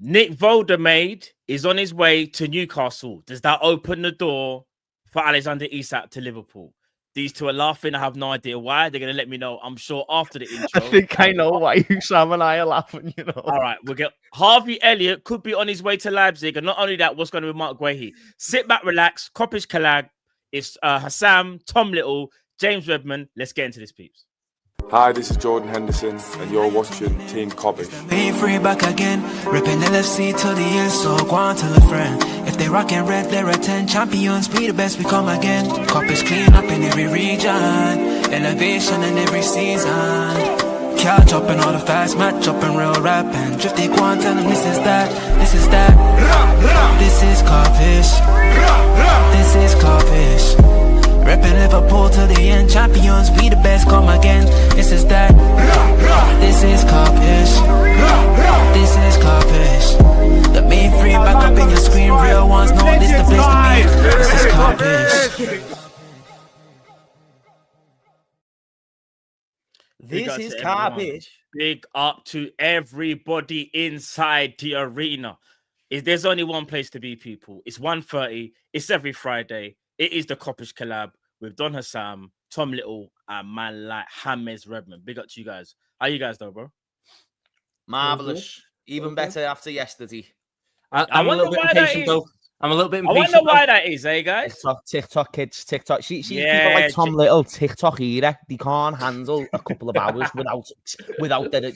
Nick Voldemade is on his way to Newcastle. Does that open the door for Alexander Isak to Liverpool? These two are laughing. I have no idea why. They're going to let me know, I'm sure, after the intro. I think I know why Sam and I are laughing, you know. All right, we'll get Harvey Elliott could be on his way to Leipzig. And not only that, what's going to be Mark Guehi? Sit back, relax. Kopish Kollab. It's Hassam, Tom Little, James Redmond. Let's get into this, peeps. Hi, this is Jordan Henderson, and you're watching Team Kop-Ish. Being free back again, ripping LFC till the end, so go on, tell a friend. If they rockin' red, they're a 10 champions, be the best, we come again. Kop-Ish clean up in every region, elevation in every season. Catch up in all the fast match up in real rap and drifty go on, tell them this is that, this is that. This is Kopish, this is Kopish. Reppin' Liverpool till the end, champions, we the best, come again. This is that. This is Kop-Ish. This is Kop-Ish. The main free back up in your screen, real ones know this the place to be. This is Kop-Ish. This is Kop-Ish. Big up to everybody inside the arena. There's only one place to be, people. It's 1:30. It's every Friday. It is the Kopish collab with Don Hassam, Tom Little, and man like James Redmond. Big up to you guys. How you guys though, bro? Marvelous. Even better after yesterday. I'm a little bit impatient though. I'm a little bit impatient. I wonder why that is, eh, guys? TikTok kids, TikTok. See people like Tom Little, TikTok era. They can't handle a couple of hours without their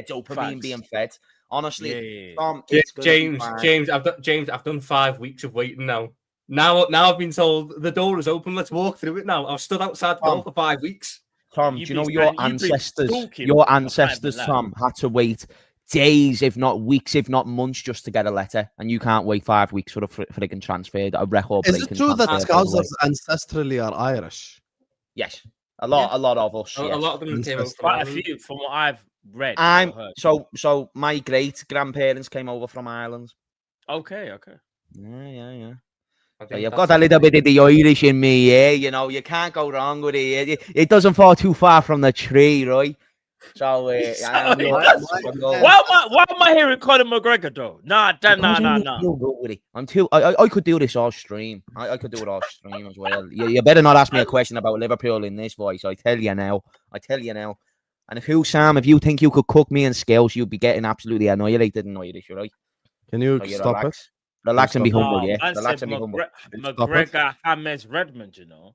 dopamine being fed. Honestly, Tom, James, I've done 5 weeks of waiting now. Now I've been told the door is open. Let's walk through it now. I've stood outside the door for 5 weeks. Tom, do you know your ancestors, Tom, had to wait days, if not weeks, if not months, just to get a letter, and you can't wait 5 weeks for a frigging transfer, a record. Is it true that Scousers ancestrally are Irish? Yes, a lot of us. A lot of them came over. Quite a few, from what I've read. So my great grandparents came over from Ireland. Okay. Yeah. So you've got a little bit of the Irish in me, yeah. You know, you can't go wrong with it. It doesn't fall too far from the tree, right? So, why am I hearing Conor McGregor though? Nah. I could do this all stream. I could do it all stream as well. You better not ask me a question about Liverpool in this voice. I tell you now. And if you think you could cook me in skills, you'd be getting absolutely annihilated in Irish, right? Can you stop it? Relax and be humble, yeah. Relax and be humble. McGregor, James Redmond, you know.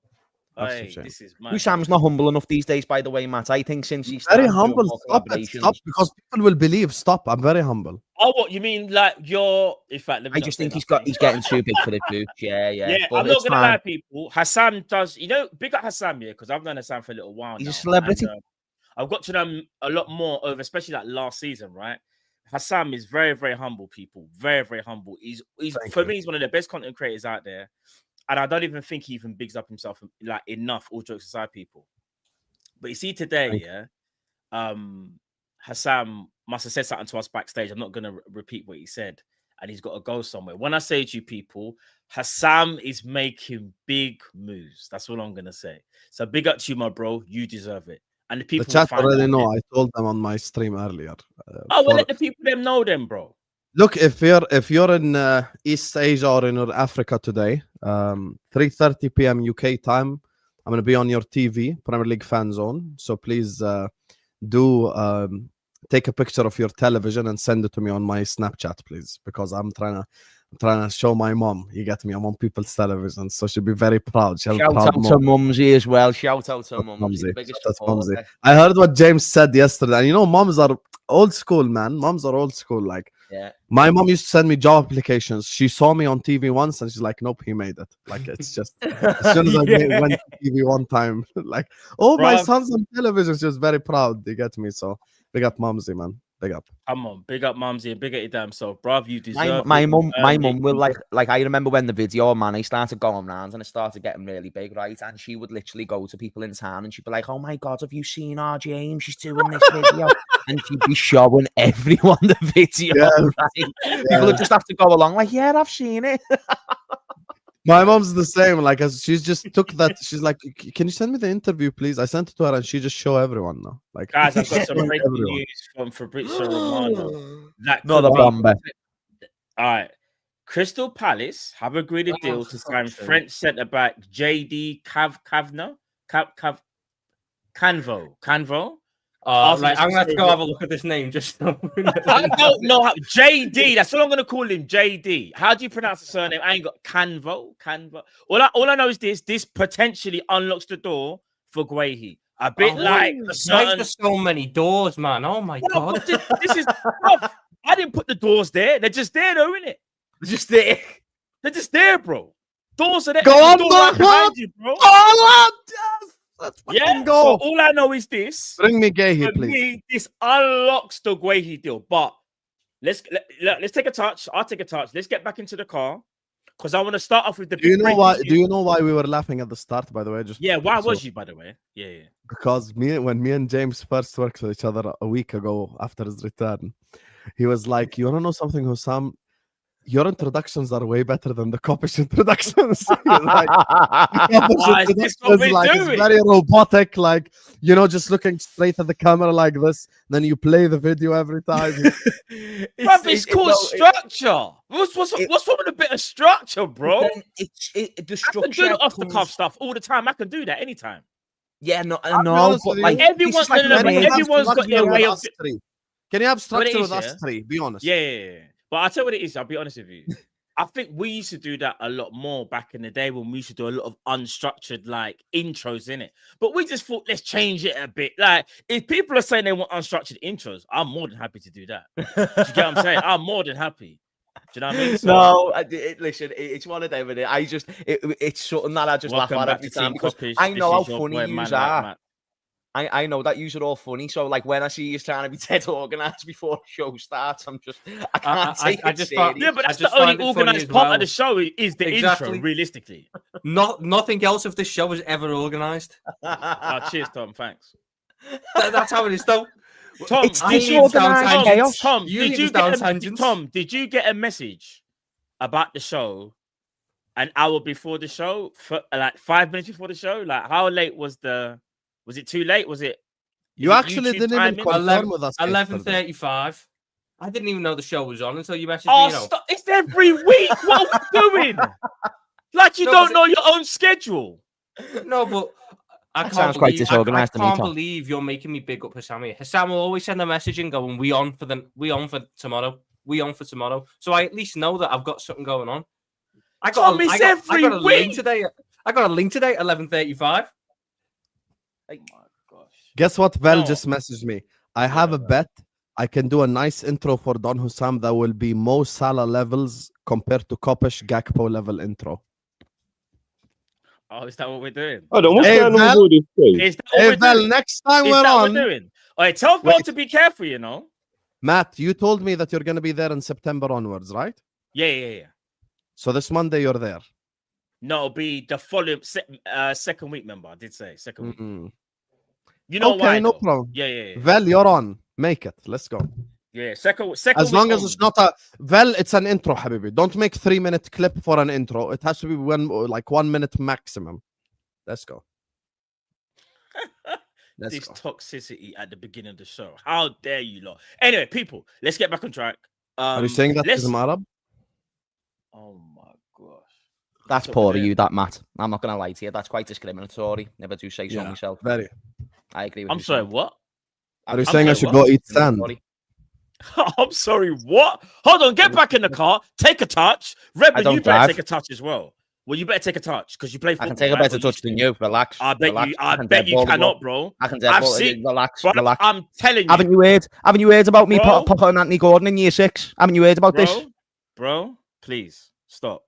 Hey, this is Sam's not humble enough these days, by the way, Matt. I think since he's very humble. Stop because people will believe. Stop. I'm very humble. Oh, what you mean? Like you're? In fact, I just think he's getting too big for the boots. Yeah. I'm not gonna lie, people. Hassam does, big up Hassam, yeah, because I've known Hassam for a little while. He's a celebrity. And, I've got to know him a lot more over, especially like last season, right? Hassam is very, very humble, people. Very, very humble. He's for me, he's one of the best content creators out there. And I don't even think he even bigs up himself like enough, all jokes aside, people. But you see today, Hassam must have said something to us backstage. I'm not going to repeat what he said. And he's got to go somewhere. When I say to you people, Hassam is making big moves. That's all I'm going to say. So big up to you, my bro. You deserve it. And the people the chat already know. I told them on my stream earlier. Let the people them know them, bro. Look, if you're in East Asia or in Africa today, 3:30 p.m. UK time, I'm gonna be on your TV, Premier League fan zone. So please do take a picture of your television and send it to me on my Snapchat, please, because I'm trying to show my mom. You get me? I'm on people's television, so she'll be very proud. Shout out to Mumsy as well. Shout out to Mumsy. I heard what James said yesterday. And moms are old school, man. Moms are old school. Like, my mom used to send me job applications. She saw me on TV once, and she's like, "Nope, he made it." Like, it's just as soon as I went to TV one time, like, "Oh, my son's on television." She was very proud. You get me? So big up, Mumsy, man. Big up. Come on, big up Mumsy and big up your damn self, bruv. You deserve my mum will like I remember when the video, man, I started going around and it started getting really big, right? And she would literally go to people in town and she'd be like, "Oh my god, have you seen our James? She's doing this video." And she'd be showing everyone the video. Right? People would just have to go along like, "Yeah, I've seen it." My mom's the same. Like, as she's just took that. She's like, "Can you send me the interview, please?" I sent it to her, and she just show everyone now. Like, Guys, I've got some showing breaking everyone. news from Fabrizio Romano. That Not could a be- bomber. All right. Crystal Palace have agreed a deal to sign French centre back JD Canvo. Right, I'm gonna have to go have a look at this name just now. I don't know how JD. That's all I'm gonna call him. JD. How do you pronounce the surname? I ain't got Canvo. All I know is this potentially unlocks the door for Guehi. A bit like a Why certain. there's so many doors, man? Oh my god! This is rough. I didn't put the doors there. They're just there, though, innit? Just there. They're just there, bro. Doors are there. Go on, Door right behind you, bro. Let's Yeah. go. So all I know is this. Bring me Guehi, For please. me, this unlocks the Guehi deal. But let's take a touch. I'll take a touch. Let's get back into the car because I want to start off with the. Do you know breaking why? news. Do you know why we were laughing at the start? By the way, just Yeah. Why so- was you, by the way? Yeah. because when me and James first worked with each other a week ago after his return, he was like, "You want to know something, Hussam? Your introductions are way better than the Kopish introductions." He was like, Is this what we're like, doing? it's very robotic, like, you know, just looking straight at the camera like this. Then you play the video every time. Bruv, it's called structure. What's wrong with a bit of structure, bro? Then the I can do structure the off the cuff comes- stuff all the time. I can do that anytime. Yeah, no, I'll be no, honest but with you. like Everyone- this is like no, but the main- everyone's got their way of. us three. Can you have structure is, with us yeah? three? Be honest. Yeah. But I'll tell you what it is. I'll be honest with you. I think we used to do that a lot more back in the day when we used to do a lot of unstructured like intros in it. But we just thought, let's change it a bit. Like, if people are saying they want unstructured intros, I'm more than happy to do that. Do you get what I'm saying? I'm more than happy. Do you know what I mean? So, No, listen, it's one of them. It's something that I just laugh welcome at back every to time Team because Kopish. I know how This is your funny boy, you Man are. Like Matt. I know that you're all funny. So like when I see you trying to be dead organised before the show starts, I'm just I can't take I it just serious. thought- Yeah, but I that's just the only find it funny organized as part well. of the show is the Exactly. intro, realistically. Nothing else of this show is ever organised. Cheers, Tom. Thanks. That's how it is, though. Tom, It's did you, disorganised chaos. Tom, You did lead you us down get a, tangents. Tom, did you get a message about the show an hour before the show, like 5 minutes before the show? Like, how late was it too late? Was it? You is it actually YouTube didn't even timing? confirm with us. yesterday. 11:35. I didn't even know the show was on until you messaged Oh, me. You know. stop. It's every week. What are we doing? Like, you No, don't but know your own schedule. No, but I That can't sounds quite believe, disorganised to I me, can't Tom. believe you're making me big up Hassam. Hassam will always send a message and going, we on for tomorrow. We on for tomorrow. So I at least know that I've got something going on. I got Tom, it's I every got a link week. today. I got a link today at 11:35. Oh my gosh. Guess what? Vel No. just messaged me. I have a bet. I can do a nice intro for Don Hussam that will be Mo Salah levels compared to Kopish Gakpo level intro. Oh, is that what we're doing? Hold on, what's Hey, going on Val. with all this thing? Is that what Hey we're Vel, doing? next time Is we're that what on, we're doing? All right, tell Val Wait. to be careful, you know? Matt, you told me that you're going to be there in September onwards, right? Yeah. So this Monday you're there. No, it'll be the following second week, member. I did say second week. Mm. You know Okay, why? no though? problem. Yeah. Vel, you're on. Make it. Let's go. Yeah, second As week long as only. it's not a Vel, it's an intro, Habibi. Don't make 3-minute clip for an intro. It has to be 1 minute maximum. Let's go. Let's this go. toxicity at the beginning of the show. How dare you lot? Anyway, people, let's get back on track. Are you saying that let's- is Arab? Oh my gosh. That's Top poor of of it. you, that Matt. I'm not gonna lie to you. That's quite discriminatory. Never do say so Yeah, myself. Very. I agree with I'm you. sorry, Sam. what? Are you I'm saying I sorry, should what? go eat sand? Sorry. I'm sorry, what? Hold on, get back in the car, take a touch. Redmond, don't you better drive. take a touch as well. Well, you better take a touch because you play I football. can take a right? better Or touch than you. Relax. I bet relax. you. I can bet dead you ball the cannot, ball. bro. I can dead I've ball it. seen- Relax. Bro, Relax. I'm telling you, Haven't you heard? Haven't you heard about me Bro? putting Anthony Gordon in year 6? Haven't you heard about this? bro. Please stop.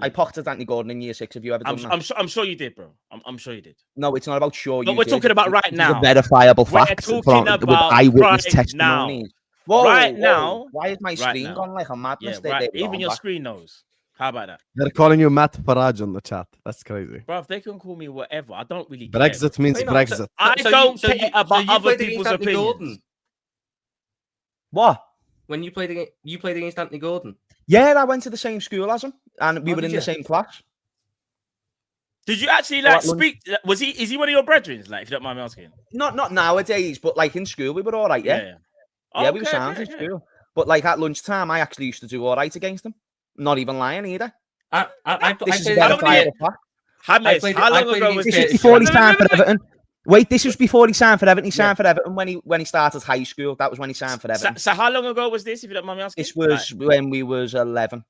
I pocketed Anthony Gordon in year 6. Have you ever done that? I'm sure you did, bro. I'm sure you did. No, it's not about sure. But you we're did. talking about right It's now. a verifiable We're fact talking with about eyewitness right testimonies. now. Whoa, Right whoa. now. Why is my Right screen now. gone like a madness? Yeah, right. Even your screen knows. How about that, They're calling you Matt Farage on the chat. That's crazy. bro? If they can call me whatever, I don't really care. Brexit means Wait, no, Brexit. I So don't you- care about you other played against people's Anthony opinions. Gordon? What? When you played against Anthony Gordon? Yeah, I went to the same school as him, and we Oh, were did in you? the same class. Did you actually like speak? Was he? Is he one of your brethren? Like, if you don't mind me asking. Not nowadays, but like in school we were all right. Yeah, yeah. We were sound in school. But like at lunchtime, I actually used to do all right against him. Not even lying either. This is verifiable fact. How long ago was this? This is before he signed for Everton. Wait, this was before he signed for Everton. He signed for Everton when he started high school. That was when he signed for Everton. So how long ago was this, if you don't mind me asking? This was when we was 11.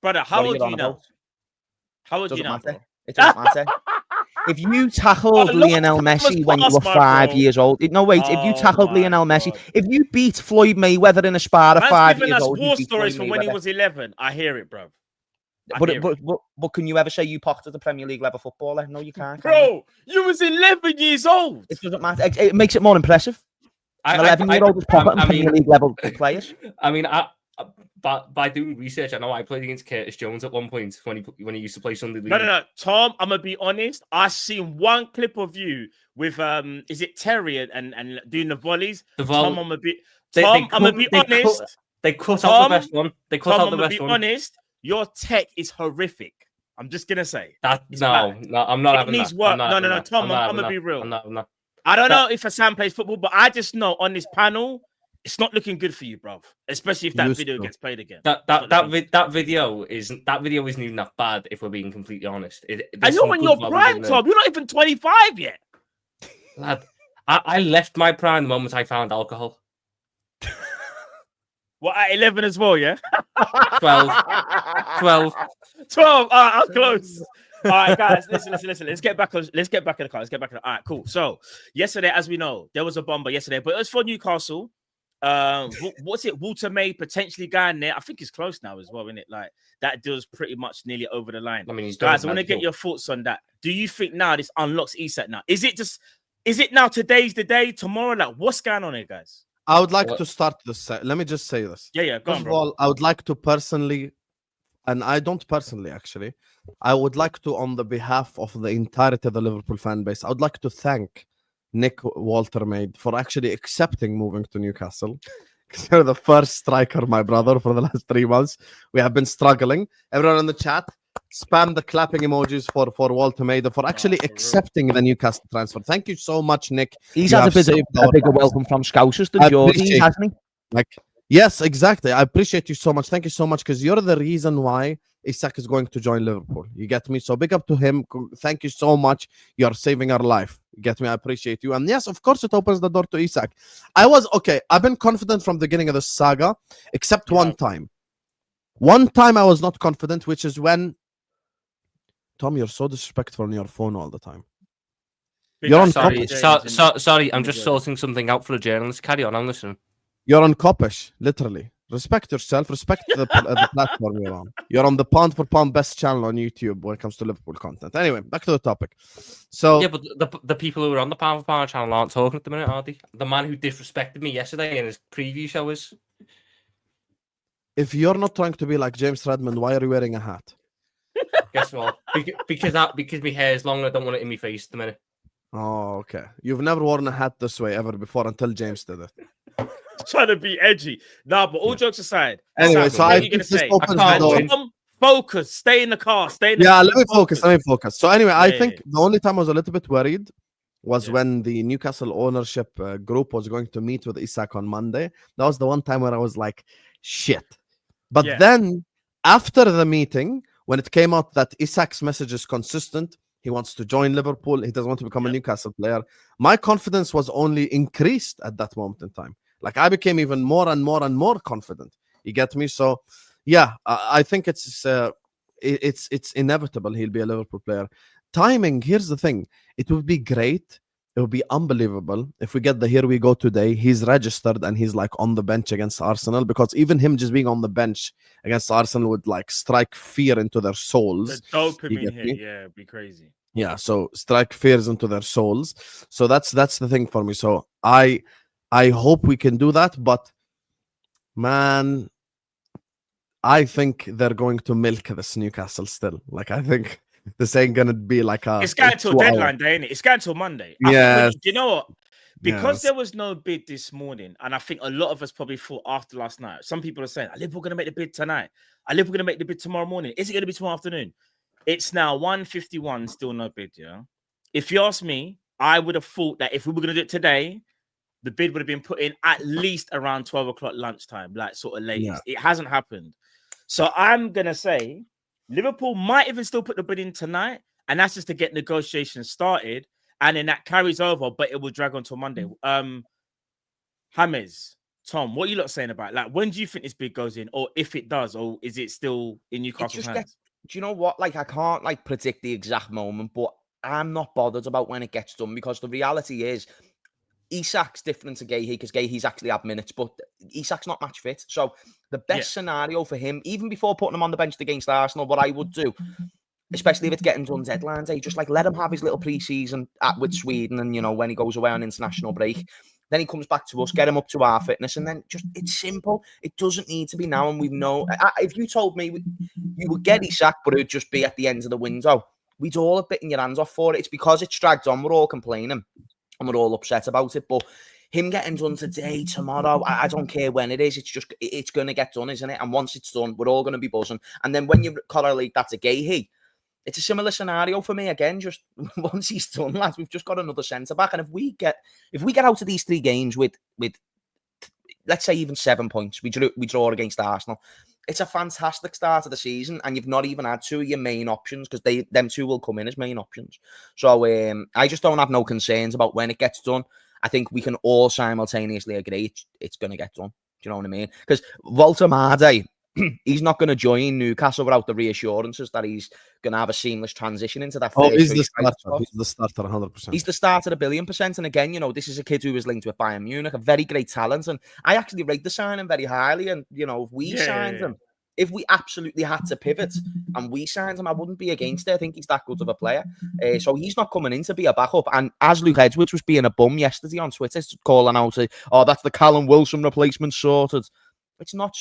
Brother, how old are you now? How old are you now, bro? It doesn't matter. If you tackled Lionel Messi when you were 5 years old, no wait. If you tackled Lionel Messi, if you beat Floyd Mayweather in a spar at 5 years old, war stories from when he was 11. I hear it, bro. But can you ever say you pocketed the Premier League level footballer? No, you can't. Bro, you was 11 years old. It doesn't matter. It makes it more impressive. An 11-year-old was pocketing Premier League level players. I mean, by doing research, I know I played against Curtis Jones at one point when he used to play Sunday League. No, Tom, I'm gonna be honest. I seen one clip of you with is it Terry and doing the volleys. Tom, I'm gonna be honest. They cut out the best one. They cut out the best one. Honest. Your tech is horrific. I'm just gonna say that. No, I'm not having that. It needs work. No, Tom, I'm gonna be real. I'm not. I don't know if Hassan plays football, but I just know on this panel, it's not looking good for you, bro. Especially if that video gets played again. That video isn't even that bad. If we're being completely honest, I know when you're prime, Tom. You're not even 25 yet. Lad, I left my prime the moment I found alcohol. What, at 11 as well, yeah? 12. 12. I was close. All right, guys, listen. Let's get back in the car. All right, cool. So, yesterday, as we know, there was a bomber yesterday, but it was for Newcastle. What's it? Walter May potentially going there. I think he's close now as well, isn't it? Like, that deal's pretty much nearly over the line. I mean, guys, I want to get your thoughts on that. Do you think now this unlocks Isak now? Is it now today's the day, tomorrow? Like, what's going on here, guys? I would like to start this. Let me just say this. Yeah. Go on, First bro. of all, I would like to personally, and I don't personally actually, I would like to, on the behalf of the entirety of the Liverpool fan base, I would like to thank Nick Waltermaid for actually accepting moving to Newcastle. Because you're the first striker, my brother, for the last 3 months. We have been struggling. Everyone in the chat, spam the clapping emojis for Waltermaid for actually accepting the Newcastle transfer. Thank you so much, Nick. He's had a bigger welcome from Scousers than Geordie, hasn't he? Yes, exactly. I appreciate you so much. Thank you so much, because you're the reason why Isak is going to join Liverpool. You get me? So big up to him. Thank you so much. You're saving our life. You get me? I appreciate you. And yes, of course, it opens the door to Isak. I've been confident from the beginning of the saga, except one time. One time I was not confident, which is when... Tom, you're so disrespectful on your phone all the time. You're on Kopish. Sorry, I'm just sorting something out for a journalist. Carry on, I'm listening. You're on Kopish, literally. Respect yourself. Respect the platform you're on. You're on the pound for pound best channel on YouTube when it comes to Liverpool content. Anyway, back to the topic. So yeah, but the people who are on the pound for pound channel aren't talking at the minute, are they? The man who disrespected me yesterday in his preview show is. If you're not trying to be like James Redmond, why are you wearing a hat? Guess what? Because my hair is long, I don't want it in my face at the minute. Oh, okay. You've never worn a hat this way ever before until James did it. Trying to be edgy. Nah, but all jokes aside. Anyway, so what are you gonna say? Focus. Stay in the car. Let me focus. So anyway, I think the only time I was a little bit worried was when the Newcastle ownership group was going to meet with Isak on Monday. That was the one time where I was like, shit. But then after the meeting, when it came out that Isak's message is consistent, he wants to join Liverpool, he doesn't want to become a Newcastle player, my confidence was only increased at that moment in time. Like, I became even more and more confident. You get me? So, yeah, I think it's inevitable he'll be a Liverpool player. Timing, here's the thing. It would be great. It would be unbelievable if we get the here we go today. He's registered and he's like on the bench against Arsenal, because even him just being on the bench against Arsenal would like strike fear into their souls. The dopamine hit, it'd be crazy. Yeah, so strike fears into their souls. So that's the thing for me. So I hope we can do that, but man, I think they're going to milk this Newcastle still. Like, I think this ain't gonna be like a. It's going till deadline day, ain't it? It's going till Monday. Yeah. You know what? Because there was no bid this morning, and I think a lot of us probably thought after last night. Some people are saying, "Are Liverpool going to make the bid tonight? Are Liverpool going to make the bid tomorrow morning? Is it going to be tomorrow afternoon?" It's now 1:51, still no bid. Yeah. If you ask me, I would have thought that if we were going to do it today, the bid would have been put in at least around 12 o'clock lunchtime, like sort of latest. It hasn't happened. So I'm going to say Liverpool might even still put the bid in tonight, and that's just to get negotiations started. And then that carries over, but it will drag on till Monday. James, Tom, what are you lot saying about it? Like, when do you think this bid goes in, or if it does, or is it still in Newcastle's hands? Do you know what? Like, I can't like predict the exact moment, but I'm not bothered about when it gets done because the reality is, Isak's different to Gahey because Gahey's actually had minutes, but Isak's not match fit. So the best scenario for him, even before putting him on the bench against Arsenal, what I would do, especially if it's getting done deadline day, just like let him have his little pre-season with Sweden, and you know when he goes away on international break, then he comes back to us, get him up to our fitness, and then just it's simple. It doesn't need to be now, and we know. If you told me you would get Isak, but it would just be at the end of the window, we'd all have bitten your hands off for it. It's because it's dragged on. We're all complaining and we're all upset about it, but him getting done today, tomorrow, I don't care when it is. It's going to get done, isn't it? And once it's done, we're all going to be buzzing. And then when you correlate that to Gahey, it's a similar scenario for me again. Just once he's done, lads, we've just got another centre back, and if we get out of these 3 games with let's say even 7 points, we draw against Arsenal. It's a fantastic start of the season, and you've not even had 2 of your main options because them 2 will come in as main options. So I just don't have no concerns about when it gets done. I think we can all simultaneously agree it's going to get done. Do you know what I mean? Because Walter Marday, he's not going to join Newcastle without the reassurances that he's going to have a seamless transition into that. He's the starter. He's the starter, 100%. He's the starter, 1,000,000,000%. And again, you know, this is a kid who was linked with Bayern Munich, a very great talent. And I actually rate the signing very highly. And, you know, if we signed him, if we absolutely had to pivot and we signed him, I wouldn't be against it. I think he's that good of a player. So he's not coming in to be a backup. And as Luke Edwards was being a bum yesterday on Twitter, calling out, that's the Callum Wilson replacement sorted. It's not.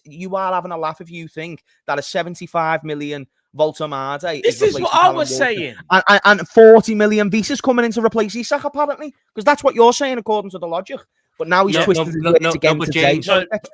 You are having a laugh if you think that a 75 million Walter Marday. This is what I was saying. And 40 million Visa's coming in to replace Isak, apparently, because that's what you're saying according to the logic. But now he's twisted his words again today.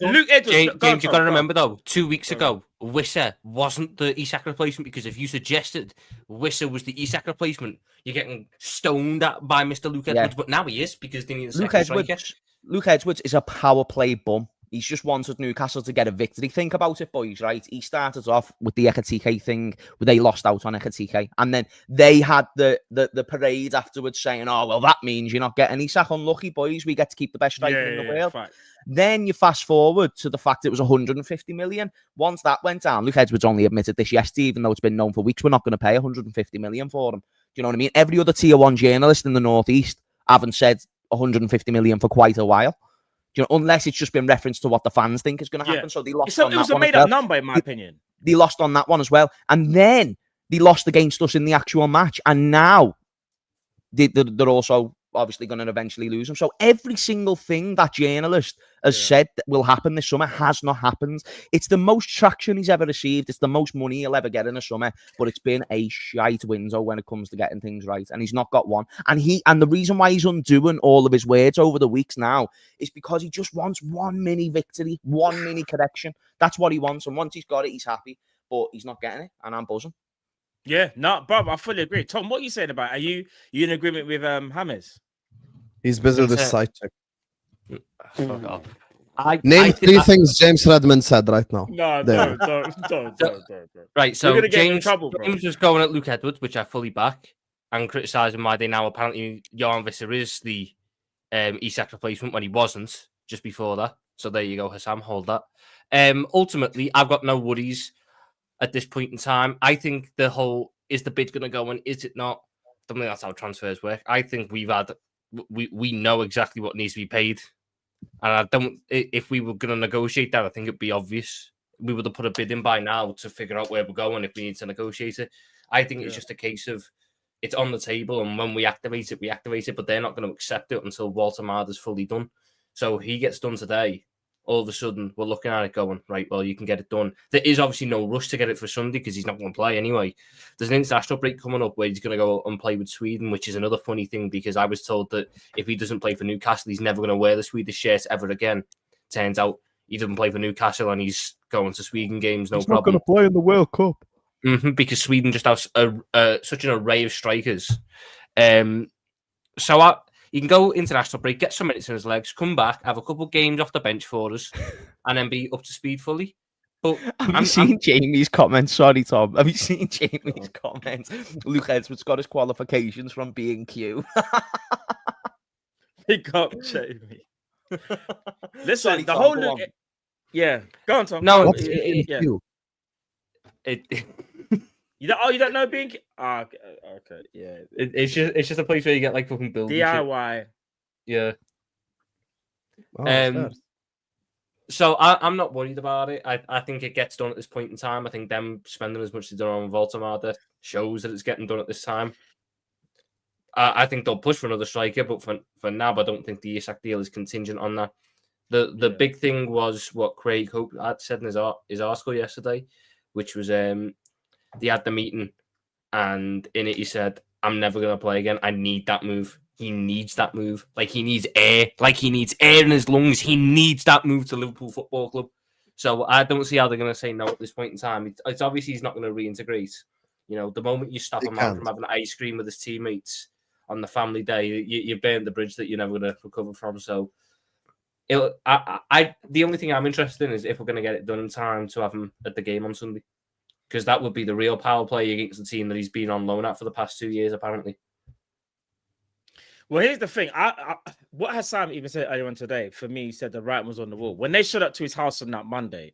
Luke Edwards, James, you've got to remember though, 2 weeks ago, Wissa wasn't the Isak replacement, because if you suggested Wissa was the Isak replacement, you're getting stoned at by Mr. Luke Edwards. But now he is, because they need a second striker. Luke Edwards is a power play bum. He's just wanted Newcastle to get a victory. Think about it, boys, right? He started off with the Ekatike thing, where they lost out on Ekatike. And then they had the parade afterwards saying, oh, well, that means you're not getting Isak. Unlucky, boys. We get to keep the best striker in the world. Right. Then you fast forward to the fact it was 150 million. Once that went down, Luke Edwards only admitted this yesterday, even though it's been known for weeks, we're not going to pay 150 million for him. Do you know what I mean? Every other tier 1 journalist in the Northeast haven't said 150 million for quite a while. You know, unless it's just been referenced to what the fans think is going to happen. So they lost on that one. It was a made-up number, in my opinion. They lost on that one as well. And then they lost against us in the actual match. And now they're also obviously going to eventually lose them. So every single thing that journalist has said that will happen this summer has not happened. It's the most traction he's ever received. It's the most money he'll ever get in a summer. But it's been a shite window when it comes to getting things right. And he's not got one. And the reason why he's undoing all of his words over the weeks now is because he just wants one mini victory, one mini correction. That's what he wants. And once he's got it, he's happy. But he's not getting it. And I'm buzzing. Yeah, no, bro, I fully agree. Tom, what are you saying about it? Are you in agreement with James? He's busy with his side check. Fuck off. Name 3 things James Redmond said right now. No, don't. Right, so James was going at Luke Edwards, which I fully back, and criticising why they now apparently Johan Visser is the Isak replacement when he wasn't just before that. So there you go, Hassam, hold that. Ultimately, I've got no worries at this point in time. I think the whole, is the bid going to go in? Is it not? I don't think that's how transfers work. I think we know exactly what needs to be paid. And if we were going to negotiate that, I think it'd be obvious. We would have put a bid in by now to figure out where we're going if we need to negotiate it. I think it's just a case of it's on the table, and when we activate it, but they're not going to accept it until Walter Mard's fully done. So he gets done today. all of a sudden we're looking at it going, right, well, you can get it done. There is obviously no rush to get it for Sunday because he's not going to play anyway. There's an international break coming up where he's going to go and play with Sweden, which is another funny thing because I was told that if he doesn't play for Newcastle, he's never going to wear the Swedish shirt ever again. Turns out he doesn't play for Newcastle and he's going to Sweden games, no He's problem. not going to play in the World Cup. Because Sweden just has such an array of strikers. You can go international break, get some minutes in his legs, come back, have a couple of games off the bench for us, and then be up to speed fully. But have you seen Jamie's comments? Sorry, Tom. Have you seen Jamie's comments? Luke Edwards got his qualifications from B&Q. Pick up, Jamie. Listen, Sorry, the Tom, whole go on. Yeah, go on, Tom. No, You don't know B&Q? Okay, yeah. It's just a place where you get like fucking building DIY. Shit. Oh, Yeah. So I'm not worried about it. I think it gets done at this point in time. I think them spending as much as they've done on Voltamada shows that it's getting done at this time. I think they'll push for another striker, but for now, I don't think the Isak deal is contingent on that. The big thing was what Craig Hope had said in his article yesterday, which was they had the meeting, and in it he said, "I'm never going to play again. I need that move." He needs that move. Like he needs air. Like he needs air in his lungs. He needs that move to Liverpool Football Club. So I don't see how they're going to say no at this point in time. It's obviously he's not going to reintegrate. You know, the moment you stop a man from having ice cream with his teammates on the family day, you burn the bridge that you're never going to recover from. So the only thing I'm interested in is if we're going to get it done in time to have him at the game on Sunday. Because that would be the real power play against the team that he's been on loan at for the past 2 years, apparently. Well, here's the thing. What Hassan even said earlier on today, for me, he said the writing was on the wall. When they showed up to his house on that Monday,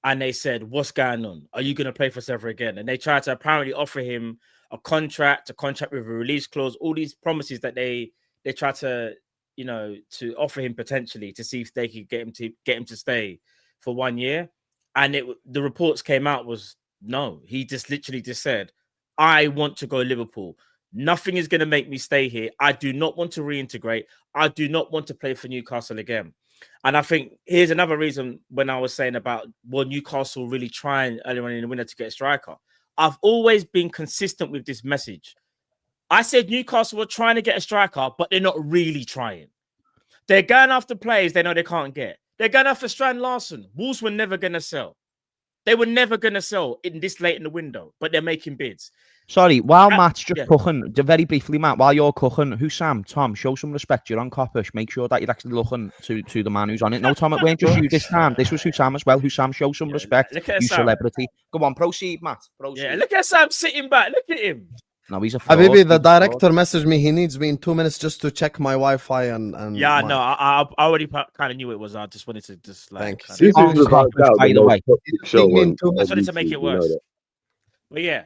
and they said, "What's going on? Are you going to play for us ever again?" And they tried to apparently offer him a contract with a release clause, all these promises that they tried to, to offer him potentially to see if they could get him to stay for 1 year. And the reports came out was no. He just literally just said, "I want to go Liverpool. Nothing is going to make me stay here. I do not want to reintegrate. I do not want to play for Newcastle again." And I think here's another reason when I was saying about, well, Newcastle really trying earlier on in the winter to get a striker. I've always been consistent with this message. I said Newcastle were trying to get a striker, but they're not really trying. They're going after players they know they can't get. They're going after Strand Larson. Wolves were never going to sell. They were never going to sell in this late in the window, but they're making bids. Sorry, while Matt's just cooking, very briefly, Matt, while you're cooking, Tom, show some respect. You're on Kopish. Make sure that you're actually looking to the man who's on it. No, Tom, it weren't just you this time. This was Sam as well. Sam, show some respect. You Sam. Celebrity. Go on, proceed, Matt. Proceed. Yeah, look at Sam sitting back. Look at him. No, he's a fraud. Habibi, the director messaged me. He needs me in 2 minutes just to check my Wi-Fi and yeah, no, I already kind of knew it was. I just wanted to just like. Thank you. By the way, I just wanted to make it worse. But yeah,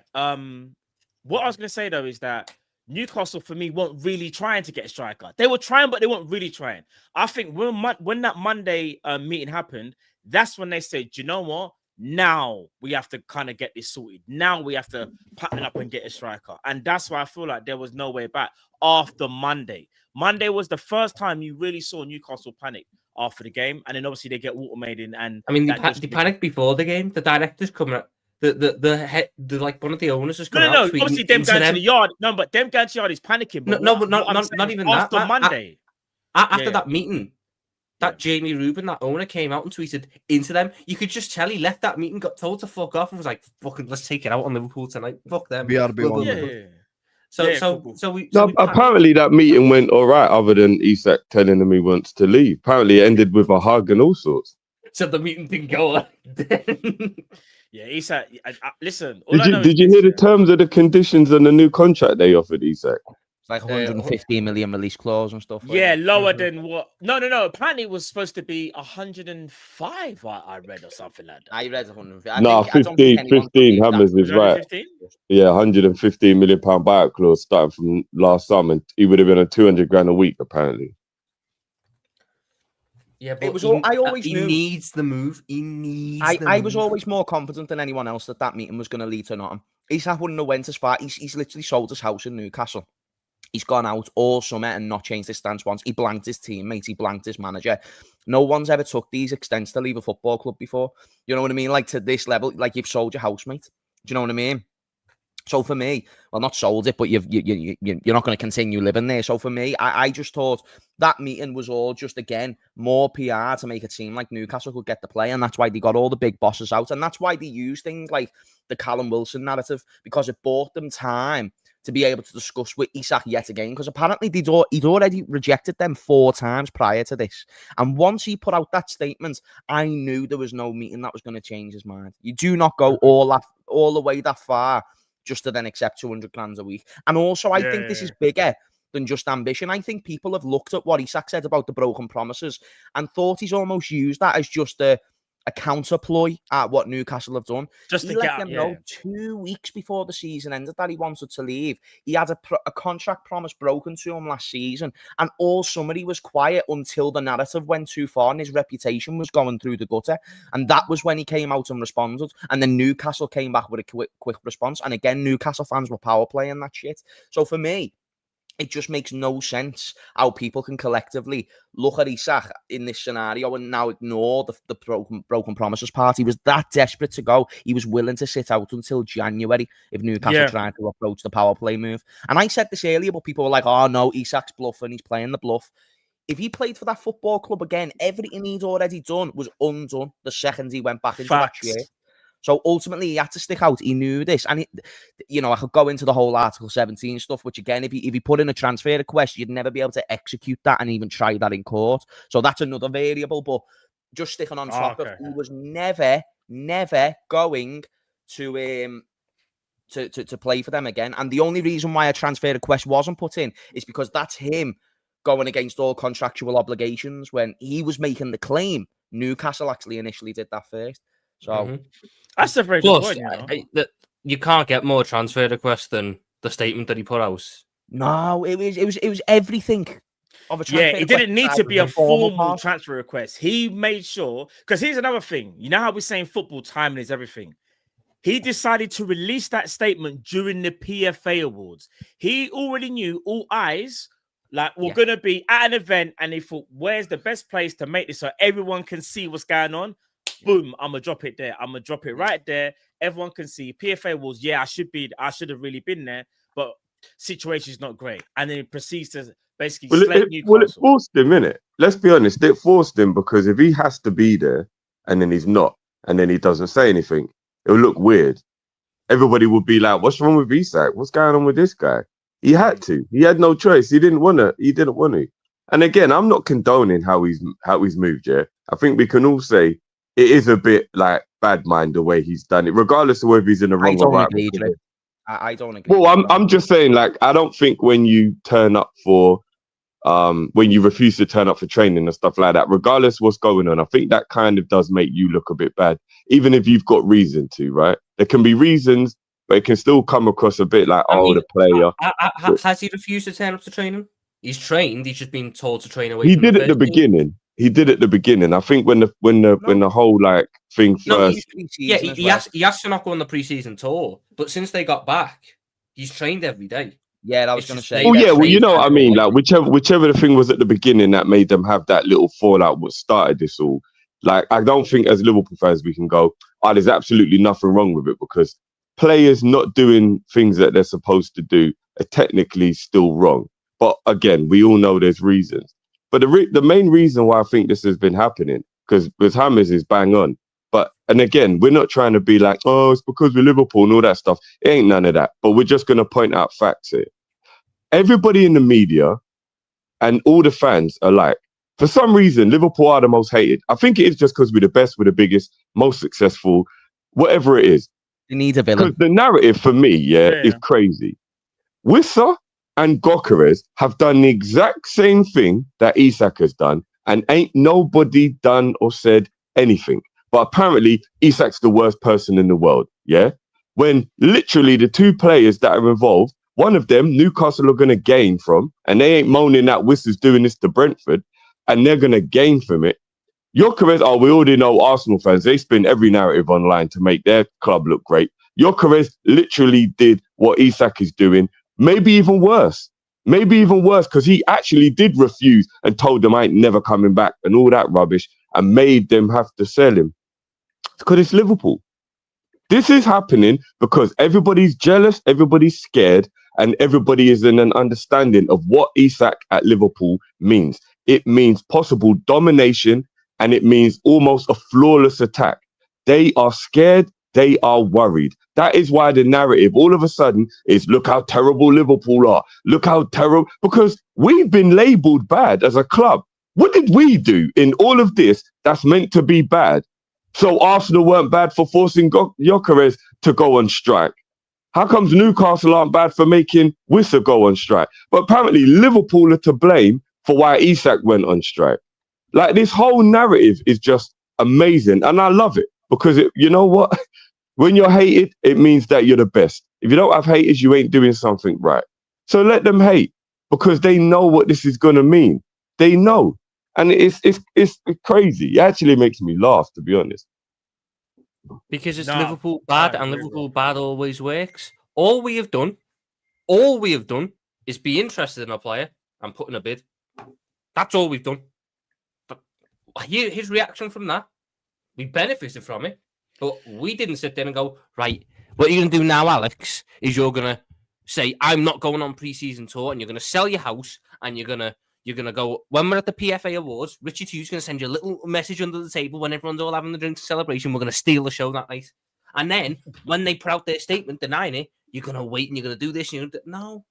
what I was going to say though is that Newcastle for me weren't really trying to get a striker. They were trying, but they weren't really trying. I think when that Monday meeting happened, that's when they said, "You know what? Now we have to kind of get this sorted. Now we have to pattern up and get a striker." And that's why I feel like there was no way back after Monday. Monday was the first time you really saw Newcastle panic after the game. And then obviously they get automated. And I mean, they panicked before the game. The director's coming up. The like one of the owners is coming out. No, obviously them going to the yard. No, but them going to the yard is panicking. But but not even after that. Monday. After that meeting. That Jamie Rubin, that owner, came out and tweeted into them. You could just tell he left that meeting, got told to fuck off, and was like, "Fucking, let's take it out on Liverpool tonight. Fuck them." BRB. Apparently that meeting went all right, other than Isak telling him he wants to leave. Apparently it ended with a hug and all sorts. So the meeting didn't go like Yeah, Isak. Listen. Did you hear the terms of the conditions and the new contract they offered Isak? Like 115 million release clause and stuff. Yeah, lower than what? No. Apparently, it was supposed to be 105. I read or something like that. I read 105. No, 15. Hammers is right. 15? Yeah, 115 million pound buyout clause starting from last summer. He would have been on 200 grand a week apparently. Yeah, but it was. I always knew he needs the move. He needs. I was always more confident than anyone else that meeting was going to lead to nothing. Isak wouldn't have went as far. He's literally sold his house in Newcastle. He's gone out all summer and not changed his stance once. He blanked his teammates. He blanked his manager. No one's ever took these extents to leave a football club before. You know what I mean? Like, to this level, like you've sold your housemate. Do you know what I mean? So for me, well, not sold it, but you're not going to continue living there. So for me, I just thought that meeting was all just, again, more PR to make it seem like Newcastle could get the play. And that's why they got all the big bosses out. And that's why they use things like the Callum Wilson narrative, because it bought them time to be able to discuss with Isak yet again, because apparently he'd already rejected them 4 times prior to this. And once he put out that statement, I knew there was no meeting that was going to change his mind. You do not go all the way that far just to then accept 200 grand a week. And also, I think this is bigger than just ambition. I think people have looked at what Isak said about the broken promises and thought he's almost used that as just a counter ploy at what Newcastle have done. Just he let them know 2 weeks before the season ended that he wanted to leave. He had a contract promise broken to him last season, and all summer he was quiet until the narrative went too far and his reputation was going through the gutter. And that was when he came out and responded. And then Newcastle came back with a quick response. And again, Newcastle fans were power playing that shit. So for me, it just makes no sense how people can collectively look at Isak in this scenario and now ignore the broken promises part. He was that desperate to go. He was willing to sit out until January if Newcastle tried to approach the power play move. And I said this earlier, but people were like, oh no, Isak's bluffing. He's playing the bluff. If he played for that football club again, everything he'd already done was undone the second he went back into that year. So ultimately, he had to stick out. He knew this. And, I could go into the whole Article 17 stuff, which, again, if he put in a transfer request, you'd never be able to execute that and even try that in court. So that's another variable. But just sticking on top of, he was never going to play for them again. And the only reason why a transfer request wasn't put in is because that's him going against all contractual obligations. When he was making the claim, Newcastle actually initially did that first. So that's a very good point. You can't get more transfer requests than the statement that he put out. No, it was everything of a transfer request. It didn't need to be a formal transfer request. He made sure, because here's another thing. You know how we're saying football timing is everything. He decided to release that statement during the PFA Awards. He already knew all eyes were going to be at an event, and he thought, where's the best place to make this so everyone can see what's going on? Boom, I'm going to drop it there. I'm going to drop it right there. Everyone can see. PFA was, I should have really been there, but situation's not great. And then it proceeds to basically it forced him, innit? Let's be honest, it forced him, because if he has to be there and then he's not, and then he doesn't say anything, it'll look weird. Everybody would be like, what's wrong with Isak? What's going on with this guy? He had to. He had no choice. He didn't want to. And again, I'm not condoning how he's moved, yeah? I think we can all say it is a bit like bad mind the way he's done it, regardless of whether he's in the wrong or right. I don't agree. Well, I'm just saying, like, I don't think when you turn up for, when you refuse to turn up for training and stuff like that, regardless of what's going on, I think that kind of does make you look a bit bad, even if you've got reason to, right? There can be reasons, but it can still come across a bit like, the player. Has he refused to turn up to training? He's trained. He's just been told to train away. He did at the beginning. He did at the beginning. I think when the whole thing first. He asked to not go on the preseason tour, but since they got back, he's trained every day. Yeah, I was going to say. Oh yeah, well, you know what I mean. Like whichever the thing was at the beginning that made them have that little fallout, what started this all. Like, I don't think as Liverpool fans we can go, there's absolutely nothing wrong with it, because players not doing things that they're supposed to do are technically still wrong. But again, we all know there's reasons. But the main reason why I think this has been happening, because with Hammers is bang on. And again, we're not trying to be like, it's because we're Liverpool and all that stuff. It ain't none of that. But we're just going to point out facts here. Everybody in the media and all the fans are like, for some reason, Liverpool are the most hated. I think it is just because we're the best, we're the biggest, most successful, whatever it is. You need a villain. Because the narrative for me, is crazy. Wissa and Gyökeres have done the exact same thing that Isak has done, and ain't nobody done or said anything. But apparently, Isak's the worst person in the world, yeah? When literally the two players that are involved, one of them, Newcastle are going to gain from, and they ain't moaning that Wissa's doing this to Brentford, and they're going to gain from it. Gyökeres, we already know Arsenal fans, they spin every narrative online to make their club look great. Gyökeres literally did what Isak is doing, maybe even worse. Maybe even worse, because he actually did refuse and told them I ain't never coming back and all that rubbish and made them have to sell him. Because it's Liverpool. This is happening because everybody's jealous, everybody's scared, and everybody is in an understanding of what Isak at Liverpool means. It means possible domination, and it means almost a flawless attack. They are scared, they are worried. That is why the narrative all of a sudden is, look how terrible Liverpool are. Look how terrible, because we've been labelled bad as a club. What did we do in all of this that's meant to be bad? So Arsenal weren't bad for forcing Gyökeres to go on strike. How comes Newcastle aren't bad for making Wissa go on strike? But apparently Liverpool are to blame for why Isak went on strike. Like, this whole narrative is just amazing. And I love it because, you know what? When you're hated, it means that you're the best. If you don't have haters, you ain't doing something right. So let them hate because they know what this is going to mean. They know. And it's crazy. It actually makes me laugh, to be honest. Because it's Liverpool bad, and Liverpool bad always works. All we have done is be interested in a player and put in a bid. That's all we've done. But his reaction from that, we benefited from it, but we didn't sit there and go, right, what you're going to do now, Alex, is you're going to say, I'm not going on pre-season tour, and you're going to sell your house, and you're going to go, when we're at the PFA Awards, Richie Two's going to send you a little message under the table when everyone's all having the drinks celebration. We're going to steal the show that night. And then when they put out their statement denying it, you're going to wait and you're going to do this. No.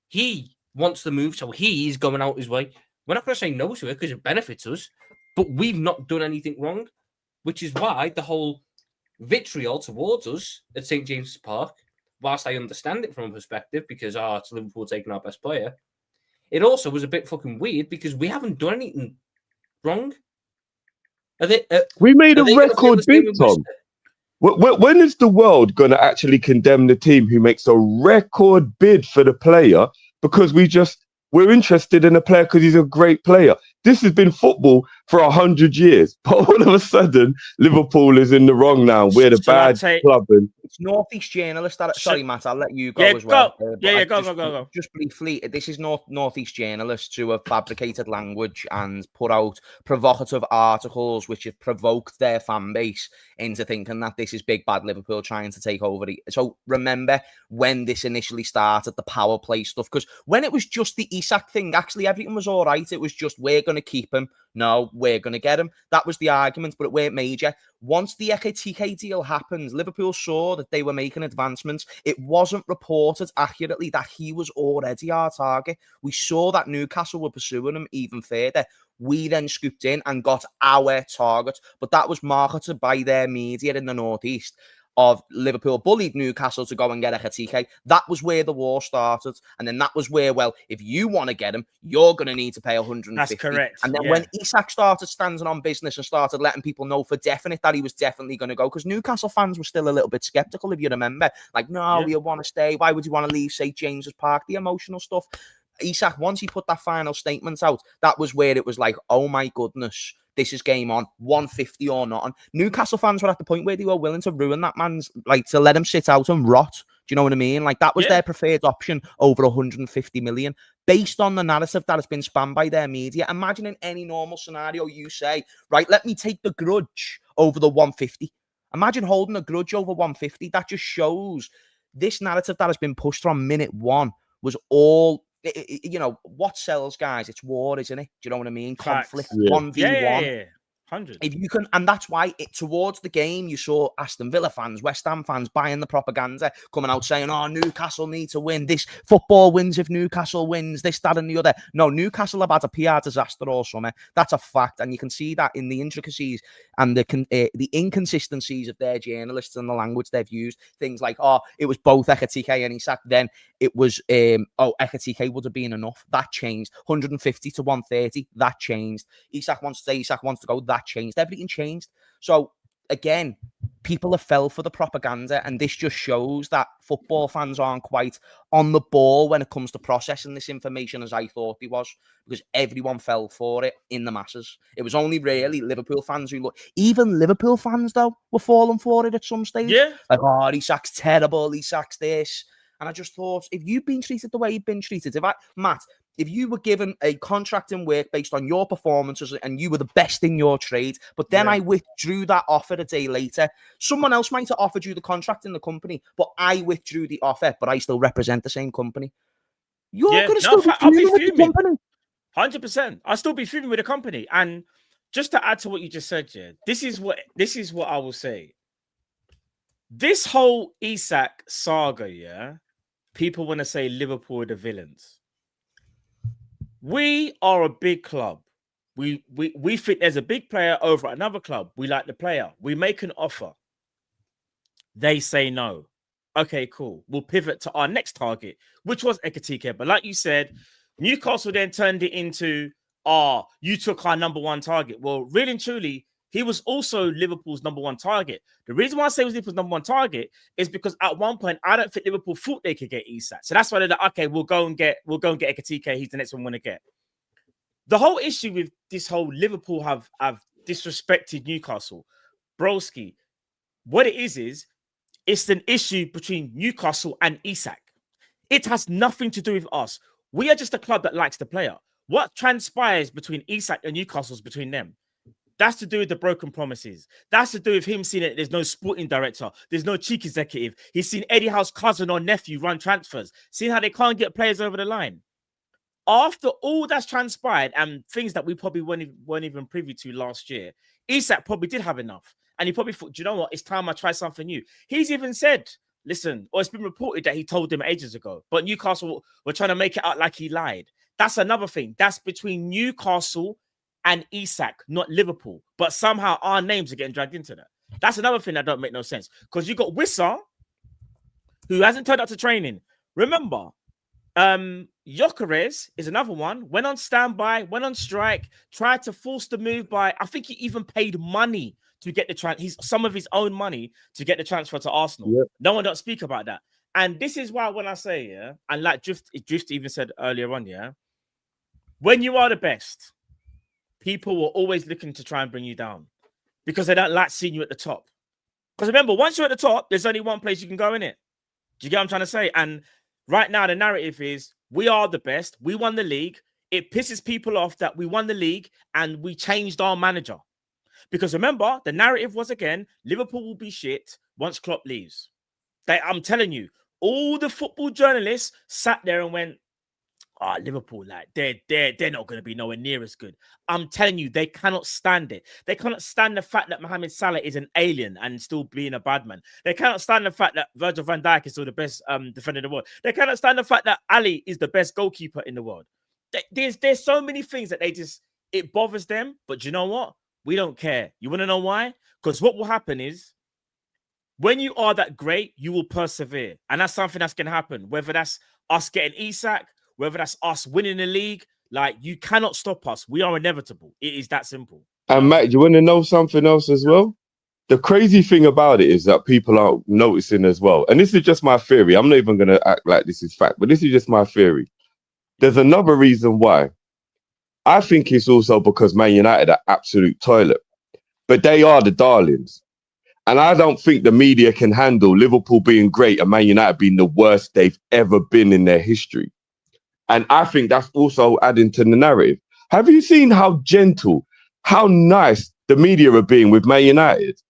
He wants the move, so he's going out his way. We're not going to say no to it because it benefits us, but we've not done anything wrong, which is why the whole vitriol towards us at St. James's Park, whilst I understand it from a perspective because it's Liverpool taking our best player, it also was a bit fucking weird because we haven't done anything wrong. We made a record bid, Tom. When is the world going to actually condemn the team who makes a record bid for the player because we're interested in a player because he's a great player? This has been football for 100 years, but all of a sudden, Liverpool is in the wrong now. We're the bad club. It's Northeast Journalist. Sorry, Matt, I'll let you go as well. Go. Just briefly, this is Northeast Journalists who have fabricated language and put out provocative articles which have provoked their fan base into thinking that this is big bad Liverpool trying to take over. So remember when this initially started, the power play stuff, because when it was just the Isak thing, actually everything was all right. It was just, we're going to keep him. No, we're going to get him. That was the argument, but it weren't major. Once the Ekitike deal happened, Liverpool saw that they were making advancements. It wasn't reported accurately that he was already our target. We saw that Newcastle were pursuing him even further. We then scooped in and got our target, but that was marketed by their media in the Northeast. Of Liverpool bullied Newcastle to go and get Ekitike. That was where the war started. And then that was where, well, if you want to get him, you're going to need to pay 150. That's correct. And then when Isak started standing on business and started letting people know for definite that he was definitely going to go, because Newcastle fans were still a little bit skeptical, if you remember. Like, no, we want to stay. Why would you want to leave St. James's Park? The emotional stuff. Isak, once he put that final statement out, that was where it was like, oh my goodness, this is game on, 150 or not. Newcastle fans were at the point where they were willing to ruin that man's, like, to let him sit out and rot. Do you know what I mean? Like, that was their preferred option over 150 million, based on the narrative that has been spanned by their media. Imagine in any normal scenario, you say, right, let me take the grudge over the 150. Imagine holding a grudge over 150. That just shows this narrative that has been pushed from minute one was all... you know, what sells, guys? It's war, isn't it? Do you know what I mean? Conflict, 1v1. Yeah. 100. If you can, and that's why towards the game, you saw Aston Villa fans, West Ham fans buying the propaganda, coming out saying, oh, Newcastle need to win. This football wins if Newcastle wins, this, that, and the other. No, Newcastle have had a PR disaster all summer. That's a fact. And you can see that in the intricacies and the inconsistencies of their journalists and the language they've used. Things like, oh, it was both Ekitike and Isak. Then it was, Ekitike would have been enough. That changed. 150 to 130. That changed. Isak wants to stay. Isak wants to go. That changed. Everything changed. So again, people have fell for the propaganda, and this just shows that football fans aren't quite on the ball when it comes to processing this information as I thought he was, because everyone fell for it in the masses. It was only really Liverpool fans who even Liverpool fans though were falling for it at some stage. Yeah. Like, oh, Isak's terrible, Isak's this. And I just thought, if you've been treated the way you've been treated, if you were given a contract in work based on your performances and you were the best in your trade, but then I withdrew that offer a day later, someone else might have offered you the contract in the company, but I withdrew the offer, but I still represent the same company. You're going to still be fuming with the company. 100%. I'll still be fuming with the company. And just to add to what you just said, this is what I will say. This whole Isak saga, people want to say Liverpool are the villains. We are a big club. We think there's a big player over at another club. We like the player. We make an offer. They say no. Okay, cool. We'll pivot to our next target, which was Ekitike. But like you said, Newcastle then turned it into, you took our number one target. Well, really and truly, he was also Liverpool's number one target. The reason why I say he was Liverpool's number one target is because at one point, I don't think Liverpool thought they could get Isak. So that's why they're like, okay, we'll go and get Ekitike. He's the next one we want to get. The whole issue with this whole Liverpool have disrespected Newcastle. Broski, what it is it's an issue between Newcastle and Isak. It has nothing to do with us. We are just a club that likes the player. What transpires between Isak and Newcastle is between them. That's to do with the broken promises. That's to do with him seeing that there's no sporting director. There's no chief executive. He's seen Eddie Howe's cousin or nephew run transfers. Seeing how they can't get players over the line. After all that's transpired and things that we probably weren't even privy to last year, Isak probably did have enough. And he probably thought, do you know what? It's time I try something new. He's even said, listen, or it's been reported that he told them ages ago, but Newcastle were trying to make it out like he lied. That's another thing. That's between Newcastle and Isak, not Liverpool. But somehow our names are getting dragged into that. That's another thing that don't make no sense. Because you got Wissa, who hasn't turned up to training. Remember, Gyökeres is another one. Went on standby, went on strike, tried to force the move by, I think he even paid money to get the some of his own money to get the transfer to Arsenal. Yep. No one don't speak about that. And this is why when I say, and like Drift even said earlier on, when you are the best, people will always looking to try and bring you down because they don't like seeing you at the top. Because remember, once you're at the top, there's only one place you can go in it. Do you get what I'm trying to say? And right now, the narrative is we are the best. We won the league. It pisses people off that we won the league and we changed our manager. Because remember, the narrative was, again, Liverpool will be shit once Klopp leaves. I'm telling you, all the football journalists sat there and went, Liverpool, like, they're not going to be nowhere near as good. I'm telling you, they cannot stand it. They cannot stand the fact that Mohamed Salah is an alien and still being a bad man. They cannot stand the fact that Virgil van Dijk is still the best defender in the world. They cannot stand the fact that Ali is the best goalkeeper in the world. There's so many things that it bothers them. But do you know what? We don't care. You want to know why? Because what will happen is when you are that great, you will persevere. And that's something that's going to happen. Whether that's us getting Isak, whether that's us winning the league, like, you cannot stop us. We are inevitable. It is that simple. And Matt, you want to know something else as well? The crazy thing about it is that people are noticing as well. And this is just my theory. I'm not even going to act like this is fact, but this is just my theory. There's another reason why. I think it's also because Man United are absolute toilet. But they are the darlings. And I don't think the media can handle Liverpool being great and Man United being the worst they've ever been in their history. And I think that's also adding to the narrative. Have you seen how gentle, how nice the media are being with Man United?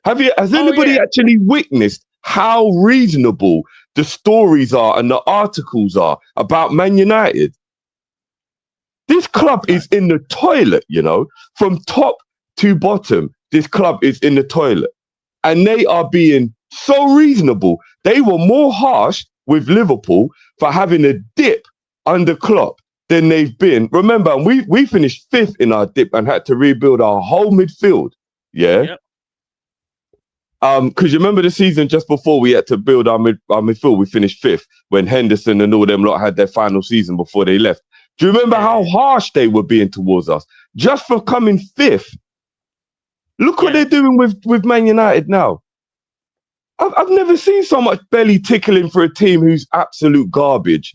Has anybody actually witnessed how reasonable the stories are and the articles are about Man United? This club is in the toilet, from top to bottom. This club is in the toilet. And they are being so reasonable. They were more harsh with Liverpool for having a dip under Klopp than they've been. Remember, we finished 5th in our dip and had to rebuild our whole midfield. Yeah. Because you remember the season just before we had to build our midfield, we finished 5th when Henderson and all them lot had their final season before they left. Do you remember how harsh they were being towards us just for coming 5th? Look what they're doing with Man United now. I've never seen so much belly tickling for a team who's absolute garbage.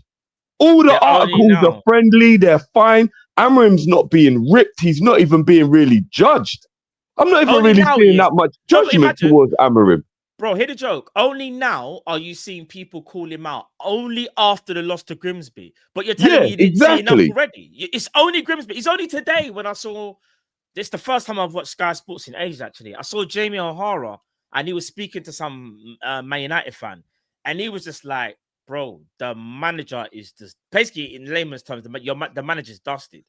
All the articles are friendly. They're fine. Amorim's not being ripped. He's not even being really judged. I'm not even really seeing that much judgment towards Amorim. bro, hear the joke. Only now are you seeing people call him out. Only after the loss to Grimsby. But you're telling me you didn't see enough already. It's only Grimsby. It's only today when I saw. This is the first time I've watched Sky Sports in ages. Actually, I saw Jamie O'Hara and he was speaking to some Man United fan, and he was just like, "Bro, the manager is just basically in layman's terms, the manager's dusted.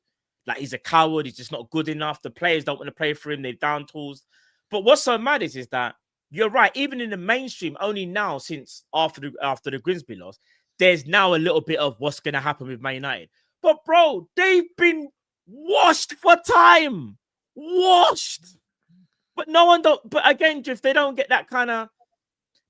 Like he's a coward. He's just not good enough. The players don't want to play for him. They're down tools. But what's so mad is that you're right. Even in the mainstream, only now since after the Grimsby loss, there's now a little bit of what's going to happen with Man United. But bro, they've been washed for time, washed. But no one don't. But again, if they don't get that kind of,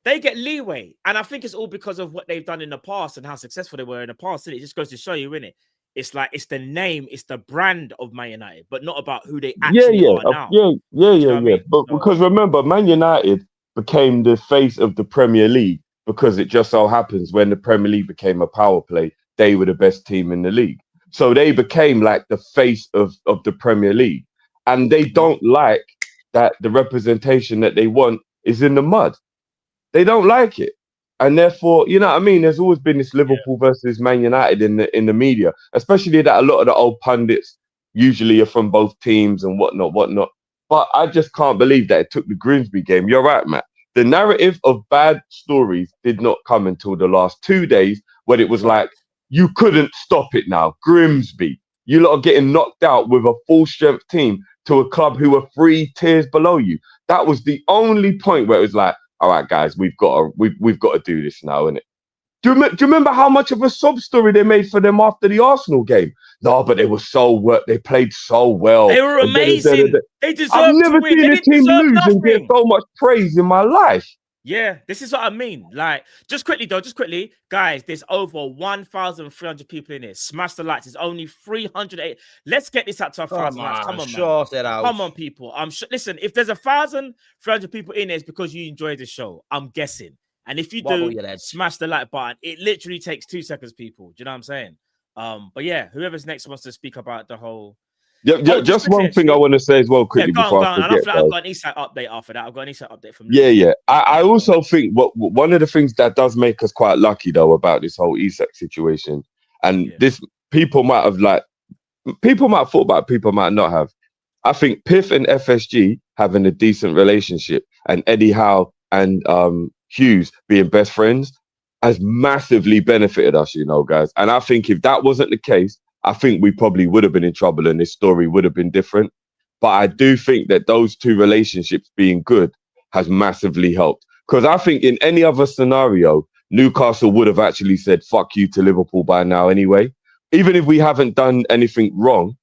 they get leeway, and I think it's all because of what they've done in the past and how successful they were in the past. It just goes to show you, innit? It's like it's the name, it's the brand of Man United, but not about who they actually are now. Yeah. But because remember, Man United became the face of the Premier League because it just so happens when the Premier League became a power play, they were the best team in the league. So they became like the face of the Premier League, and they don't like that the representation that they want is in the mud. They don't like it. And therefore, you know what I mean? There's always been this Liverpool versus Man United in the media, especially that a lot of the old pundits usually are from both teams and whatnot. But I just can't believe that it took the Grimsby game. You're right, Matt. The narrative of bad stories did not come until the last 2 days when it was like, you couldn't stop it now. Grimsby, you lot are getting knocked out with a full-strength team to a club who were 3 tiers below you. That was the only point where it was like, all right, guys, we've got to do this now, innit? Do you remember how much of a sob story they made for them after the Arsenal game? No, but they were they played so well. They were amazing. They deserved I've never to win. seen a team lose and get so much praise in my life. Yeah, this is what I mean. Like, just quickly, guys, there's over 1,300 people in here. Smash the likes. There's only 308. Let's get this up to 1,000 likes. Come on, man. Come on, people. I'm sure. Listen, if there's 1,300 people in here, it's because you enjoy the show. I'm guessing. And if you do, smash the like button. It literally takes 2 seconds, people. Do you know what I'm saying? But yeah, whoever's next wants to speak about the whole. Yeah, just one thing I want to say as well quickly before I forget. I've got an Isak update after that. I've got an Isak update from. Yeah. I also think one of the things that does make us quite lucky though about this whole Isak situation, and this people might have thought about, people might not have. I think Piff and FSG having a decent relationship, and Eddie Howe and Hughes being best friends has massively benefited us, you know, guys. And I think if that wasn't the case, I think we probably would have been in trouble and this story would have been different. But I do think that those 2 relationships being good has massively helped. Because I think in any other scenario, Newcastle would have actually said, fuck you to Liverpool by now anyway. Even if we haven't done anything wrong,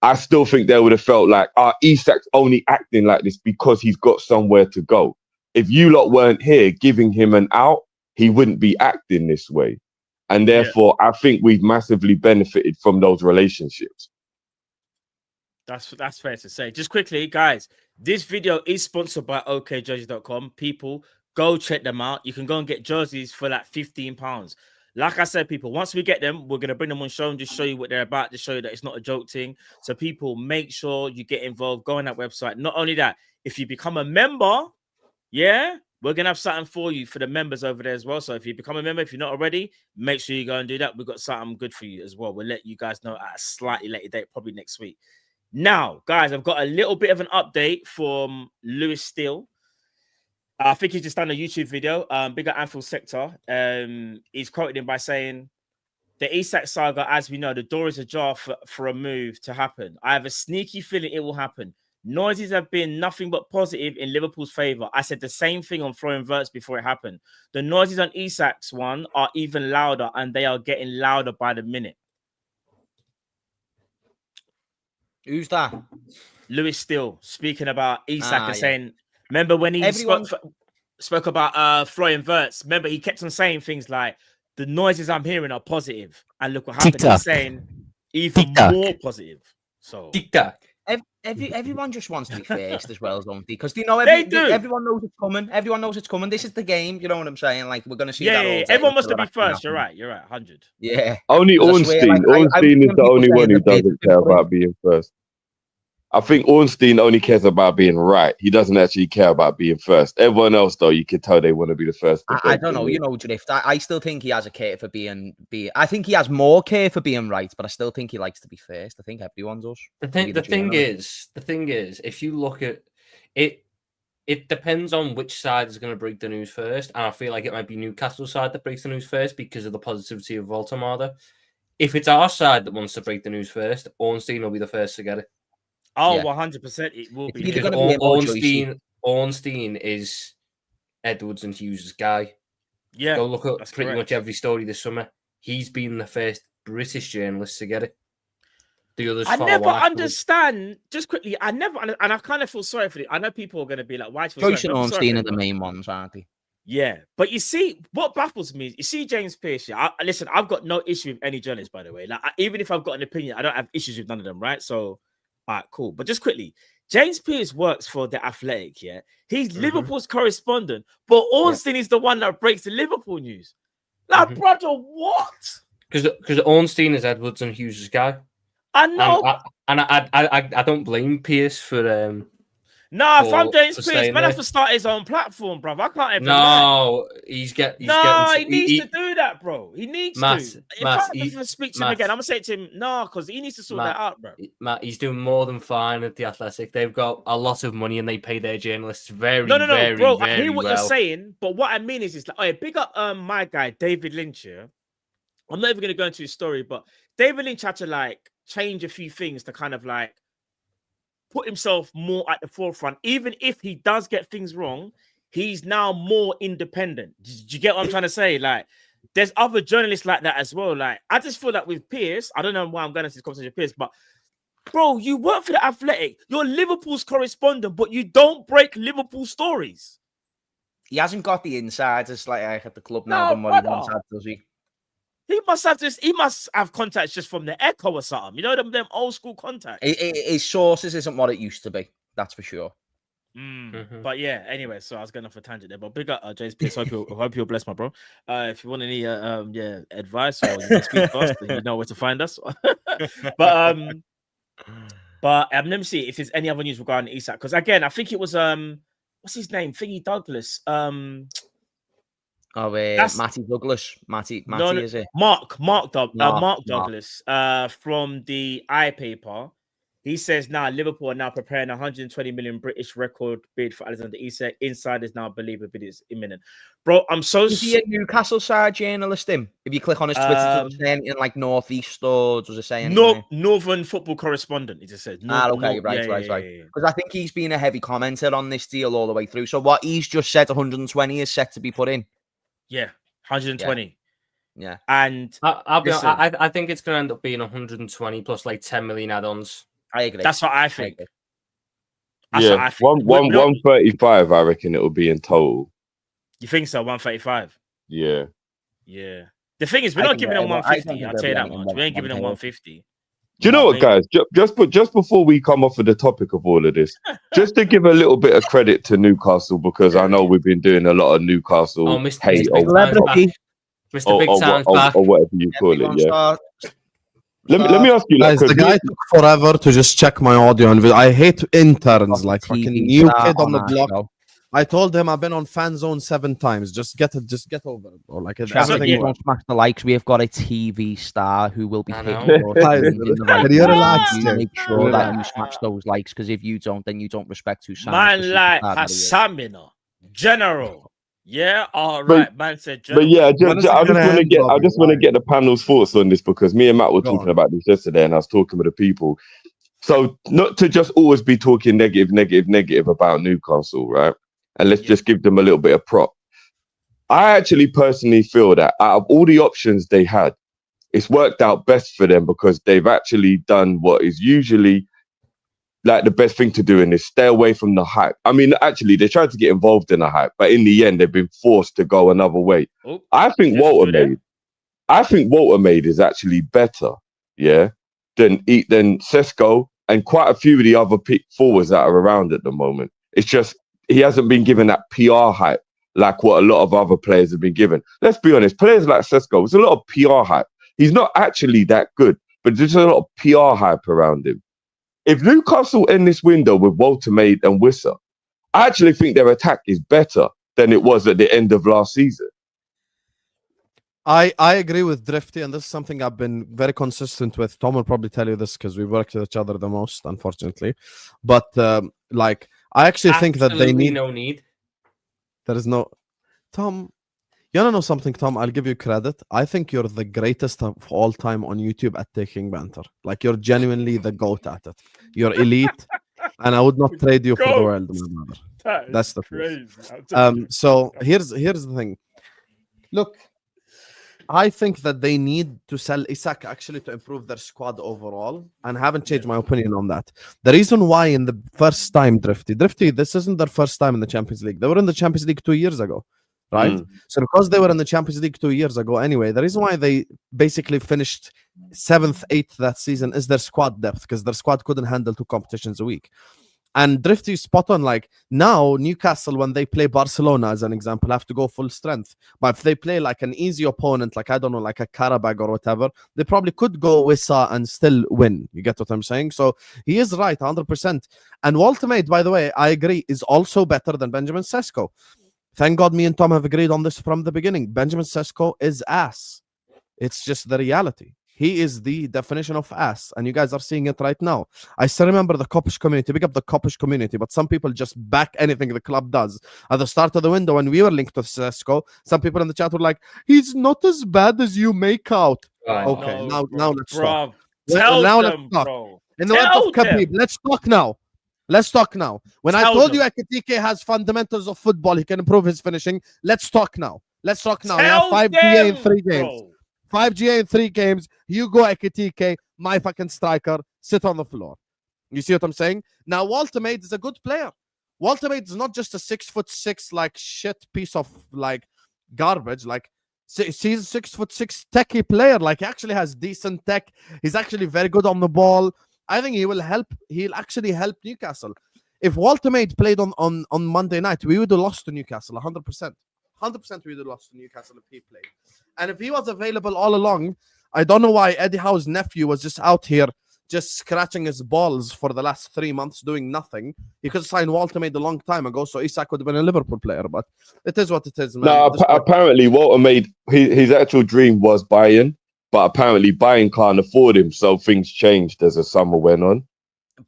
I still think they would have felt like, Isak's only acting like this because he's got somewhere to go. If you lot weren't here giving him an out, he wouldn't be acting this way. And therefore, I think we've massively benefited from those relationships. That's fair to say. Just quickly, guys, this video is sponsored by okjerseys.com. People, go check them out. You can go and get jerseys for like £15. Like I said, people, once we get them, we're going to bring them on show and just show you what they're about, to show you that it's not a joke thing. So people, make sure you get involved. Go on that website. Not only that, if you become a member, we're going to have something for you for the members over there as well. So if you become a member, if you're not already, make sure you go and do that. We've got something good for you as well. We'll let you guys know at a slightly later date, probably next week. Now, guys, I've got a little bit of an update from Lewis Steele. I think he's just done a YouTube video. Bigger Anfield Sector. He's quoted him by saying, the Isak saga, as we know, the door is ajar for a move to happen. I have a sneaky feeling it will happen. Noises have been nothing but positive in Liverpool's favour. I said the same thing on Florian Wirtz before it happened. The noises on Isak's one are even louder, and they are getting louder by the minute. Who's that? Lewis Steele speaking about Isak and saying, remember when he spoke about Florian Wirtz? Remember, he kept on saying things like, the noises I'm hearing are positive. And look what happened. He's saying even more positive. So, Everyone just wants to be first as well, don't they? Because everyone knows it's coming. Everyone knows it's coming. This is the game. You know what I'm saying? Like, we're going to see that all day. Everyone wants to be first. You're right. 100. Yeah. Only Ornstein. Ornstein is the only one who doesn't care about being first. I think Ornstein only cares about being right. He doesn't actually care about being first. Everyone else, though, you can tell they want to be the first. I don't know, you know, Drift. I still think he has a care for being. I think he has more care for being right, but I still think he likes to be first. I think everyone does. The thing is, if you look at it, it depends on which side is going to break the news first, and I feel like it might be Newcastle side that breaks the news first because of the positivity of Voltamada. If it's our side that wants to break the news first, Ornstein will be the first to get it. Oh, Yeah. 100%. It will be. Because Ornstein is Edwards and Hughes' guy. Yeah. Go look at pretty correct. much every story this summer. He's been the first British journalist to get it. The others I follow never on afterwards. understand. Just quickly, and I kind of feel sorry for it. I know people are going to be like, "Why?" Joyce and Ornstein are the main ones, aren't they? Yeah, but you see, what baffles me is you see James Pearce. Yeah, listen, I've got no issue with any journalist, by the way. Like, even if I've got an opinion, I don't have issues with none of them, right? So, all right, cool. But just quickly, James Pearce works for The Athletic, yeah? He's Liverpool's correspondent, but Ornstein is the one that breaks the Liverpool news. Like, brother, what? Because Ornstein is Edwards and Hughes' guy. I know. And I don't blame Pearce for... No, if I'm James Pearce, man, have to start his own platform, bro. I can't even. No, he needs to do that, bro. He needs to. If I speak to him again, I'm gonna say to him, no, because he needs to sort that out, bro. Matt, he's doing more than fine at The Athletic. They've got a lot of money and they pay their journalists very, bro. I very hear what well. you're saying, but what I mean is like, oh, yeah, big up my guy David Lynch here. I'm not even gonna go into his story, but David Lynch had to like change a few things to kind of like put himself more at the forefront. Even if he does get things wrong, he's now more independent. Do you get what I'm trying to say? Like, there's other journalists like that as well. Like, I just feel like with Pearce, I don't know why I'm going into this conversation with Pearce, but bro, you work for The Athletic. You're Liverpool's correspondent, but you don't break Liverpool stories. He hasn't got the insiders like at the club now than what he once had, does he? He must have contacts just from the Echo or something. You know, them old school contacts. His sources isn't what it used to be. That's for sure. But yeah, anyway, so I was going off a tangent there. But big up James Pearce. Hope you're blessed, my bro. If you want any advice or you can speak to us, then you know where to find us. But let me see if there's any other news regarding Isak. Because again, I think it was what's his name? Thingy Douglas. Matty Douglas. Matty is it? Mark Douglas from the iPaper. He says now Liverpool are now preparing 120 million British record bid for Alexander Isak. Insiders now believe the bid is imminent. Bro, I'm so... Is he a Newcastle side journalist, him? If you click on his Twitter, does it say anything like North East or does it say anything? Northern football correspondent, it just says. Right. Because I think he's been a heavy commenter on this deal all the way through. So what he's just said, 120 is set to be put in. Yeah, 120. Yeah. And I think it's going to end up being 120 plus like 10 million add-ons. I agree. That's what I think. That's what I think. 135, I reckon it will be in total. You think so? 135? Yeah. Yeah. The thing is, we're not giving them 150. I'll tell you that much. We ain't giving them 150. Do you know what, guys? Just before we come off of the topic of all of this, just to give a little bit of credit to Newcastle, because I know we've been doing a lot of Newcastle hate Mr. Big Time's back. Or whatever you call it, yeah. Let me ask you, guys, the guy took forever to just check my audio, and I hate interns, like fucking new kid on the block. I told him I've been on Fan Zone 7 times. Just get over it, bro. Like everything. Don't smash the likes. We have got a TV star who will be hitting Make sure that you smash those likes, because if you don't, then you don't respect who. Man, like Hassan, General. Yeah, all right, man said. But yeah, I just want to get the panel's thoughts on this, because me and Matt were talking about this yesterday, and I was talking with the people. So not to just always be talking negative about Newcastle, right? And let's just give them a little bit of prop. I actually personally feel that out of all the options they had, it's worked out best for them, because they've actually done what is usually like the best thing to do, and is stay away from the hype. I mean, actually, they tried to get involved in the hype, but in the end, they've been forced to go another way. I think Walter Made is actually better, than Sesko and quite a few of the other pick forwards that are around at the moment. It's just he hasn't been given that PR hype like what a lot of other players have been given. Let's be honest, players like Sesko, it's a lot of PR hype. He's not actually that good, but there's a lot of PR hype around him. if Newcastle end this window with Walter Maid and Wissa, I actually think their attack is better than it was at the end of last season. I agree with Drifty, and this is something I've been very consistent with. Tom will probably tell you this because we worked with each other the most, unfortunately. But like, I actually think that they need. No need. There is no. Tom, you wanna know something, Tom? I'll give you credit. I think you're the greatest of all time on YouTube at taking banter. Like, you're genuinely the GOAT at it. You're elite, and I would not trade you for the world, my brother. That's the truth. So here's the thing. Look, I think that they need to sell Isak actually to improve their squad overall, and haven't changed my opinion on that. The reason why in the first time, Drifty, this isn't their first time in the Champions League. They were in the Champions League 2 years ago, right? So because they were in the Champions League 2 years ago anyway, the reason why they basically finished 7th, 8th that season is their squad depth, because their squad couldn't handle 2 competitions a week. And Drifty spot on, like, now Newcastle, when they play Barcelona as an example, have to go full strength. But if they play like an easy opponent, like, I don't know, like a Karabag or whatever, they probably could go Wissa and still win. You get what I'm saying? So he is right, 100%. And Walter Maid, by the way, I agree, is also better than Benjamin Sesko. Thank God me and Tom have agreed on this from the beginning. Benjamin Sesko is ass. It's just the reality. He is the definition of ass, and you guys are seeing it right now. I still remember the Kopish community, big up the Kopish community, but some people just back anything the club does. At the start of the window, when we were linked with Sesko, some people in the chat were like, he's not as bad as you make out. Okay, no, now let's talk. Tell now them, let's talk. bro. In the words of Khabib, let's talk now. Let's talk now. When I told you Ekitike has fundamentals of football, he can improve his finishing. Let's talk now. Let's talk now. He has 5 GA in 3 games. 5 GA in 3 games. Hugo Ekitike, my fucking striker, sit on the floor. You see what I'm saying? Now, Walter Maid is a good player. Walter Maid is not just a 6'6" like shit piece of like garbage. Like, he's a 6'6" techie player. Like, he actually has decent tech. He's actually very good on the ball. I think he will help. He'll actually help Newcastle. If Walter Maid played on Monday night, we would have lost to Newcastle 100%. 100% we would have lost to Newcastle if he played. And if he was available all along, I don't know why Eddie Howe's nephew was just out here just scratching his balls for the last 3 months doing nothing. He could have signed Walter Maid a long time ago, so Isak would have been a Liverpool player. But it is what it is, man. No, apparently Walter Maid, his actual dream was Bayern, but apparently Bayern can't afford him, so things changed as the summer went on.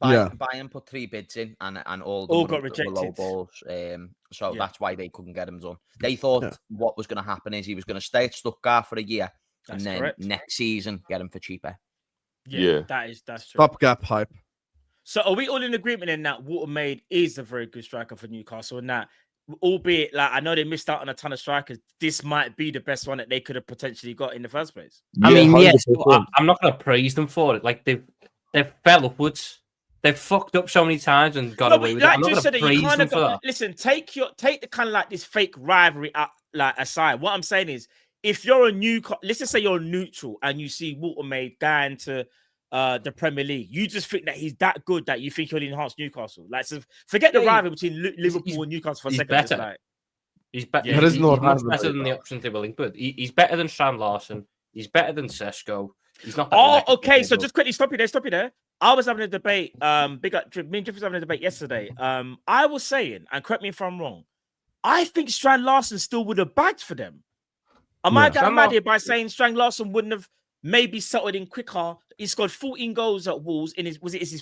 Bayern put 3 bids in, and all got rejected. Low balls. So that's why they couldn't get him done. They thought what was going to happen is he was going to stay at Stuttgart for a year, and then next season get him for cheaper. Yeah, that's true. Stopgap hype. So are we all in agreement in that Walter Maid is a very good striker for Newcastle, and that, albeit like I know they missed out on a ton of strikers, this might be the best one that they could have potentially got in the first place? I mean, yes, I'm not going to praise them for it. Like, they've fell upwards. They've fucked up so many times and got away with it. I'm not going to praise them for that. Listen, take the kind of like this fake rivalry aside. What I'm saying is, if you're let's just say you're neutral and you see Walter Maid going to the Premier League, you just think that he's that good that you think he'll enhance Newcastle. Like, so forget the rivalry between Liverpool and Newcastle for a second. Better. He's better. There is no he's much better than the options they were linked with. He's better than Strand Larson. He's better than Sesko. He's not. Okay. So just quickly stop you there. I was having a debate. Me and Drift was having a debate yesterday. I was saying, and correct me if I'm wrong, I think Strand Larson still would have bagged for them. Am I getting mad here by saying Strand Larson wouldn't have maybe settled in quicker? He scored 14 goals at Wolves in his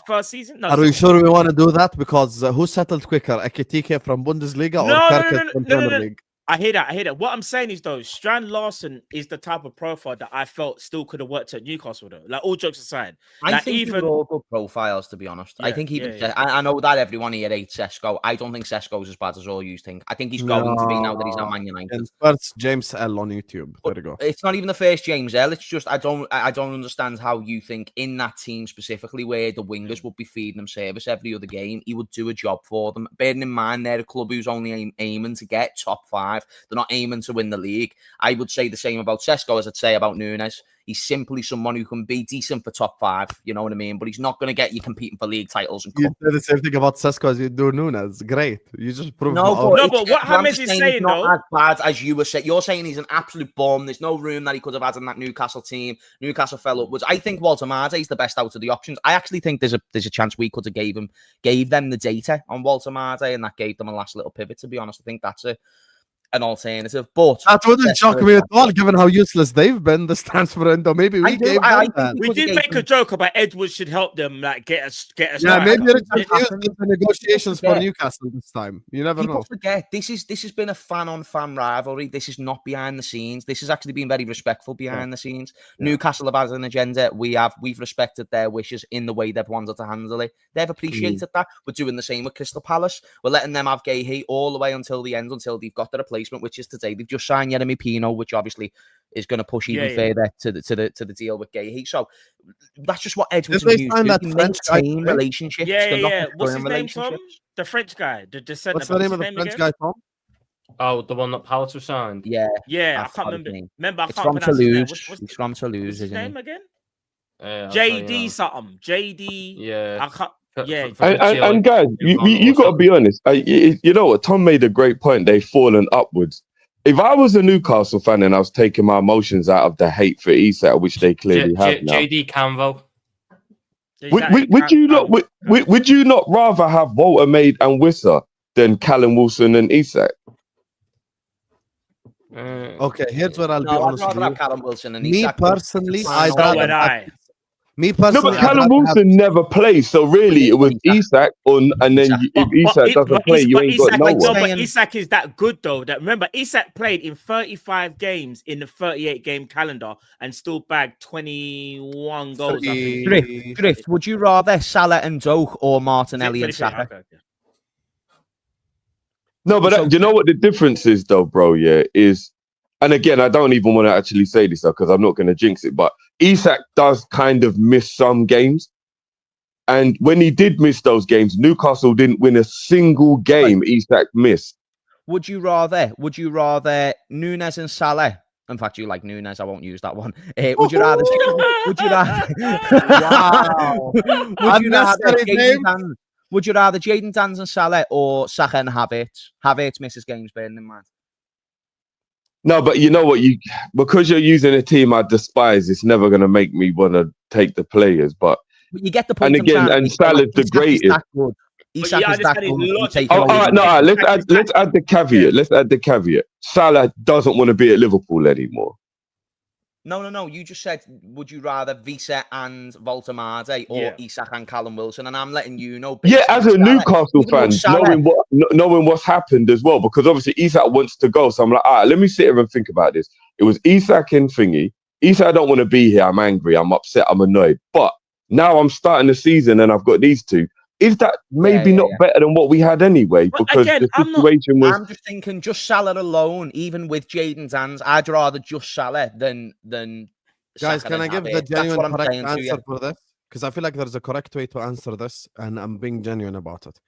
first season. No, are we sure we want to do that? Because who settled quicker, Ekitike from Bundesliga or Kerkez from Premier League? I hear that. What I'm saying is, though, Strand Larson is the type of profile that I felt still could have worked at Newcastle, though. Like, all jokes aside. I think they're all good profiles, to be honest. I think I know that everyone here hates Sesko. I don't think Sesko's as bad as all you think. I think he's going to be now that he's at Man United. And first James L on YouTube. There you go. It's not even the first James L. It's just I don't understand how you think in that team specifically, where the wingers would be feeding them service every other game, he would do a job for them. Bearing in mind they're a club who's only aiming to get top 5. They're not aiming to win the league. I would say the same about Sesko as I'd say about Nunes. He's simply someone who can be decent for top 5. You know what I mean? But he's not going to get you competing for league titles and You cup. say the same thing about Sesko as you do Nunes. Great. You just proved No, my but, No, but what I'm James just is saying saying, it's not though- as bad as you were saying. You're saying he's an absolute bomb. There's no room that he could have had in that Newcastle team. Newcastle fell upwards. I think Walter Marte is the best out of the options. I actually think there's a chance we could have gave them the data on Walter Marte, and that gave them a last little pivot. To be honest, I think that's an alternative. But that wouldn't shock me at all, given how useless they've been this transfer window. Maybe we gave them that. We did make a joke about Edwards should help them, like get us. Yeah, maybe striker. it's confused with the negotiations for Newcastle this time. You never People know. forget this has been a fan-on-fan rivalry. This is not behind the scenes. This has actually been very respectful behind the scenes. Newcastle have had an agenda. We've respected their wishes in the way they've wanted to handle it. They've appreciated that. We're doing the same with Crystal Palace. We're letting them have Gahey all the way until the end, until they've got the replacement, which is today. They've just signed Yeremy Pino, which obviously is going to push even further to the deal with Gahey. So that's just what Edwards and Hughes do. They maintain relationships. Yeah. What's his name, Tom? The French guy. The centre. What's the name of the French guy, Tom? Oh, the one that Palace was signed. Yeah, I can't remember. I it's can't from pronounce his name. Toulouse. It's from Toulouse, What's his isn't name it? again? JD something. JD. Yeah. I can't. Yeah. And guys, you got to be honest. You know what? Tom made a great point. They've fallen upwards. If I was a Newcastle fan and I was taking my emotions out of the hate for Isak, which they clearly have now, JD Canvo. would you not rather have Walter Maid and Wissa than Callum Wilson and Isak? Okay, here's what I'll be I'd honest with rather you. have Callum Wilson and Me Isak. personally, I'd rather. Me No, personally, but Callum Wilson never plays, so really it was Isak and then if Isak doesn't play, you ain't got no one. But Isak is that good though. That remember, Isak played in 35 games in the 38 game calendar and still bagged 21 goals. Drift. Would you rather Salah and Doak or Martinelli and Saka? Okay. No, but you know what the difference is, though, bro? Yeah, is, and again, I don't even want to actually say this because I'm not going to jinx it, but Isak does kind of miss some games. And when he did miss those games, Newcastle didn't win a single game Isak missed. Would you rather Nunes and Salah? In fact, you like Nunes. I won't use that one. Would you rather? Wow. Would you rather Jadon Danns and Salah or Saka and Havertz? Havertz misses games, bearing in mind. No, but you know what? Because you're using a team I despise, it's never going to make me want to take the players. But you get the point. And again, and Salah's the greatest. Isak is that good. All right, no, let's add the caveat. Let's add the caveat. Salah doesn't want to be at Liverpool anymore. No. You just said, would you rather Visa and Walter Marte or Isak and Callum Wilson? And I'm letting you know. Yeah, as a Newcastle fan, knowing what's happened as well, because obviously Isak wants to go. So I'm like, all right, let me sit here and think about this. It was Isak and Thingy. Isak, I don't want to be here. I'm angry. I'm upset. I'm annoyed. But now I'm starting the season and I've got these two. Is that maybe not better than what we had anyway? But because again, the situation was... I'm just thinking, just Salah alone, even with Jadon Danns, I'd rather just Salah than Guys, Saka can I and give Havertz. the genuine That's what I'm correct saying answer for this? Because I feel like there's a correct way to answer this, and I'm being genuine about it.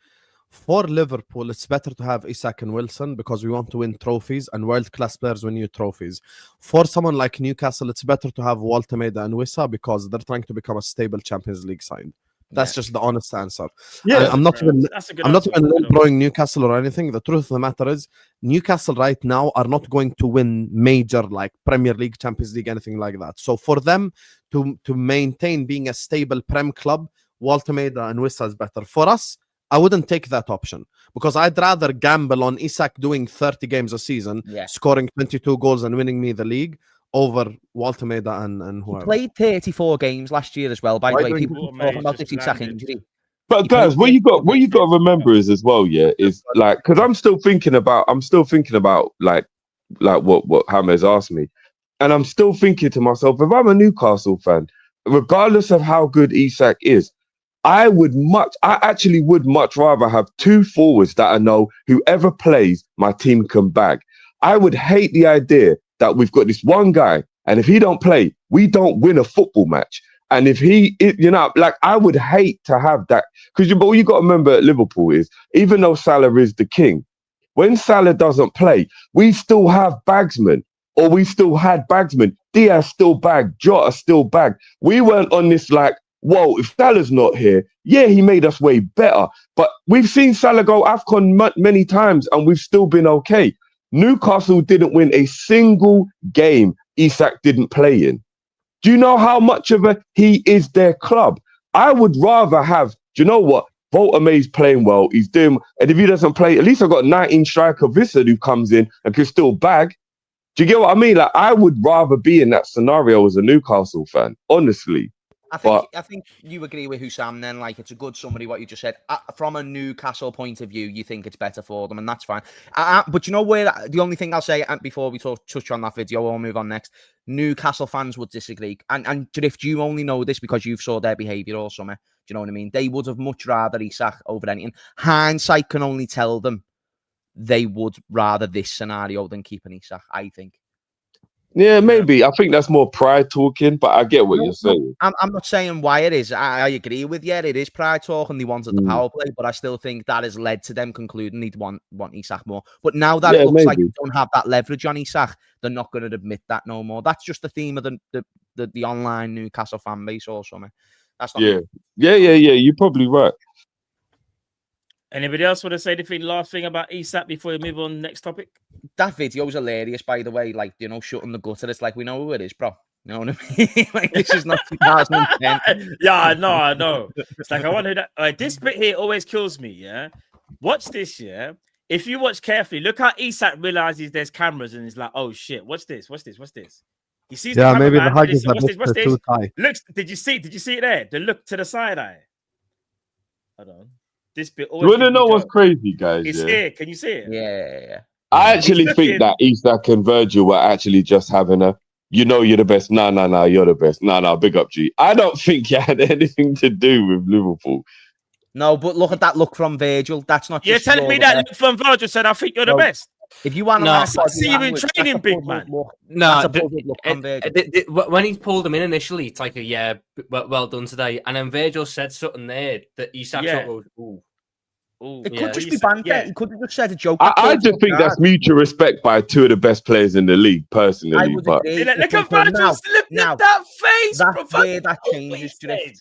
For Liverpool, it's better to have Isak and Wilson because we want to win trophies, and world-class players win you trophies. For someone like Newcastle, it's better to have Walter Maida and Wissa because they're trying to become a stable Champions League side. That's just the honest answer. Yeah, I'm not even blowing Newcastle or anything. The truth of the matter is, Newcastle right now are not going to win major like Premier League, Champions League, anything like that. So for them to maintain being a stable Prem club, Walter Maida and Wissa is better. For us, I wouldn't take that option because I'd rather gamble on Isak doing 30 games a season, scoring 22 goals and winning me the league over Walter Maida and whoever. He played 34 games last year as well. By the way, people talking about this Isak injury. But guys, what you got to remember is as well, is like, because I'm still thinking about like what James asked me, and I'm still thinking to myself, if I'm a Newcastle fan, regardless of how good Isak is, I actually would much rather have two forwards that I know whoever plays, my team can bag. I would hate the idea that we've got this one guy, and if he don't play, we don't win a football match. And if I would hate to have that, because what you got to remember at Liverpool is, even though Salah is the king, when Salah doesn't play, we still have bagsmen. or we still had bagsmen. Diaz still bagged, Jota still bagged. We weren't on this like, whoa, if Salah's not here, yeah, he made us way better. But we've seen Salah go AFCON many times and we've still been okay. Newcastle didn't win a single game Isak didn't play in. Do you know how much of a he is their club? I would rather have, do you know what? Volta May's playing well. He's doing, and if he doesn't play, at least I've got 19 striker Vissad who comes in and can still bag. Do you get what I mean? Like, I would rather be in that scenario as a Newcastle fan, honestly. I think you agree with Hussam then. Like, it's a good summary what you just said. From a Newcastle point of view, you think it's better for them, and that's fine. But you know where the only thing I'll say before we touch on that video, we'll move on next. Newcastle fans would disagree, and Drift, you only know this because you've saw their behaviour all summer. Do you know what I mean? They would have much rather Isak over anything. Hindsight can only tell them they would rather this scenario than keeping Isak, I think. Yeah, maybe. I think that's more pride talking, but I get what you're saying. I'm not saying why it is. I agree with you. It is pride talking. They wanted the power play, but I still think that has led to them concluding they'd want Isak more. But now that it looks like they don't have that leverage on Isak, they're not going to admit that no more. That's just the theme of the online Newcastle fan base or something. That's not yeah. You're probably right. Anybody else want to say the last thing about Isak before we move on to the next topic? That video was hilarious, by the way. Like, you know, shutting the gutter. It's like, we know who it is, bro. You know what I mean? Like, this is not 2010. Yeah, I know. It's like, I wonder who that. This bit here always kills me, yeah? Watch this, yeah? If you watch carefully, look how Isak realizes there's cameras and he's like, oh shit, what's this? He sees the camera, maybe man, the hug is what's this? too tight. Look, did you see it there? The look to the side eye. Hold on. This bit always. You want to know what's crazy, guys? It's here. Can you see it? Yeah. I actually think that Isak and Virgil were actually just having a, you know, you're the best. No, you're the best. No, big up, G. I don't think you had anything to do with Liverpool. No, but look at that look from Virgil. That's not. You're telling me that look from Virgil said, I think you're the best. If you want to see you in training, big man. When he pulled him in initially, it's like well done today. And then Virgil said something there that Isak goes, ooh. It could just be banter. Yeah. He could have just said a joke. I just think that's mutual respect by two of the best players in the league, personally. But look at Virgil. Look at that face. That's where that changes.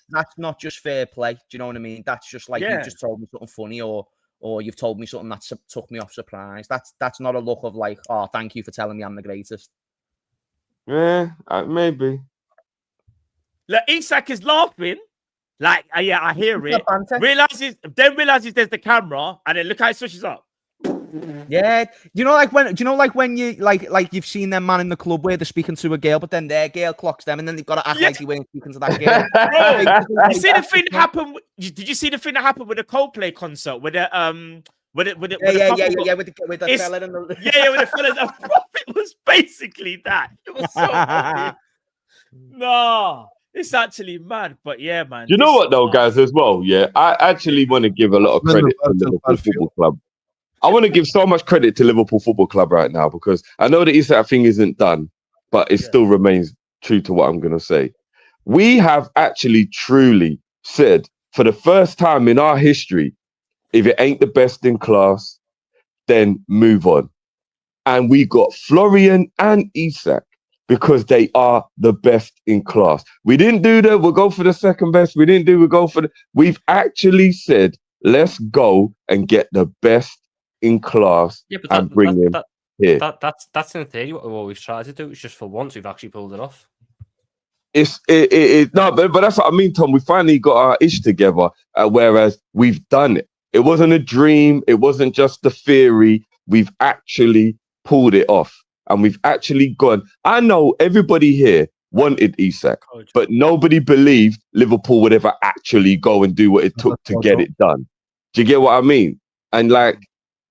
That's not just fair play. Do you know what I mean? That's just like, you just told me something funny, or you've told me something that took me off surprise. That's not a look of like, oh, thank you for telling me I'm the greatest. Yeah, maybe. Look, Isak is laughing. Like, yeah, I hear it. Realizes there's the camera, and then look how it switches up. Yeah, you know, like when you like you've seen them man in the club where they're speaking to a girl, but then their girl clocks them, and then they've got to act like you weren't speaking to that girl. You see the thing that happened? Did you see the thing that happened with the Coldplay concert? With the with the fella and the with the fella. It was basically that. It was so funny. No. It's actually mad, but yeah, man. You know what, though, guys, as well? Yeah, I actually want to give a lot of credit to Liverpool Football Club. I want to give so much credit to Liverpool Football Club right now, because I know the Isak thing isn't done, but it still remains true to what I'm going to say. We have actually truly said, for the first time in our history, if it ain't the best in class, then move on. And we got Florian and Isak, because they are the best in class. We didn't do that, we'll go for the second best. We didn't do, we'll go for the... We've actually said, let's go and get the best in class and bring him here. That's in theory what we've always tried to do. It's just for once we've actually pulled it off. No, but that's what I mean, Tom. We finally got our ish together, whereas we've done it. It wasn't a dream. It wasn't just the theory. We've actually pulled it off. And we've actually gone. I know everybody here wanted Isak, but nobody believed Liverpool would ever actually go and do what it took to get it done. Do you get what I mean? And like,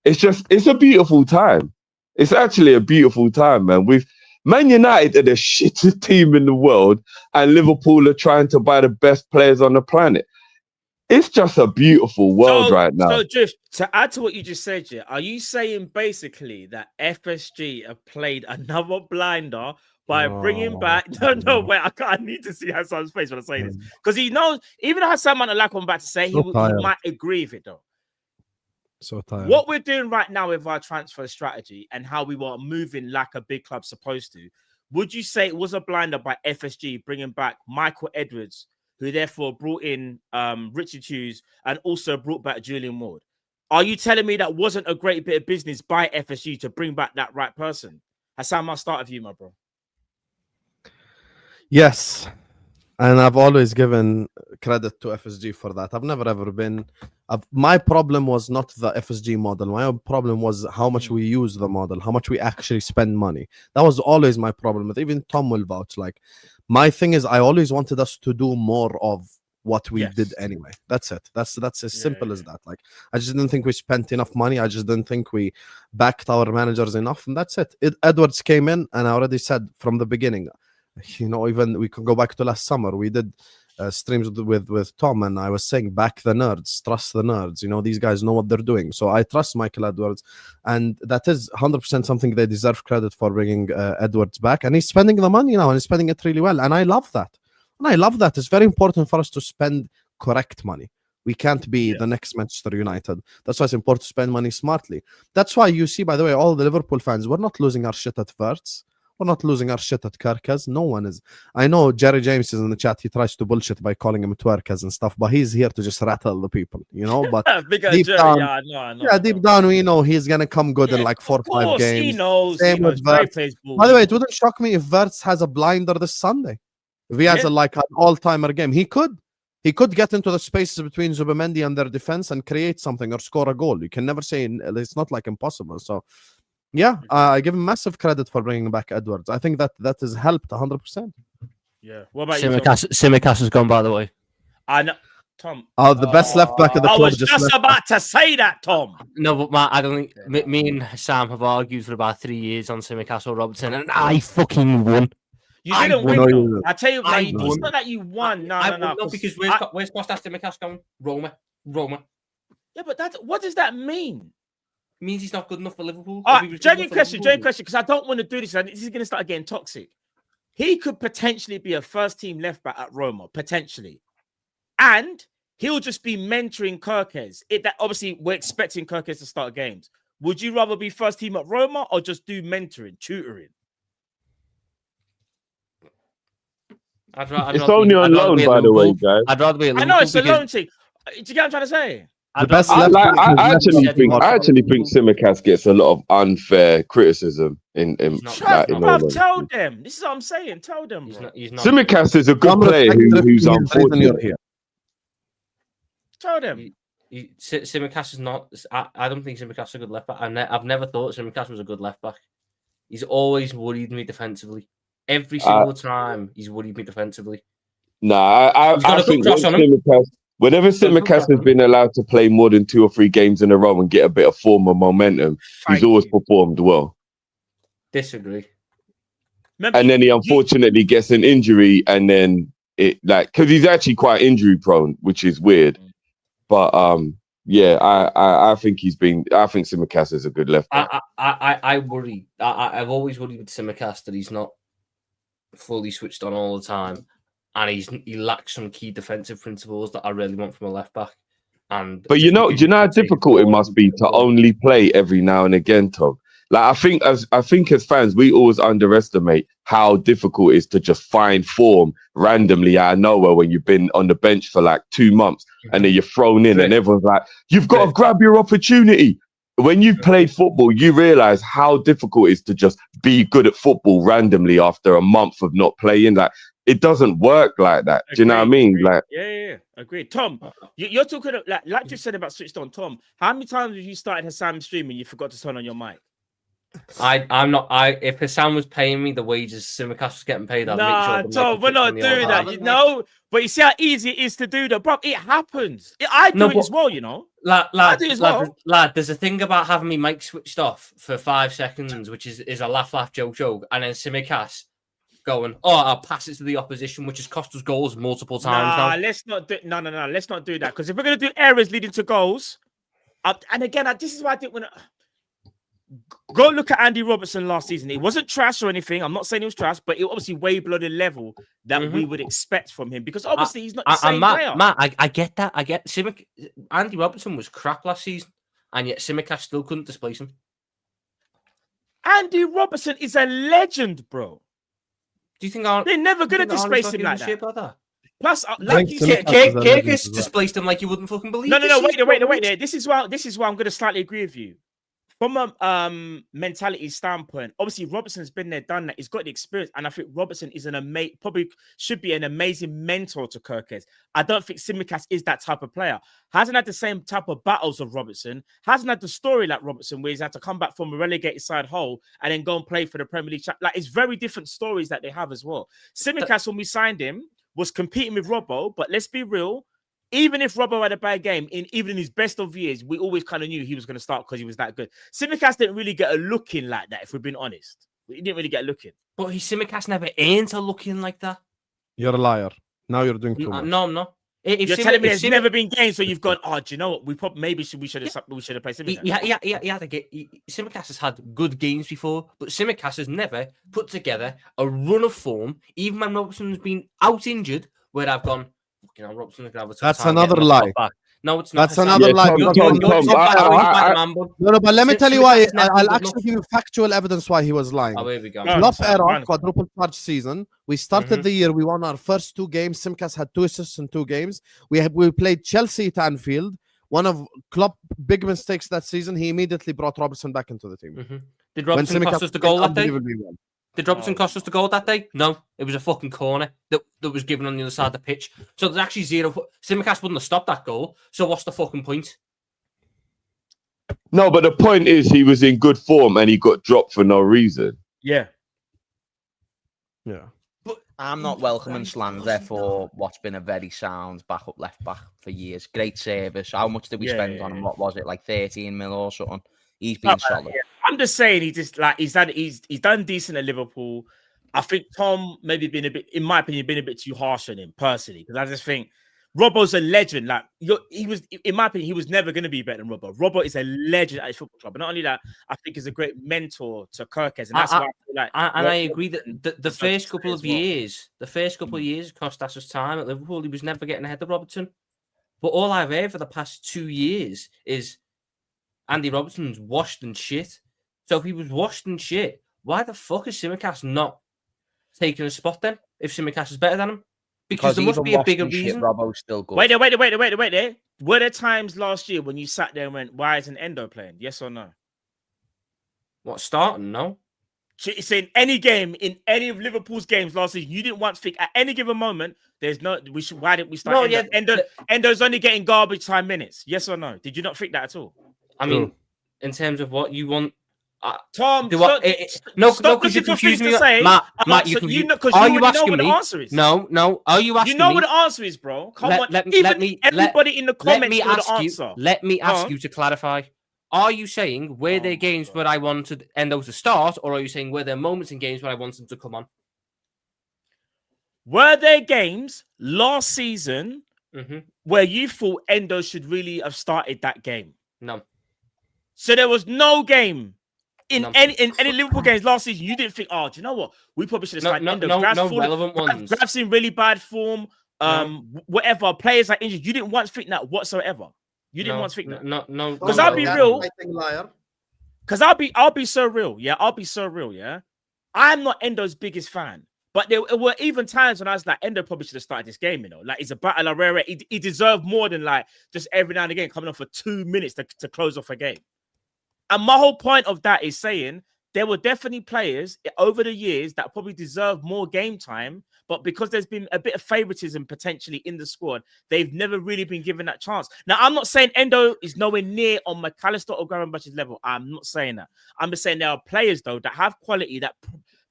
it's a beautiful time. It's actually a beautiful time, man. Man United are the shittest team in the world, and Liverpool are trying to buy the best players on the planet. It's just a beautiful world right now. So, Drift, to add to what you just said, are you saying basically that FSG have played another blinder by bringing back? No, wait, I need to see Hassan's face when I say this, because he knows, even Hassan might not like what I'm about to say, he might agree with it though. So tired. What we're doing right now with our transfer strategy and how we were moving like a big club supposed to, would you say it was a blinder by FSG bringing back Michael Edwards, who therefore brought in Richard Hughes and also brought back Julian Ward? Are you telling me that wasn't a great bit of business by FSG to bring back that right person? Hassan, I'll start with you, my bro. Yes. And I've always given credit to FSG for that. I've never ever been. My problem was not the FSG model. My problem was how much we use the model, how much we actually spend money. That was always my problem. But even Tom will vouch. Like, my thing is, I always wanted us to do more of what we did anyway. That's it. That's as simple as that. Like, I just didn't think we spent enough money. I just didn't think we backed our managers enough, and that's it. Edwards came in, and I already said from the beginning. You know, even we can go back to last summer. We did streams with Tom, and I was saying, back the nerds, trust the nerds. You know, these guys know what they're doing. So I trust Michael Edwards, and that is 100% something they deserve credit for bringing Edwards back. And he's spending the money now, and he's spending it really well. And I love that. And I love that. It's very important for us to spend correct money. We can't be the next Manchester United. That's why it's important to spend money smartly. That's why you see, by the way, all the Liverpool fans, we're not losing our shit at Verts. We're not losing our shit at Karkas. No one is. I know Jerry James is in the chat. He tries to bullshit by calling him twerkers and stuff, but he's here to just rattle the people, you know. But deep down, deep down, we know he's gonna come good in like 4 or 5 games. He knows. Same with Verts. By the way, it wouldn't shock me if Verts has a blinder this Sunday. If he has like an all-timer game, he could get into the spaces between Zubimendi and their defense and create something or score a goal. You can never say it's not like impossible. So. Yeah, I give him massive credit for bringing back Edwards. I think that has helped 100%. Yeah. What about Tsimikas has gone, by the way. I know, Tom. Oh, the best left back of the club. I was just about to say that, Tom. No, but Matt, I don't think me and Sam have argued for about 3 years on Tsimikas or Robertson, and I fucking won. You didn't win. I tell you, like, it's not that you won. No. Because where's Kostas Tsimikas going? Roma. Yeah, but what does that mean? Means he's not good enough for Liverpool. All right, genuine question, because I don't want to do this. This is going to start getting toxic. He could potentially be a first-team left-back at Roma, potentially. And he'll just be mentoring Kirkes. Obviously, we're expecting Kirkes to start games. Would you rather be first-team at Roma or just do mentoring, tutoring? It's only on loan, by the way, guys. I'd rather be at Liverpool. I know, it's a loan thing. Do you get what I'm trying to say? I actually think Tsimikas gets a lot of unfair criticism in tell them. This is what I'm saying. Tell them. Tsimikas is a good player who's unfortunate. Tell them. Tsimikas is not. I don't think Tsimikas is a good left back. I've never thought Tsimikas was a good left back. He's always worried me defensively. Every single time he's worried me defensively. I think whenever Tsimikas has been allowed to play more than 2 or 3 games in a row and get a bit of form and momentum, he's always performed well. Disagree. And then he unfortunately gets an injury, and then because he's actually quite injury prone, which is weird. But I think Tsimikas is a good left back. I worry. I've always worried with Tsimikas that he's not fully switched on all the time. And he lacks some key defensive principles that I really want from a left back. But do you know how difficult it must be to only play every now and again, Tom? Like, I think as fans, we always underestimate how difficult it is to just find form randomly out of nowhere when you've been on the bench for like 2 months and then you're thrown in and everyone's like, you've got to grab your opportunity. When you've played football, you realize how difficult it is to just be good at football randomly after a month of not playing. Like, it doesn't work like that. Do you know what I mean? Like, yeah. Agreed. Tom, you're talking like you said about switched on. Tom, how many times have you started Hassan's stream and you forgot to turn on your mic? I'm not. If Hassan was paying me the wages Tsimikas was getting paid, I'd make sure. Tom, we're not doing that. You know, but you see how easy it is to do that, bro. It happens. I do it as well. You know, lad, there's a thing about having me mic switched off for 5 seconds, which is a laugh, joke, and then Tsimikas going, I'll pass it to the opposition, which has cost us goals multiple times. Let's not do. No, let's not do that, because if we're gonna do errors leading to goals, and again, this is why I think when. Go look at Andy Robertson last season. It wasn't trash or anything. I'm not saying it was trash, but it obviously way below the level that we would expect from him, because obviously he's not the same player. Matt, I get that. Andy Robertson was crap last season, and yet Tsimikas still couldn't displace him. Andy Robertson is a legend, bro. Do you think they're never going to displace him like that? Plus, like you said, Kirkus displaced him like you wouldn't fucking believe. No, wait there. This is why I'm going to slightly agree with you. From a mentality standpoint, obviously Robertson's been there, done that. He's got the experience, and I think Robertson is probably should be an amazing mentor to Kirkus. I don't think Tsimikas is that type of player. Hasn't had the same type of battles of Robertson. Hasn't had the story like Robertson, where he's had to come back from a relegated side hole and then go and play for the Premier League. Like, it's very different stories that they have as well. Tsimikas, when we signed him, was competing with Robbo, but let's be real. Even if Robbo had a bad game, even in his best of years, we always kind of knew he was going to start because he was that good. Tsimikas didn't really get a look in like that, if we've been honest. He didn't really get a look in. But Tsimikas never earned a look in like that. You're a liar. Now you're doing too much. No, I'm not. You're telling me there's never been games where you've gone, oh, do you know what? We should have played Tsimikas. Tsimikas has had good games before, but Tsimikas has never put together a run of form, even when Robertson's been out injured, where I've gone, that's another lie. No, it's not. That's another lie. No, but let me tell you why. I'll actually give you factual evidence why he was lying. Oh, here we go. Klopp era, quadruple charge season. We started the year. We won our first 2 games. Tsimikas had 2 assists in 2 games. We played Chelsea at Anfield. One of Klopp's big mistakes that season. He immediately brought Robertson back into the team. Did Robertson cost us the goal that day? Did Robertson cost us the goal that day? No, it was a fucking corner that was given on the other side of the pitch. So there's actually 0. Tsimikas wouldn't have stopped that goal. So what's the fucking point? No, but the point is he was in good form and he got dropped for no reason. Yeah. But I'm not welcoming slander for what's been a very sound backup left back for years. Great service. How much did we spend on him? What was it, like 13 mil or something? He's been solid. Yeah. I'm just saying he's done decent at Liverpool. I think Tom maybe been a bit, in my opinion, been a bit too harsh on him personally, because I just think Robbo's a legend. Like he was, in my opinion, he was never going to be better than Robbo. Robbo is a legend at his football club, but not only that, I think he's a great mentor to Kirkus, and that's why I feel like. And I agree that the first couple of years, Kostas' time at Liverpool, he was never getting ahead of Robertson. But all I've heard for the past 2 years is Andy Robertson's washed and shit. So if he was washed and shit, why the fuck is Tsimikas not taking a spot then? If Tsimikas is better than him, because there must be a bigger reason. Robbo's still good. Wait there. Were there times last year when you sat there and went, "Why isn't Endo playing?" Yes or no? What, starting? No. It's in any game, in any of Liverpool's games last season, you didn't want to think at any given moment. There's no. Why didn't we start? No, Endo? Endo's only getting garbage time minutes. Yes or no? Did you not think that at all? I mean, in terms of what you want. Tom, stop because you confuse me. Matt, are you asking me? No. Are you asking me? You know what the answer is, bro. Come on. Everybody in the comments know the answer. Let me ask you to clarify. Are you saying were there games where I wanted Endo to start, or are you saying were there moments in games where I wanted him to come on? Were there games last season where you thought Endo should really have started that game? No. So there was no game in any Liverpool games last season. You didn't think, oh, do you know what? We probably should have started Endo. No relevant ones. Graf's in really bad form. Whatever. Players are injured. You didn't once think that whatsoever. You didn't want to think that. No. Because I'll be real. Because I'll be so real. Yeah, I'll be so real. Yeah, I'm not Endo's biggest fan, but there were even times when I was like, Endo probably should have started this game. You know, like he's a battle rare. He deserved more than like just every now and again coming on for 2 minutes to close off a game. And my whole point of that is saying there were definitely players over the years that probably deserve more game time, but because there's been a bit of favoritism potentially in the squad, they've never really been given that chance. Now, I'm not saying Endo is nowhere near on McAllister or Gravenberch's level. I'm not saying that. I'm just saying there are players, though, that have quality that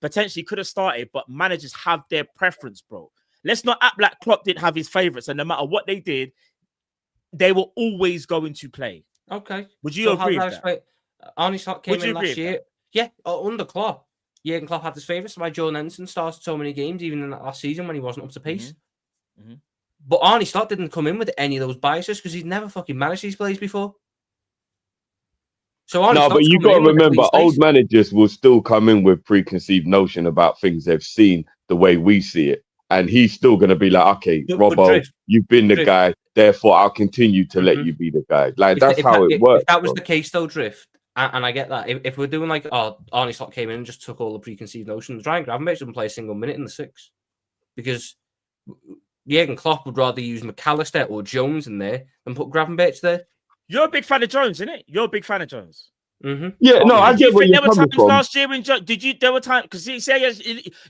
potentially could have started, but managers have their preference, bro. Let's not act like Klopp didn't have his favorites, and no matter what they did, they were always going to play. Okay. Would you agree with that? Arnie Slot came in last year. Yeah, under Klopp. Jurgen Klopp had his favourites. Why Joe Nenson started so many games, even in that last season when he wasn't up to pace. But Arnie Slot didn't come in with any of those biases because he'd never fucking managed these plays before. So but you got to remember, old managers will still come in with preconceived notion about things they've seen the way we see it. and he's still going to be like, okay, But Robbo, Drift, you've been the Drift. guy, therefore I'll continue to let Mhm. you be the guy. Like, If that's if how that, it works. If that was bro. the case, though, Drift, and I get that. If we're doing like, Arnie Slot came in and just took all the preconceived notions, Ryan Gravenberch doesn't play a single minute in the 6 because Jurgen Klopp would rather use McAllister or Jones in there than put Gravenberch there. You're a big fan of Jones, isn't it? You're a big fan of Jones. Mm-hmm. Yeah, no, I Do you get where think you're there were coming times from. last year when did you? There were times because you say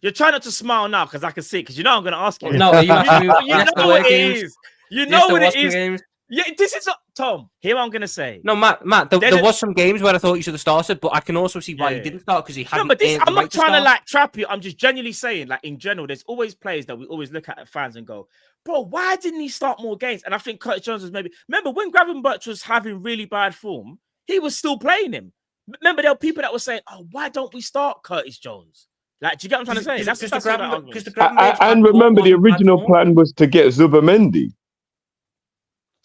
you're trying not to smile now because I can see because you know I'm going to ask you. No, are you asking me? You know what it is. You know what it is. Games? Yeah, this is Tom. Here I'm going to say. No, Matt. There was some games where I thought you should have started, but I can also see why Yeah. he didn't start because he hadn't. No, but this, earned the I'm not right to trying to start. like trap you. I'm just genuinely saying, like in general, there's always players that we always look at fans and go, bro, why didn't he start more games? And I think Curtis Jones was maybe. Remember when Gravenberch was having really bad form, he was still playing him. Remember there were people that were saying, oh, why don't we start Curtis Jones? Like, do you get what I'm trying to say? That's what that argument is. And remember, the original plan was to get Zubimendi.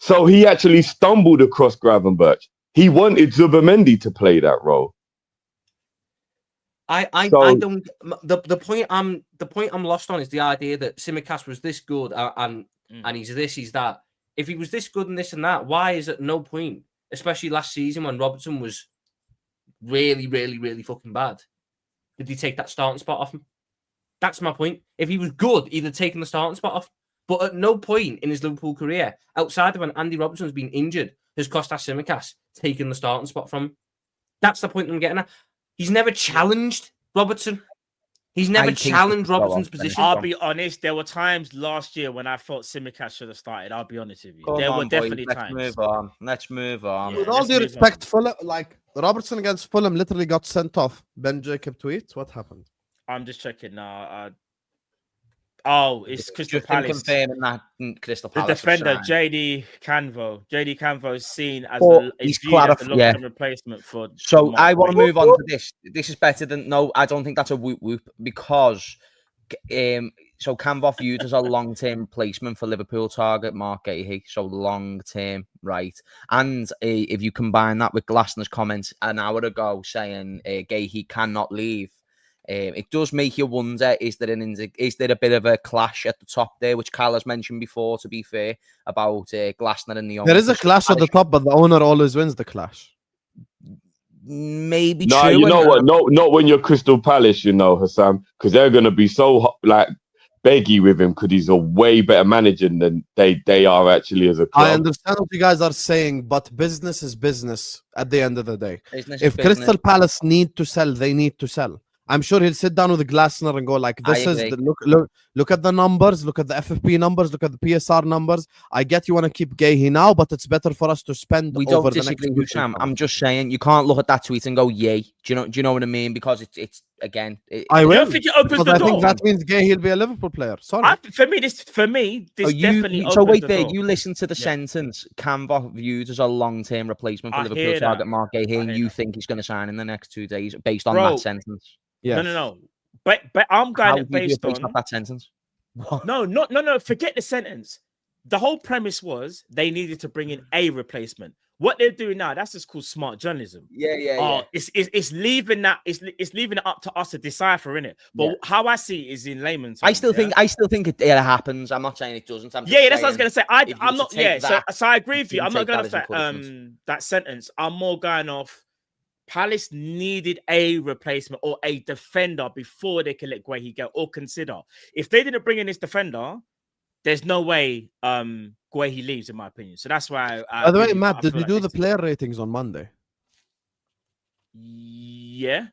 So he actually stumbled across Gravenberch. He wanted Zubimendi to play that role. I don't. The point I'm lost on is the idea that Tsimikas was this good and he's this, he's that. If he was this good and this and that, why is at no point, especially last season when Robertson was really, really, really fucking bad, did he take that starting spot off him? That's my point. If he was good, he'd have taken the starting spot off. But at no point in his Liverpool career, outside of when Andy Robertson's been injured, has Kostas Tsimikas taken the starting spot from him. That's the point I'm getting at. He's never challenged Robertson. He's never challenged Robertson's position. I'll be honest, there were times last year when I thought Tsimikas should have started. I'll be honest with you. There were definitely times. Let's move on. Yeah, With all due respect, Fulham, like Robertson against Fulham literally got sent off. Ben Jacob tweets. What happened? I'm just checking now. Oh, it's Crystal Just been Palace. confirming that Crystal The Palace. defender, JD Canvo. JD Canvo is seen as he's viewed as the clarified, long-term replacement for. So I want to Mark move on to this. This is better than no. I don't think that's a whoop whoop because so Canvo viewed as a long-term replacement for Liverpool target Mark Gahey. So long-term, right? And if you combine that with Glasner's comments an hour ago saying Gahey cannot leave. It does make you wonder, is there a bit of a clash at the top there, which Carl has mentioned before, to be fair, about Glasner and the owner? There is a clash at the top, but the owner always wins the clash. Maybe No, true. you know what? No, not when you're Crystal Palace, you know, Hassan, because they're going to be so like beggy with him because he's a way better manager than they are actually as a club. I understand what you guys are saying, but business is business at the end of the day. Business If is business. Crystal Palace need to sell, they need to sell. I'm sure he'll sit down with Glasner and go like, "This is the, look at the numbers, look at the FFP numbers, look at the PSR numbers. I get you want to keep Gahey now, but it's better for us to spend We over don't the next disagree with Sam. I'm just saying you can't look at that tweet and go, "Yay!" Do you know what I mean? Because it's again. I will. don't think it opens the I door. think that means Gahey will be a Liverpool player. Sorry. For me, this definitely. So wait opens the there. door. You listen to the sentence. Canva viewed as a long-term replacement for I Liverpool hear target that. Mark Gahey, I and hear you that. think he's going to sign in the next 2 days based on Bro, that sentence. Yes. No. But I'm How going do you based base on off that sentence? What? No. Forget the sentence. The whole premise was they needed to bring in a replacement. What they're doing now, that's just called smart journalism. Yeah. It's leaving that it's leaving it up to us to decipher in it. But how I see it is in layman's terms. I still think it happens. I'm not saying it doesn't. I'm just that's what I was gonna say. I'm not. So I agree with you. I'm not going off that sentence. I'm more going off. Palace needed a replacement or a defender before they can let Guehi go or consider. If they didn't bring in this defender, there's no way Guehi leaves, in my opinion. So that's why. By the way, Matt, did you do the player ratings on Monday? Yeah.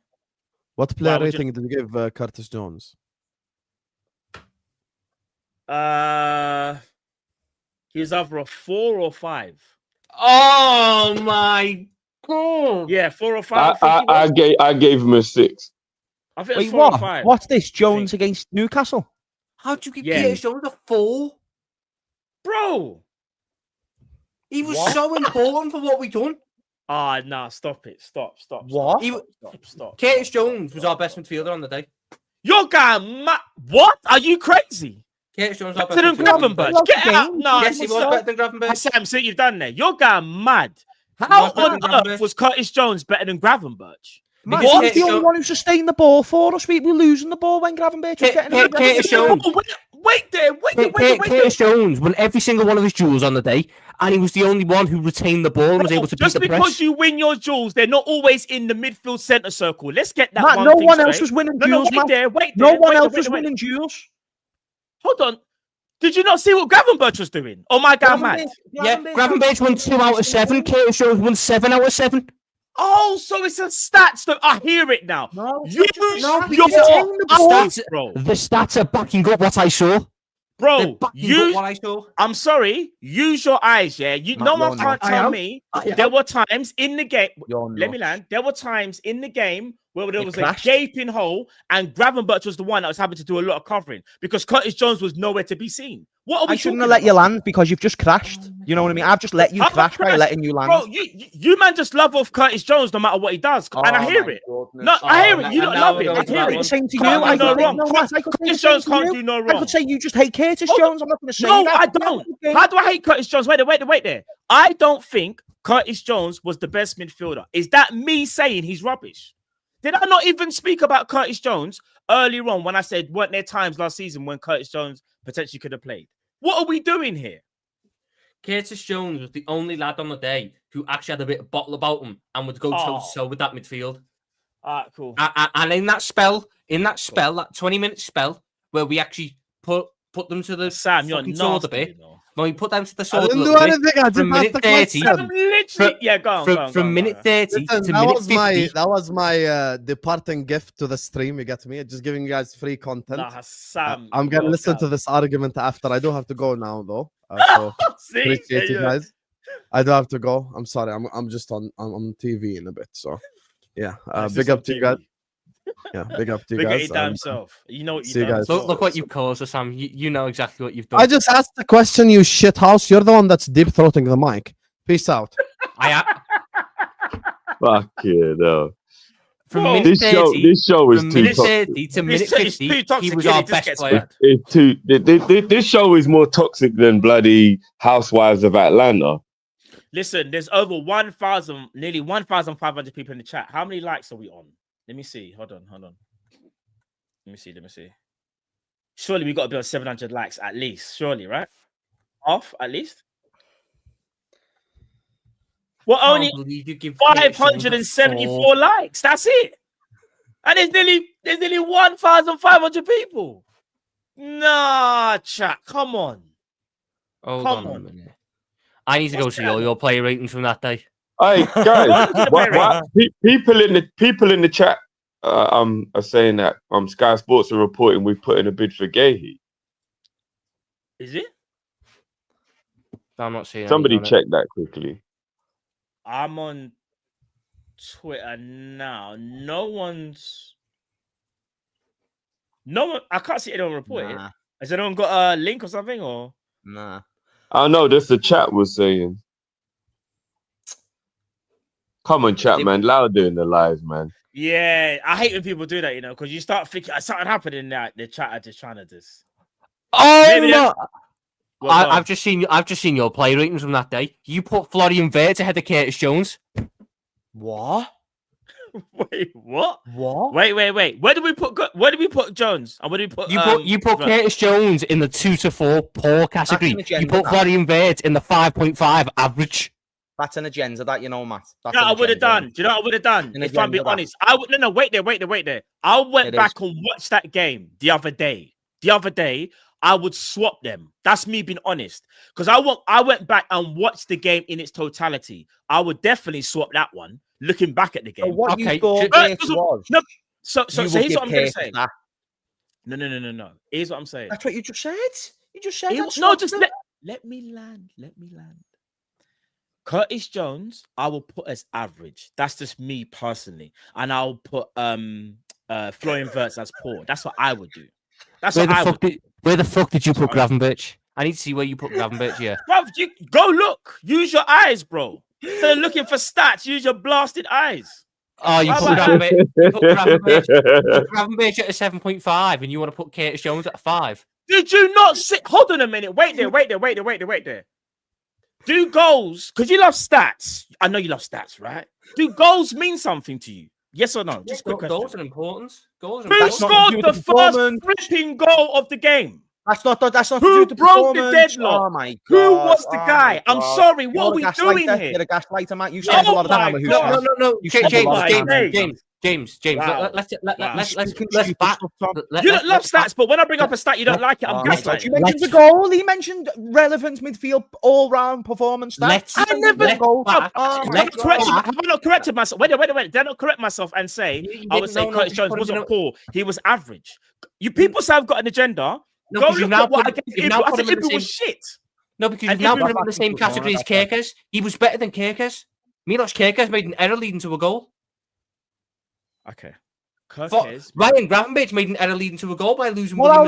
What player rating did you give Curtis Jones? He was either a 4 or 5. Oh my god! Yeah, 4 or 5. I gave him a 6. I think Wait, it was 4 or 5. What's this? Jones against Newcastle? How'd you get Curtis Jones a 4? Bro! He was so important for what we done. Nah, stop it. Stop. What? Stop. Curtis Jones was our best midfielder on the day. You're going mad. What? Are you crazy? Curtis Jones was our best Better than Gravenberch. Get out. No, yes, he was better than Gravenberch. Sam, see what you've done there. You're going mad. How on earth was Curtis Jones better than Gravenberch? Man, he's the only one who sustained the ball for us. We were losing the ball when Gravenberch was getting it. Curtis Jones. wait there. Curtis Jones won every single one of his duels on the day, and he was the only one who retained the ball and was able to beat the press. Just because you win your duels, they're not always in the midfield centre circle. Let's get that Matt, one no thing one straight. else was winning duels, wait there. No one else was winning duels. Hold on. Did you not see what Gravenberch was doing? Oh my God, mad. Yeah, Gravenberch won 2 out of 7. Curtis Jones won 7 out of 7. Oh, so it's a stats. I hear it now. No, the stats are backing up what I saw. Bro, I'm sorry. Use your eyes, yeah. No one can't tell me. There were times in the game. Let me land. There were times in the game where there was a gaping hole, and Gravenberch was the one that was having to do a lot of covering because Curtis Jones was nowhere to be seen. What are we? I shouldn't have let you land because you've just crashed. You know what I mean? I've just let you crash by letting you land. Bro, you man just love off Curtis Jones no matter what he does, and I hear it. No, I hear it. You don't love it. I hear it. Same to you. I do no wrong. Curtis Jones can't do no wrong. I could say you just hate Curtis Jones. I'm not going to say that. No, I don't. How do I hate Curtis Jones? Wait there. I don't think Curtis Jones was the best midfielder. Is that me saying he's rubbish? Did I not even speak about Curtis Jones earlier on when I said weren't there times last season when Curtis Jones potentially could have played? What are we doing here? Curtis Jones was the only lad on the day who actually had a bit of bottle about him and would go toe-to-toe with that midfield. All right, cool. And in that spell, that 20-minute spell where we actually put them to the Sam, you're nasty, a bit. When we put them to the sword, I didn't do anything. I from minute 30. From minute 30 to minute 50. That was my departing gift to the stream. You get me? Just giving you guys free content. Nah, Sam, I'm gonna listen to this argument after. I do have to go now, though. So appreciate you guys. I do have to go. I'm sorry. I'm just on TV in a bit. So yeah, big up to you guys. Yeah, big up to you guys. Big up himself. You know what you done. Look what you've caused us, Sam. You know exactly what you've done. I just asked the question, you shithouse. You're the one that's deep throating the mic. Peace out. Fuck yeah, no. From minute 30, this show is from too minute toxic. 30 to minute 50, he was our best player. This show is more toxic than bloody Housewives of Atlanta. Listen, there's over nearly 1,500 people in the chat. How many likes are we on? Let me see. Hold on. Let me see. Surely we got to be on 700 likes at least. Surely, right? Off at least. Well, only 574 likes. That's it. And there's nearly 1,500 people. Nah, chat. Come on. Hold on a minute. I need to go see all your player ratings from that day. Hey guys, what? People in the chat are saying that Sky Sports are reporting we put in a bid for Gahey. Is it? I'm not seeing. Somebody check that quickly. I'm on Twitter now. No one. I can't see anyone report it. Has anyone got a link or something or? Nah. I know that's the chat was saying. Come on, chat, man. Louder in the live, man. Yeah, I hate when people do that, because you start thinking something happened in that the chat are just trying to just. Oh no! I've just seen your play ratings from that day. You put Florian Wirtz ahead of Curtis Jones. What? Wait, what? What? Wait. Where did we put Jones? And where did we put? You put Curtis Jones in the 2 to 4 poor category. You put Florian Wirtz in the 5.5 average. That's an agenda that Matt. That's I would have done. Do you know what I would have done? If I'm being honest, I would. No, wait there. I went back and watched that game the other day. I would swap them. That's me being honest. Because I went back and watched the game in its totality. I would definitely swap that one. Looking back at the game. So what you thought was? No. So here's what I'm going to say. No. Here's what I'm saying. That's what you just said. You just said that. No, just let me land. Curtis Jones, I will put as average. That's just me personally. And I'll put Florian Wirtz as poor. That's what I would do. Where the fuck did you put Gravenberch? I need to see where you put Gravenberch here. Bro, go look. Use your eyes, bro. Instead of looking for stats, use your blasted eyes. Oh, you put Gravenberch at a 7.5 and you want to put Curtis Jones at a 5. Did you not sit? Hold on a minute. Wait there. Do goals, because you love stats. I know you love stats, right? Do goals mean something to you? Yes or no? Just quick question. Goals are important. Who scored the first flipping goal of the game? That's not to do Who with the broke the performance. deadlock? Oh my god. Who was the Oh guy? my I'm God. sorry. What You're are a we gaslighter. doing You're here? a gaslighter, man. You spend a Oh lot of time my with God. Hussam. No. You spend a lot of time with James. James. Wow. Let's Wow. let's back. You don't love stats, but when I bring up a stat, you don't like it. I'm Oh my God. gaslighting. You mentioned the goal. He mentioned relevant midfield all-round performance. Let's- I never let's goal. back. Oh my Let's God. Have I not corrected myself? Wait. Did I not correct myself and say You I would didn't. say No, Curtis you Jones put him wasn't in a- poor. He was average. You people say I've got an agenda. No, Go because you've look now at what I put- gave you've now Ibra. I put said him in the Ibra was same- shit. No, because And you've now Ibra- put him in the same category as Kirkers. He was better than Kirkers. Milos Kirkers made an error leading to a goal. Okay. Ryan Gravenberch made an error leading to a goal by losing. What I'll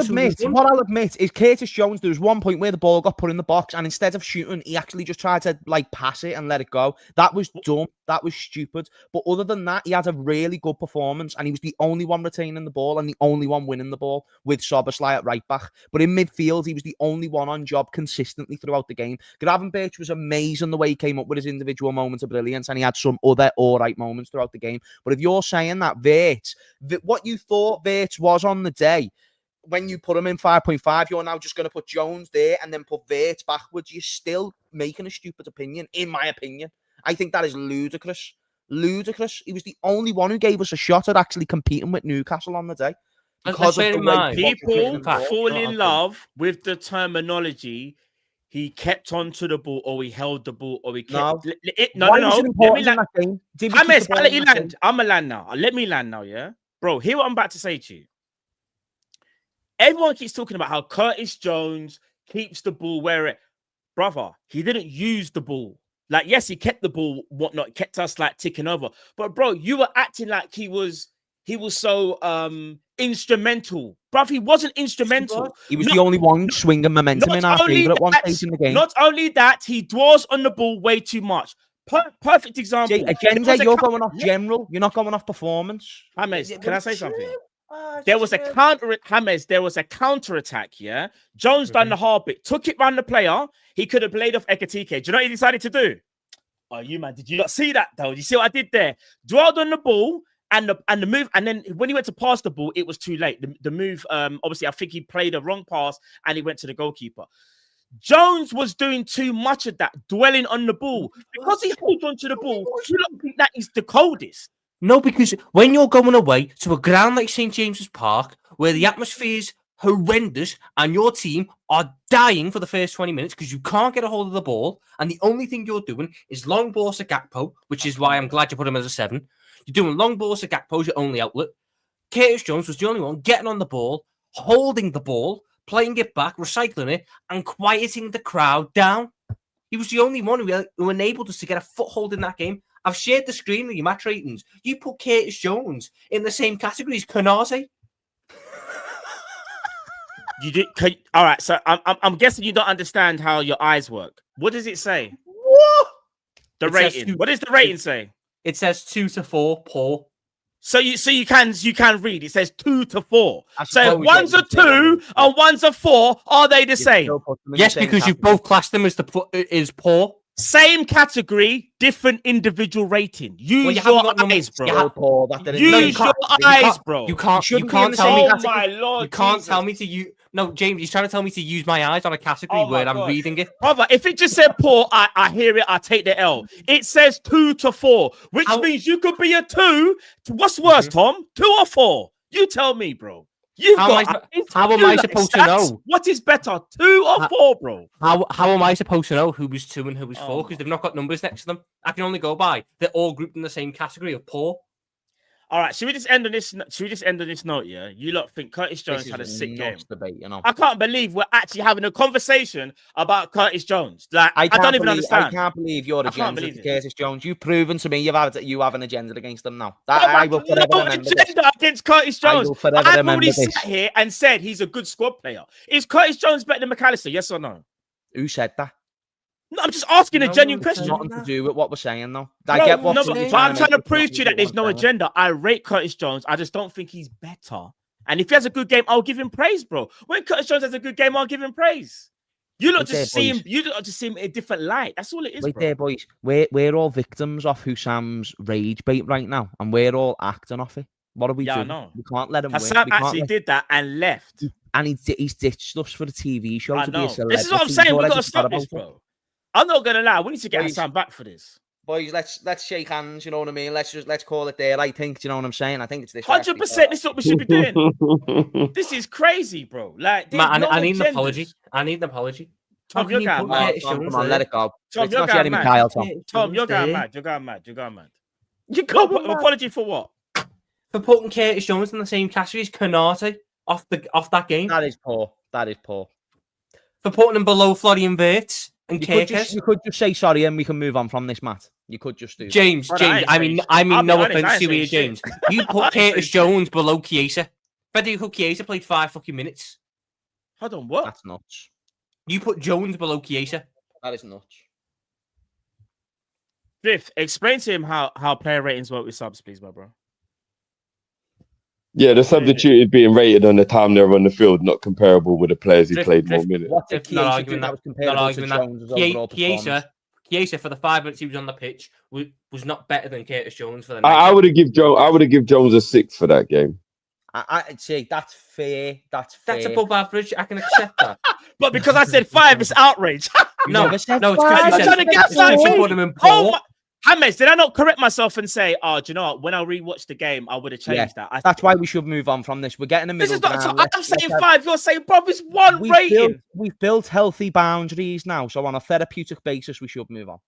admit is Curtis Jones, there was one point where the ball got put in the box and instead of shooting, he actually just tried to like pass it and let it go. That was dumb. That was stupid. But other than that, he had a really good performance and he was the only one retaining the ball and the only one winning the ball with Szoboszlai at right back. But in midfield, he was the only one on job consistently throughout the game. Gravenberch was amazing the way he came up with his individual moments of brilliance and he had some other all right moments throughout the game. But if you're saying that what you thought Wirtz was on the day, when you put him in 5.5, you're now just going to put Jones there and then put Wirtz backwards. You're still making a stupid opinion, in my opinion. I think that is ludicrous. Ludicrous. He was the only one who gave us a shot at actually competing with Newcastle on the day. Because of the way people fall in love with the terminology. He kept on to the ball, or he held the ball, or he kept. No. Let me land. I'll let you land. I'm a land now. Let me land now, yeah? Bro, hear what I'm about to say to you. Everyone keeps talking about how Curtis Jones keeps the ball where it. Brother, he didn't use the ball. Like, yes, he kept the ball, whatnot, kept us like ticking over. But bro, you were acting like he was so instrumental. Bruv, he wasn't instrumental. He was the only one swinging momentum in our favour at one stage in the game. Not only that, he draws on the ball way too much. Perfect example. Agenda, you're going off general. You're not going off performance. James, can I say something? There was a counter attack, yeah? Jones done the hard bit, took it round the player. He could have played off Ekatike. Do you know what he decided to do? Oh, you man, did you not see that though? You see what I did there? Dwelled on the ball and the move, and then when he went to pass the ball, it was too late. The move, obviously, I think he played a wrong pass and he went to the goalkeeper. Jones was doing too much of that, dwelling on the ball. Because he holds on to the ball, you don't think that is the coldest. No, because when you're going away to a ground like St. James's Park, where the atmosphere is horrendous and your team are dying for the first 20 minutes because you can't get a hold of the ball, and the only thing you're doing is long balls to Gakpo, which is why I'm glad you put him as a 7. You're doing long balls to Gakpo as your only outlet. Curtis Jones was the only one getting on the ball, holding the ball, playing it back, recycling it, and quieting the crowd down. He was the only one who enabled us to get a foothold in that game. I've shared the screen with your match ratings. You put Curtis Jones in the same category as Konate. You did. All right. So I'm guessing you don't understand how your eyes work. What does it say? What? The rating. What does the rating say? It says 2 to 4. Poor. So you can read. It says 2 to 4. So if one's a 2 and one's a 4, are they the same? Yes, because you've both classed them as poor. Same category, different individual rating. Use your eyes, bro. Use your eyes, bro. You can't tell me. Oh my Lord! You can't tell me to use. No, James, he's trying to tell me to use my eyes on a category where I'm reading it. Brother, if it just said poor, I hear it. I take the L. It says 2 to 4, which means you could be a 2. What's worse, Tom? 2 or 4? You tell me, bro. How am I supposed to know? What is better, 2 or 4, bro? How am I supposed to know who was 2 and who was 4? Because they've not got numbers next to them. I can only go by. They're all grouped in the same category of poor. All right, should we just end on this note? Yeah, you lot think Curtis Jones had a sick game? Debate, you know? I can't believe we're actually having a conversation about Curtis Jones. Like, I don't even understand. I can't believe your agenda for Curtis Jones. You've proven to me you have an agenda against him now. I will forever remember this. Against Curtis Jones. I've already sat here and said he's a good squad player. Is Curtis Jones better than McAllister? Yes or no? Who said that? No, I'm just asking a genuine question. Nothing to do with what we're saying, though. I get what I'm trying to prove to you that there's no agenda. I rate Curtis Jones. I just don't think he's better. And if he has a good game, I'll give him praise, bro. When Curtis Jones has a good game, I'll give him praise. You look just see him. You look just see him in a different light. That's all it is. Wait there, boys. We're all victims of Hussam's rage bait right now, and we're all acting off it. What are we Yeah, I doing? know. We can't let him win. Hassan We can't actually let- did that and left. And he's ditched us for a TV show I to be a know. celebrity. This is what I'm He's saying. We already got to stop forgot this, about it. bro. I'm not gonna lie. We need to get Boys. Hassan back for this. Boys, let's shake hands. You know what I mean? Let's call it there. I think. You know what I'm saying? I think it's this. 100%. This is what we should be doing. This is crazy, bro. Like, there's Man, no I need an agendas. apology. I need an apology. Tom, How you're can you going put mad. Curtis Tom, Jones come on, there? let it go. Tom, It's you're not going Jeremy mad. Kyle, Tom. Curtis Tom, Jones you're going there. mad. You're going mad. You're going mad. You can't put an apology for what? For putting Curtis Jones in the same category as Konate off that game. That is poor. That is poor. For putting him below Florian Wirtz and You could Kirkes. just say sorry and we can move on from this, Matt. You could just do that. James, Brother, James. I ain't I saying mean, shit. no I'll be honest, I offense ain't to you, saying James. shit. You I put ain't saying Curtis shit. Jones below Chiesa. Federico Chiesa played 5 fucking minutes. Hold on, what? That's nuts. You put Jones below Chiesa. That is nuts. Drift, explain to him how player ratings work with subs, please, my bro. Yeah, the substitute being rated on the time they're on the field, not comparable with the players who Drift- played more drift- minutes. What did If not Chiesa arguing do that that, was not comparable to arguing that. Jones' overall performance? Chiesa for the 5 minutes he was on the pitch was not better than Curtis Jones for the I 90. would have give Jones a 6 for that game. I'd say that's fair. That's fair. That's above average. I can accept that. But because I said 5, it's outrage. No, never said no, it's because five. you I'm said trying to get it's 'cause you something. put him in Oh, poor. my... James, did I not correct myself and say, oh, do you know what? When I rewatched the game, I would have changed that. That's why we should move on from this. We're getting a This middle is not. ground. So I'm Let's saying have- 5. You're saying, bro, it's 1 rating. We've built healthy boundaries now. So on a therapeutic basis, we should move on.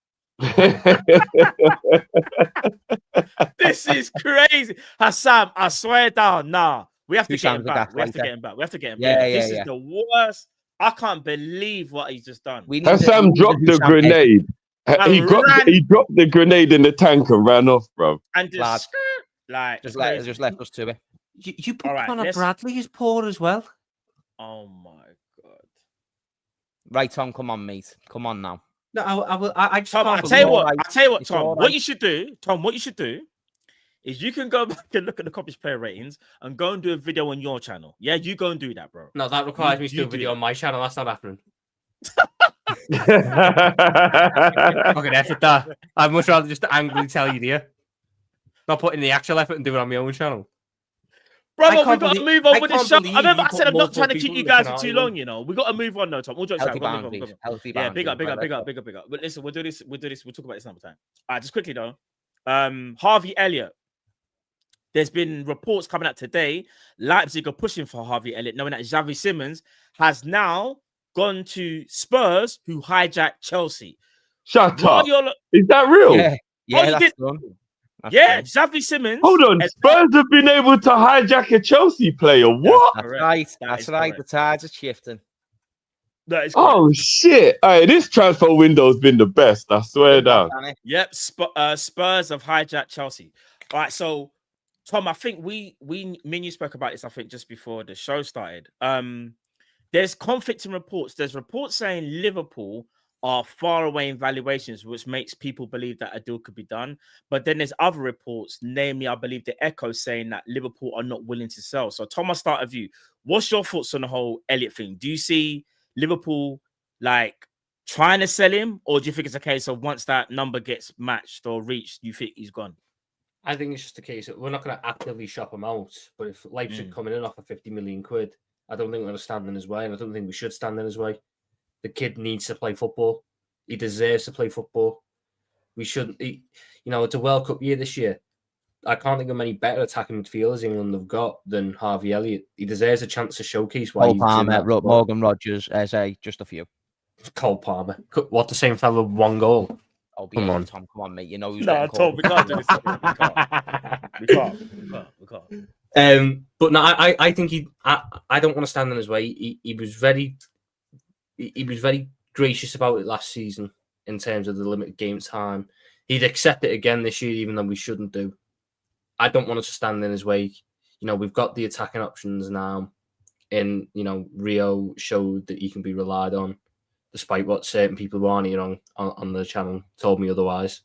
This is crazy. Hassan, I swear down. Nah, we have to Who get him sounds a back. We have to gaslighter? get him back. We have to get him Yeah, back. yeah, This yeah. is the worst. I can't believe what he's just done. We need to- Hassan we need to dropped do the something. grenade. Man He ran. dropped the grenade in the tank and ran off, bro. And just Lad. like Just crazy. left us to it. You put All right, Connor let's- Bradley as poor as well. Oh my god. Right, Tom, come on, mate. Come on now. No, I just Tom, can't I tell you believe- what. alright. I tell you what, It's Tom. alright. What you should do, Tom. What you should do is you can go back and look at the Kopish player ratings and go and do a video on your channel. Yeah, you go and do that, bro. No, that requires me to do a do video that. on my channel. That's not happening. That's Fucking effort that. I'd much rather just angrily tell you there. Not putting the actual effort and do it on my own channel. Brother, we can't got to believe- move on I with the can't show. I believe remember you I said put I'm not multiple trying to people keep you in the guys for too scenario. long. You know, we got to move on, no, Tom. All jokes aside, Healthy we gotta move on, boundaries. move on. Healthy Yeah, boundaries. big up. Right, Big up. But listen, we'll do this. We'll talk about this another time. All right, just quickly though. Harvey Elliott. There's been reports coming out today. Leipzig are pushing for Harvey Elliott, knowing that Xavi Simons has now gone to Spurs, who hijacked Chelsea. Shut While up. you're- Is that real? Yeah, yeah, you that's did- done. That's Yeah, done. Xavi Simons. Hold on. has- Spurs have been able to hijack a Chelsea player. What? That's correct. right. That That's is right. correct. The tides are shifting. That is correct. Oh shit! Hey, this transfer window's been the best. I swear down. Yep, Spurs have hijacked Chelsea. All right, so Tom, I think me and you spoke about this. I think just before the show started. There's conflicting reports. There's reports saying Liverpool are far away in valuations, which makes people believe that a deal could be done. But then there's other reports, namely, I believe the Echo, saying that Liverpool are not willing to sell. So, Tom, I'll start with you. What's your thoughts on the whole Elliott thing? Do you see Liverpool like trying to sell him, or do you think it's a case of once that number gets matched or reached, you think he's gone? I think it's just a case of we're not going to actively shop him out. But if Leipzig coming in off of 50 million quid, I don't think we're going to stand in his way, and I don't think we should stand in his way. The kid needs to play football. He deserves to play football. We shouldn't. It's a World Cup year this year. I can't think of many better attacking midfielders England have got than Harvey Elliott. He deserves a chance to showcase why Cole he's in Palmer, that squad. Morgan Rogers, just a few. Cole Palmer. What, the same fellow with 1 goal? Oh, Come on. Tom, come on, mate. You know who's No, getting Tom, called. we can't do this. We can't. But no, I think I don't want to stand in his way. He was very gracious about it last season in terms of the limited game time. He'd accept it again this year, even though we shouldn't do. I don't want us to stand in his way. We've got the attacking options now, and Rio showed that he can be relied on, despite what certain people who aren't here on the channel told me otherwise.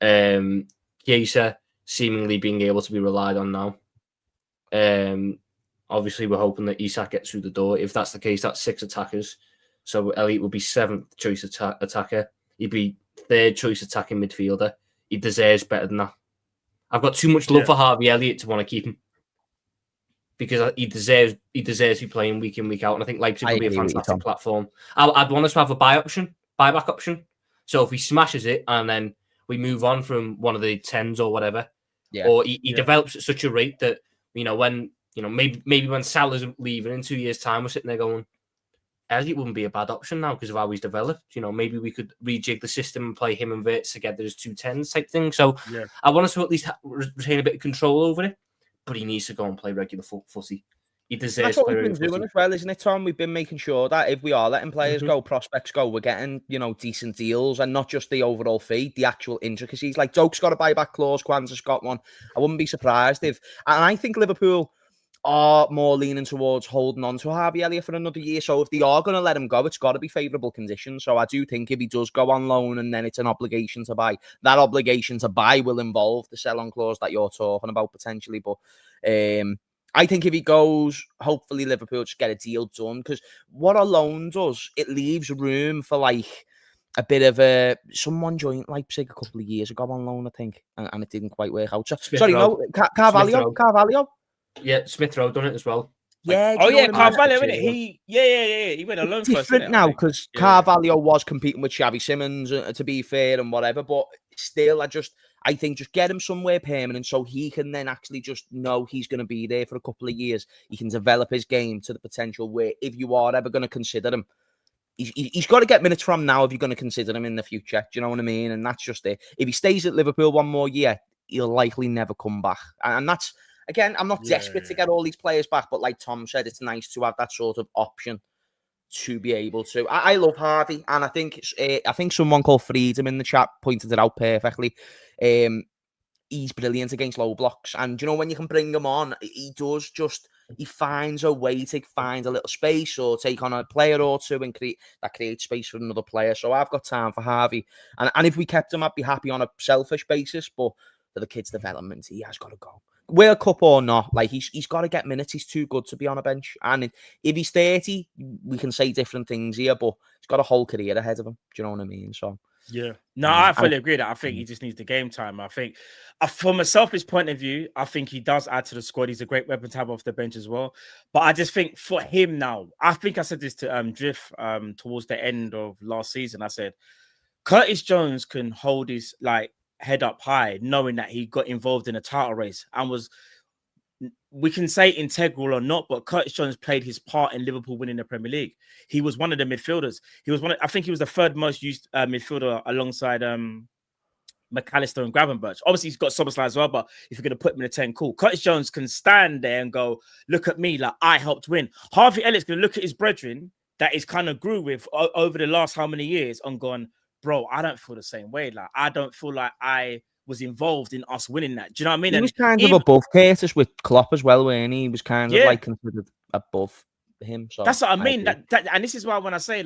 Chiesa seemingly being able to be relied on now. Obviously, we're hoping that Isak gets through the door. If that's the case, that's 6 attackers. So Elliott would be 7th choice attacker. He'd be 3rd choice attacking midfielder. He deserves better than that. I've got too much love for Harvey Elliott to want to keep him. because he deserves to be playing week in, week out. And I think Leipzig would be a agree with you, fantastic Tom. platform. I'd want us to have a buyback option. So if he smashes it and then we move on from one of the 10s or whatever, or he develops at such a rate that, when, maybe when Salah's leaving in 2 years' time, we're sitting there going, Elliott wouldn't be a bad option now because of how he's developed. Maybe we could rejig the system and play him and Wirtz together as 2 10s type thing. So I want us to at least retain a bit of control over it, but he needs to go and play regular footy. He deserves That's what to play we've been regular doing footy. as well, isn't it, Tom? We've been making sure that if we are letting players go, prospects go, we're getting, decent deals and not just the overall fee, the actual intricacies. Like Doak's got a buyback clause, Kwanzaa's got one. I wouldn't be surprised if, and I think Liverpool are more leaning towards holding on to Harvey Elliott for another year. So if they are going to let him go, it's got to be favourable conditions. So I do think if he does go on loan and then it's an obligation to buy, that obligation to buy will involve the sell-on clause that you're talking about potentially. But I think if he goes, hopefully Liverpool just get a deal done, because what a loan does, it leaves room for like a bit of someone joined Leipzig a couple of years ago on loan, I think, and it didn't quite work out. So, Carvalho. Yeah, Smith Rowe done it as well. Yeah. Carvalho, innit? He went alone first. Different now because Carvalho was competing with Xavi Simons, to be fair, and whatever. But still, I think just get him somewhere permanent so he can then actually just know he's going to be there for a couple of years. He can develop his game to the potential where if you are ever going to consider him, he's got to get minutes from now if you're going to consider him in the future. Do you know what I mean? And that's just it. If he stays at Liverpool one more year, he'll likely never come back. And that's, again, I'm not desperate to get all these players back, but like Tom said, it's nice to have that sort of option to be able to. I love Harvey, and I think someone called Freedom in the chat pointed it out perfectly. He's brilliant against low blocks, and when you can bring him on, he finds a way to find a little space or take on a player or two and create space for another player. So I've got time for Harvey, and if we kept him, I'd be happy on a selfish basis, but for the kid's development, he has got to go. World Cup or not, like he's got to get minutes. He's too good to be on a bench. And if he's 30, we can say different things here, but he's got a whole career ahead of him. Do you know what I mean? So I fully agree that I think he just needs the game time. I think from a selfish point of view, I think he does add to the squad. He's a great weapon to have off the bench as well. But I just think for him now, I think I said this to Drift towards the end of last season. I said Curtis Jones can hold his head up high, knowing that he got involved in a title race and was, we can say integral or not, but Curtis Jones played his part in Liverpool winning the Premier League. He was one of the midfielders. I think he was the third most used midfielder alongside McAllister and Gravenberch. Obviously, he's got Soboslai as well, but if you're going to put him in a 10, cool. Curtis Jones can stand there and go, look at me, like I helped win. Harvey Elliott's going to look at his brethren that he's kind of grew with over the last how many years and gone, bro, I don't feel the same way. Like, I don't feel like I was involved in us winning that. Do you know what I mean? He was kind of above Curtis with Klopp as well, weren't he? He was kind of considered above him. So that's what I mean. And this is why when I say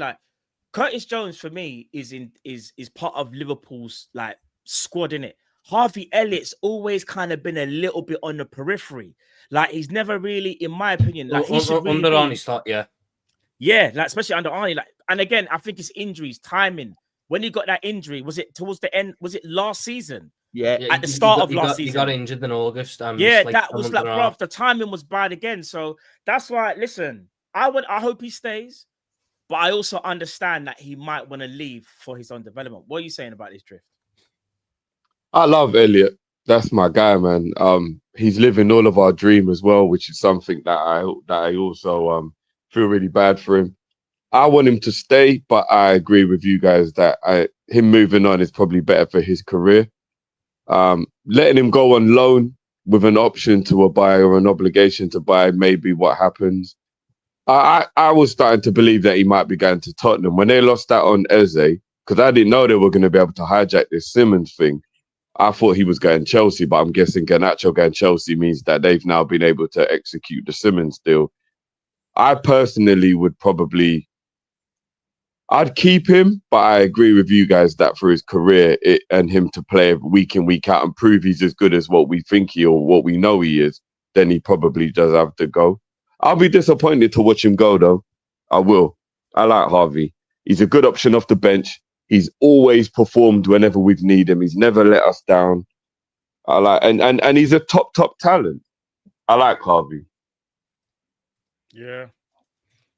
Curtis Jones for me is part of Liverpool's squad, innit? Harvey Elliott's always kind of been a little bit on the periphery. Like he's never really, in my opinion, he should really under Arnie's thought, especially under Arnie. And again, I think it's injuries, timing. When he got that injury, was it towards the end? Was it last season? Yeah, at the start of last season. He got injured in August. That was bro, the timing was bad again. So that's why, listen, I hope he stays, but I also understand that he might want to leave for his own development. What are you saying about this, Drift? I love Elliot. That's my guy, man. He's living all of our dream as well, which is something that I also feel really bad for him. I want him to stay, but I agree with you guys that him moving on is probably better for his career. Letting him go on loan with an option to a buy or an obligation to buy, maybe what happens. I was starting to believe that he might be going to Tottenham. When they lost that on Eze, because I didn't know they were going to be able to hijack this Simmons thing, I thought he was going Chelsea, but I'm guessing Garnacho going Chelsea means that they've now been able to execute the Simmons deal. I personally would I'd keep him, but I agree with you guys that for his career and him to play week in, week out and prove he's as good as what we think or what we know he is, then he probably does have to go. I'll be disappointed to watch him go, though. I will. I like Harvey. He's a good option off the bench. He's always performed whenever we've needed him. He's never let us down. I like and he's a top talent. I like Harvey. Yeah.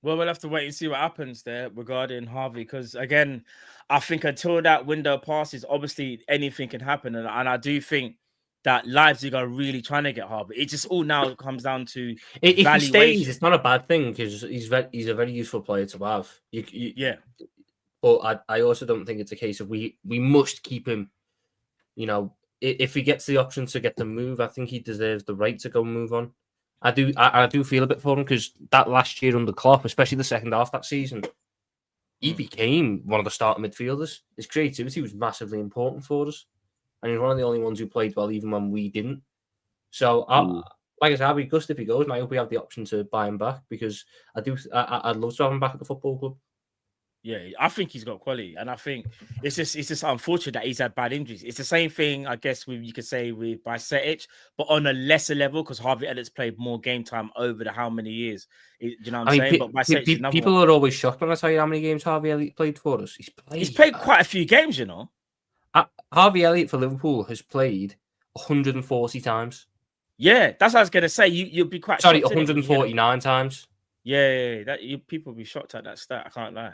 Well, we'll have to wait and see what happens there regarding Harvey, because again, I think until that window passes, obviously anything can happen, and I do think that Leipzig are really trying to get Harvey. It just all now comes down to If he valuation. stays, it's not a bad thing because he's a very useful player to have. Yeah. But I also don't think it's a case of we must keep him. You know, if he gets the option to get the move, I think he deserves the right to go and move on. I do feel a bit for him because that last year under Klopp, especially the second half that season, he became one of the starting midfielders. His creativity was massively important for us, and he's one of the only ones who played well even when we didn't. So, like I said, I'd be gutted if he goes, and I hope we have the option to buy him back because I'd love to have him back at the football club. Yeah, I think he's got quality, and I think it's just unfortunate that he's had bad injuries. It's the same thing, I guess, you could say with Bajcetic, but on a lesser level because Harvey Elliott's played more game time over the how many years? Do you know what I'm saying? But Bajcetic, people are always shocked when I tell you how many games Harvey Elliott played for us. He's played quite a few games, you know. Harvey Elliott for Liverpool has played 140 times. Yeah, that's what I was gonna say. You'll be quite 149 times. Yeah, people will be shocked at that stat. I can't lie.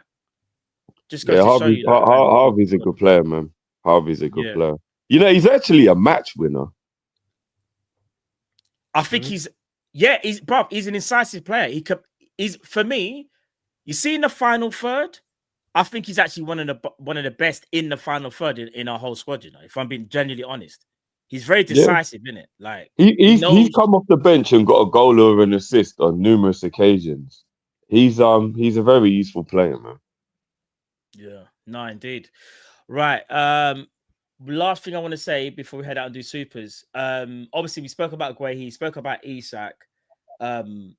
Just Harvey's a good player, man. Harvey's a good player. You know, he's actually a match winner. I think he's an incisive player. For me, you see in the final third, I think he's actually one of the best in the final third in our whole squad, you know, if I'm being genuinely honest. He's very decisive, isn't it? Like he's come off the bench and got a goal or an assist on numerous occasions. He's a very useful player, man. Yeah, no, indeed. Right. Last thing I want to say before we head out and do supers. Obviously we spoke about Guehi, spoke about Isak, and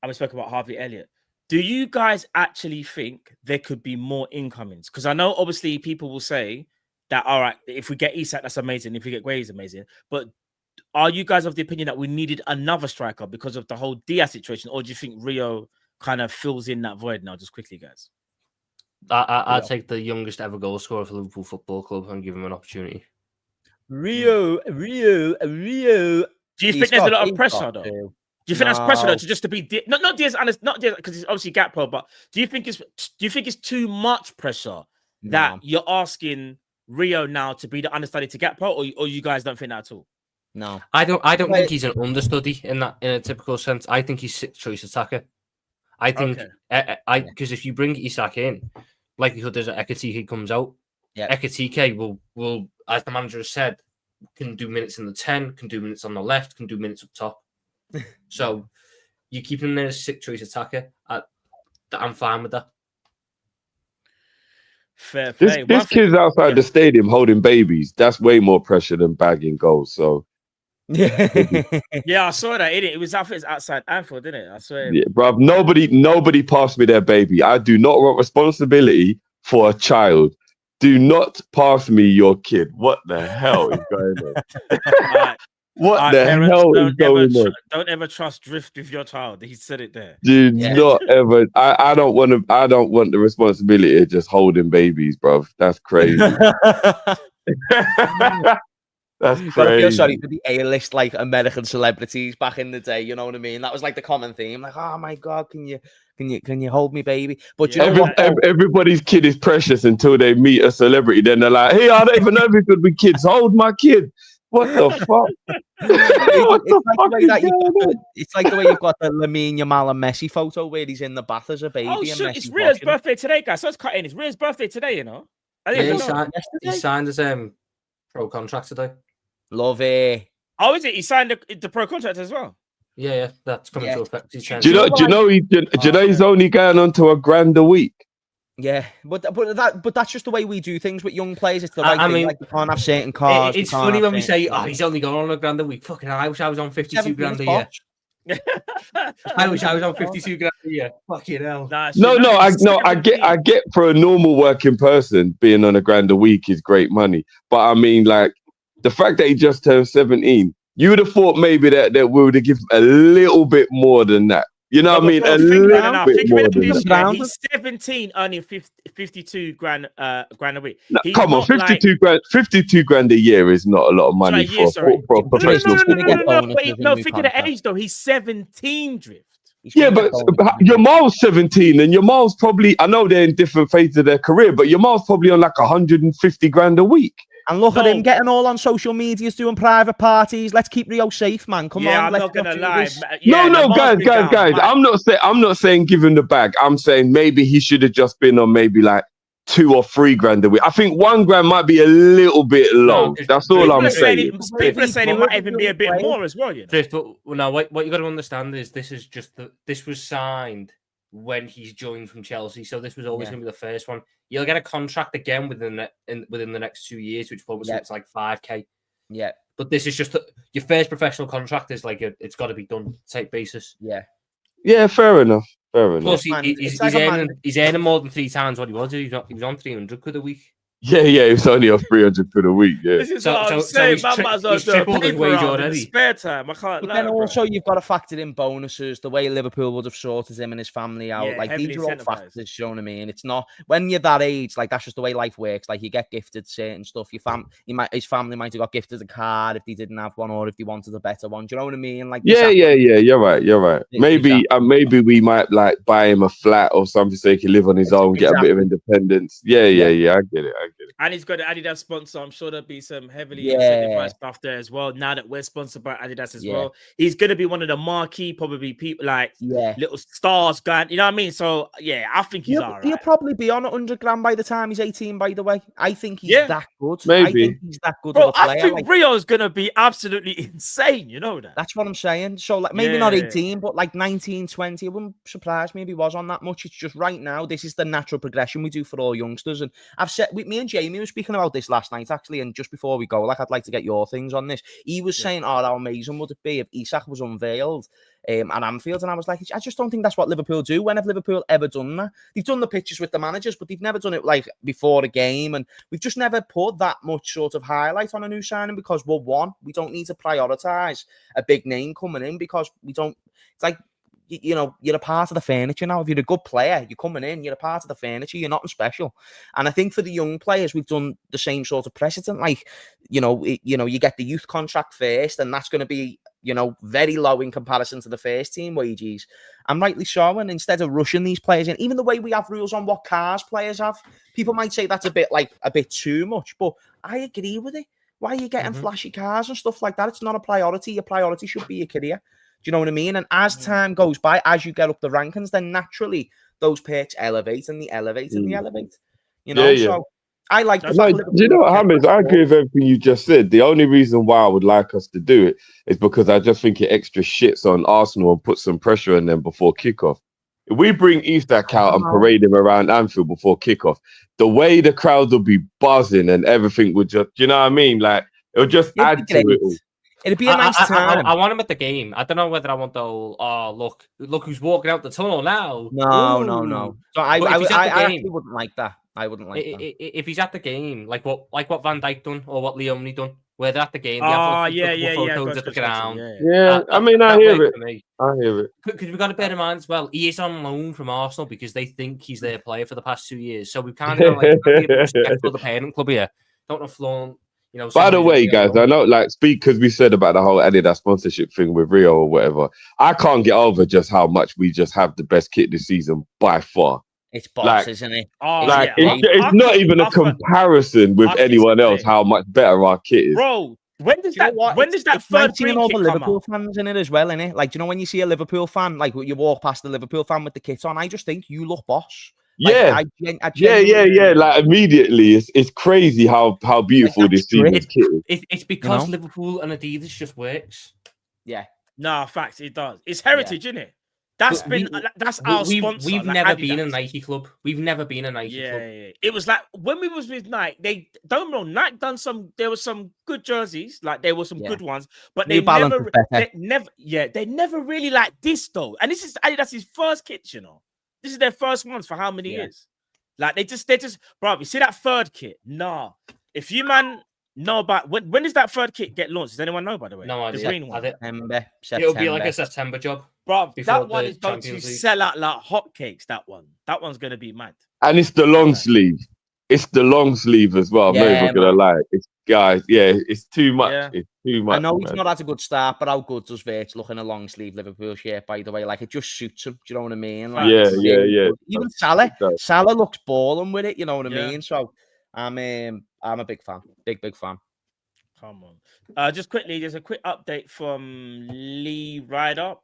we spoke about Harvey Elliott. Do you guys actually think there could be more incomings? Because I know obviously people will say that, all right, if we get Isak, that's amazing. If we get Guehi, it's amazing. But are you guys of the opinion that we needed another striker because of the whole Diaz situation? Or do you think Rio kind of fills in that void now? Just quickly, guys. I'd take the youngest ever goal scorer for Liverpool Football Club and give him an opportunity. Rio. Do you think there's a lot of pressure though? Do you think that's pressure though to be not Diaz because it's obviously Gakpo, but do you think it's too much pressure that you're asking Rio now to be the understudy to Gakpo, or you guys don't think that at all? No, I don't think he's an understudy in a typical sense. I think he's sixth choice attacker. I think because if you bring Isak in, likelihood is that Ekitike comes out. Yeah. Ekitike will, as the manager has said, can do minutes in the 10, can do minutes on the left, can do minutes up top. So you keep him there as sixth choice attacker. I'm fine with that. Fair play. This kid's outside the stadium holding babies. That's way more pressure than bagging goals. So yeah, I saw that. It was outside Anfield, didn't it? I swear. Yeah, bruv. Nobody passed me their baby. I do not want responsibility for a child. Do not pass me your kid. What the hell is going on? What the hell is going on? Don't ever trust drift with your child. He said it there. Do not ever. I don't want to. I don't want the responsibility of just holding babies, bruv. That's crazy. That's crazy. But I feel sorry for the A-list like American celebrities back in the day. You know what I mean? That was like the common theme. Like, oh my god, can you hold me, baby? But you know everybody's kid is precious until they meet a celebrity. Then they're like, hey, I don't even know if it could be kids. Hold my kid. What the fuck? It's like the way you've got the Lamine Yamal and Messi photo where he's in the bath as a baby. Oh shit! It's Rio's birthday today, guys. So it's cutting. It's Rio's birthday today. You know. He signed his pro contract today. Love it. Oh, is it? He signed the pro contract as well. Yeah, that's coming to effect. Do you know he's only going on to $1,000 a week? Yeah, but that's just the way we do things with young players. It's the right thing. Like, you can't have certain cars. It's funny when we say, "Oh, he's only going on $1,000 a week." Fucking hell, I wish I was on 52 grand a year. I wish I was on 52 grand a year. Fucking hell. I get for a normal working person being on $1,000 a week is great money, but I mean, like the fact that he just turned 17, you would have thought maybe that we would have given a little bit more than that. You know what I mean? A little bit more than that. He's 17, earning 52 grand a week. No, come on, 52 grand a year is not a lot of money for a professional footballer. No, think of the age though. He's 17, Drift. Yeah, but your Miles 17 and your Miles probably, I know they're in different phases of their career, but your Miles probably on like 150 grand a week. And look at him getting all on social medias, doing private parties. Let's keep Rio safe, man. Come on, I'm let's not gonna do lie. this. No, guys. I'm not saying give him the bag. I'm saying maybe he should have just been on maybe like 2 or 3 grand a week. I think 1 grand might be a little bit low. That's all I'm saying. People are saying it might even be a bit more as well. You know? Drift, but now what you got to understand is this is just this was signed when he's joined from Chelsea, so this was always going to be the first one. You'll get a contract again within the next 2 years, which probably it's like 5k. Yeah, but this is just your first professional contract is like it's got to be done type basis. Yeah, fair enough. Plus, he's earning more than 3 times what he was. He was on 300 quid a week. Yeah, it's only on 300 quid a week. Yeah. This is what I'm saying. He's tripled his wage already. Spare time. I can't. But then also you've got to factor in bonuses, the way Liverpool would have sorted him and his family out. Yeah, like these are all factors. You know what I mean? It's not when you're that age. Like that's just the way life works. Like you get gifted certain stuff. His family might have got gifted a car if they didn't have one, or if they wanted a better one. Do you know what I mean? Like yeah. You're right. Maybe we might like buy him a flat or something so he can live on his own, get a bit of independence. Yeah. I get it. And he's got an Adidas sponsor. I'm sure there'll be some heavily incentivized stuff there as well. Now that we're sponsored by Adidas as well, he's going to be one of the marquee, probably people like little stars going. You know what I mean? So I think he's all right. He'll probably be on 100 grand by the time he's 18. By the way, I think he's that good. Maybe I think he's that good. Bro, of a player. I think Rio's going to be absolutely insane. You know that? That's what I'm saying. So like maybe not 18, but like 19, 20. It wouldn't surprise me if he was on that much. It's just right now. This is the natural progression we do for all youngsters. And I've said with me and Jamie were speaking about this last night actually, and just before we go, like I'd like to get your things on this. He was saying, how amazing would it be if Isak was unveiled at Anfield, and I was like, I just don't think that's what Liverpool do. When have Liverpool ever done that? They've done the pictures with the managers, but they've never done it like before a game, and we've just never put that much sort of highlight on a new signing because we don't need to prioritize a big name coming in because we don't. It's like, you know, you're a part of the furniture now. If you're a good player, you're coming in, you're a part of the furniture, you're nothing special. And I think for the young players, we've done the same sort of precedent. Like, you get the youth contract first, and that's going to be, very low in comparison to the first team wages. And rightly so. And instead of rushing these players in, even the way we have rules on what cars players have, people might say that's a bit too much, but I agree with it. Why are you getting flashy cars and stuff like that? It's not a priority. Your priority should be your career. Do you know what I mean? And as time goes by, as you get up the rankings, then naturally those perks elevate and they elevate and they elevate. So I like the fact do you know what, Hammers? I agree with everything you just said. The only reason why I would like us to do it is because I just think it extra shits on Arsenal and puts some pressure on them before kickoff. If we bring Isak out and parade him around Anfield before kickoff, the way the crowd will be buzzing and everything would just, you know what I mean? Like, it'll just add to it all. It'd be a nice time. I want him at the game. I don't know whether I want the whole, look who's walking out the tunnel now. No. So I actually wouldn't like that. I wouldn't like that. If he's at the game, like what Van Dijk done or what Leone done, where they're at the game. Photos at the ground. Yeah, I mean, I hear it. Because we've got to bear in mind as well, he is on loan from Arsenal because they think he's their player for the past 2 years. So we've kind of respect for the parent club here. Don't have flown. By the way, guys, I know, because we said about the whole Adidas sponsorship thing with Rio or whatever. I can't get over just how much we just have the best kit this season by far. It's boss, isn't it? It's not even a comparison with anyone else. How much better our kit is, bro. When does that third green kit come Liverpool out? Fans in it as well, innit? Like, do you know when you see a Liverpool fan, like you walk past the Liverpool fan with the kit on, I just think you look boss. Like, yeah. Like immediately, it's crazy how beautiful this season's kit is. It's because Liverpool and Adidas just works. Yeah. No, facts, it does. It's heritage, isn't it? That's our sponsor. We've never been a Nike club. We've never been a Nike club. Yeah. It was like when we was with Nike, they don't know. Nike done some. There were some good jerseys, like there were some good ones, but they never really like this though. And this is Adidas's first kit, This is their first ones for how many years? Like they just, bro. You see that third kit? Nah. If you know about when does that third kit get launched? Does anyone know? By the way, no idea. The green one. September. It'll be like a September job, bro. That one is going to sell out like hotcakes. That one's going to be mad. And it's the long sleeve. It's the long sleeve as well. I'm not even gonna lie. It's guys, it's too much. Yeah. It's too much. I know he's man. not had a good start, but how good does Virch look in a long sleeve Liverpool shirt, by the way? Like, it just suits him. Do you know what I mean? Like, Yeah. Even Salah looks balling with it, you know what I Yeah. mean? So I'm a big fan. Big fan. Come on. Just quickly, there's a quick update from Lee Ryder,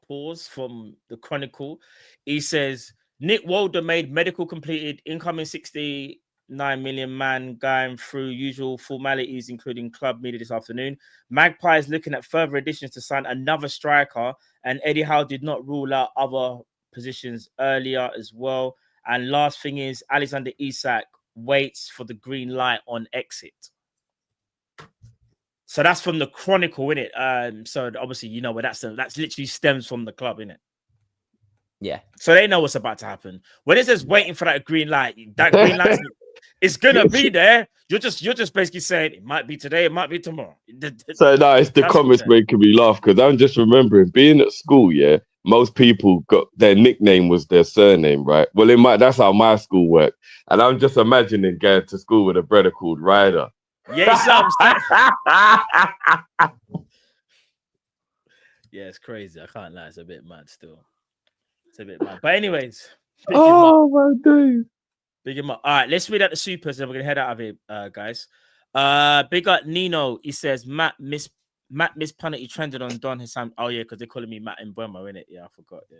from the Chronicle. He says Nick Walder made medical completed, incoming 69 million man going through usual formalities, including club media this afternoon. Magpies looking at further additions to sign another striker, and Eddie Howe did not rule out other positions earlier as well. And last thing is Alexander Isak waits for the green light on exit. So that's from the Chronicle, innit? So obviously, you know where that's literally stems from the club, innit? Yeah. So they know what's about to happen. When it says waiting for that green light is gonna be there. You're just basically saying it might be today, it might be tomorrow. So no, it's the comments making me laugh because I'm just remembering being at school. Yeah, most people got their nickname was their surname, right? Well, that's how my school worked, and I'm just imagining going to school with a brother called Ryder. Yeah, yeah, it's crazy. I can't lie. It's a bit mad still. It's a bit mad. But anyways. My days. Big him up. All right, let's read out the supers and we're going to head out of here, guys. Big up Nino. He says, Matt Miss Punity trended on Don Hassam. Oh, yeah, because they're calling me Matt and Buemo, innit? Yeah, I forgot. Yeah.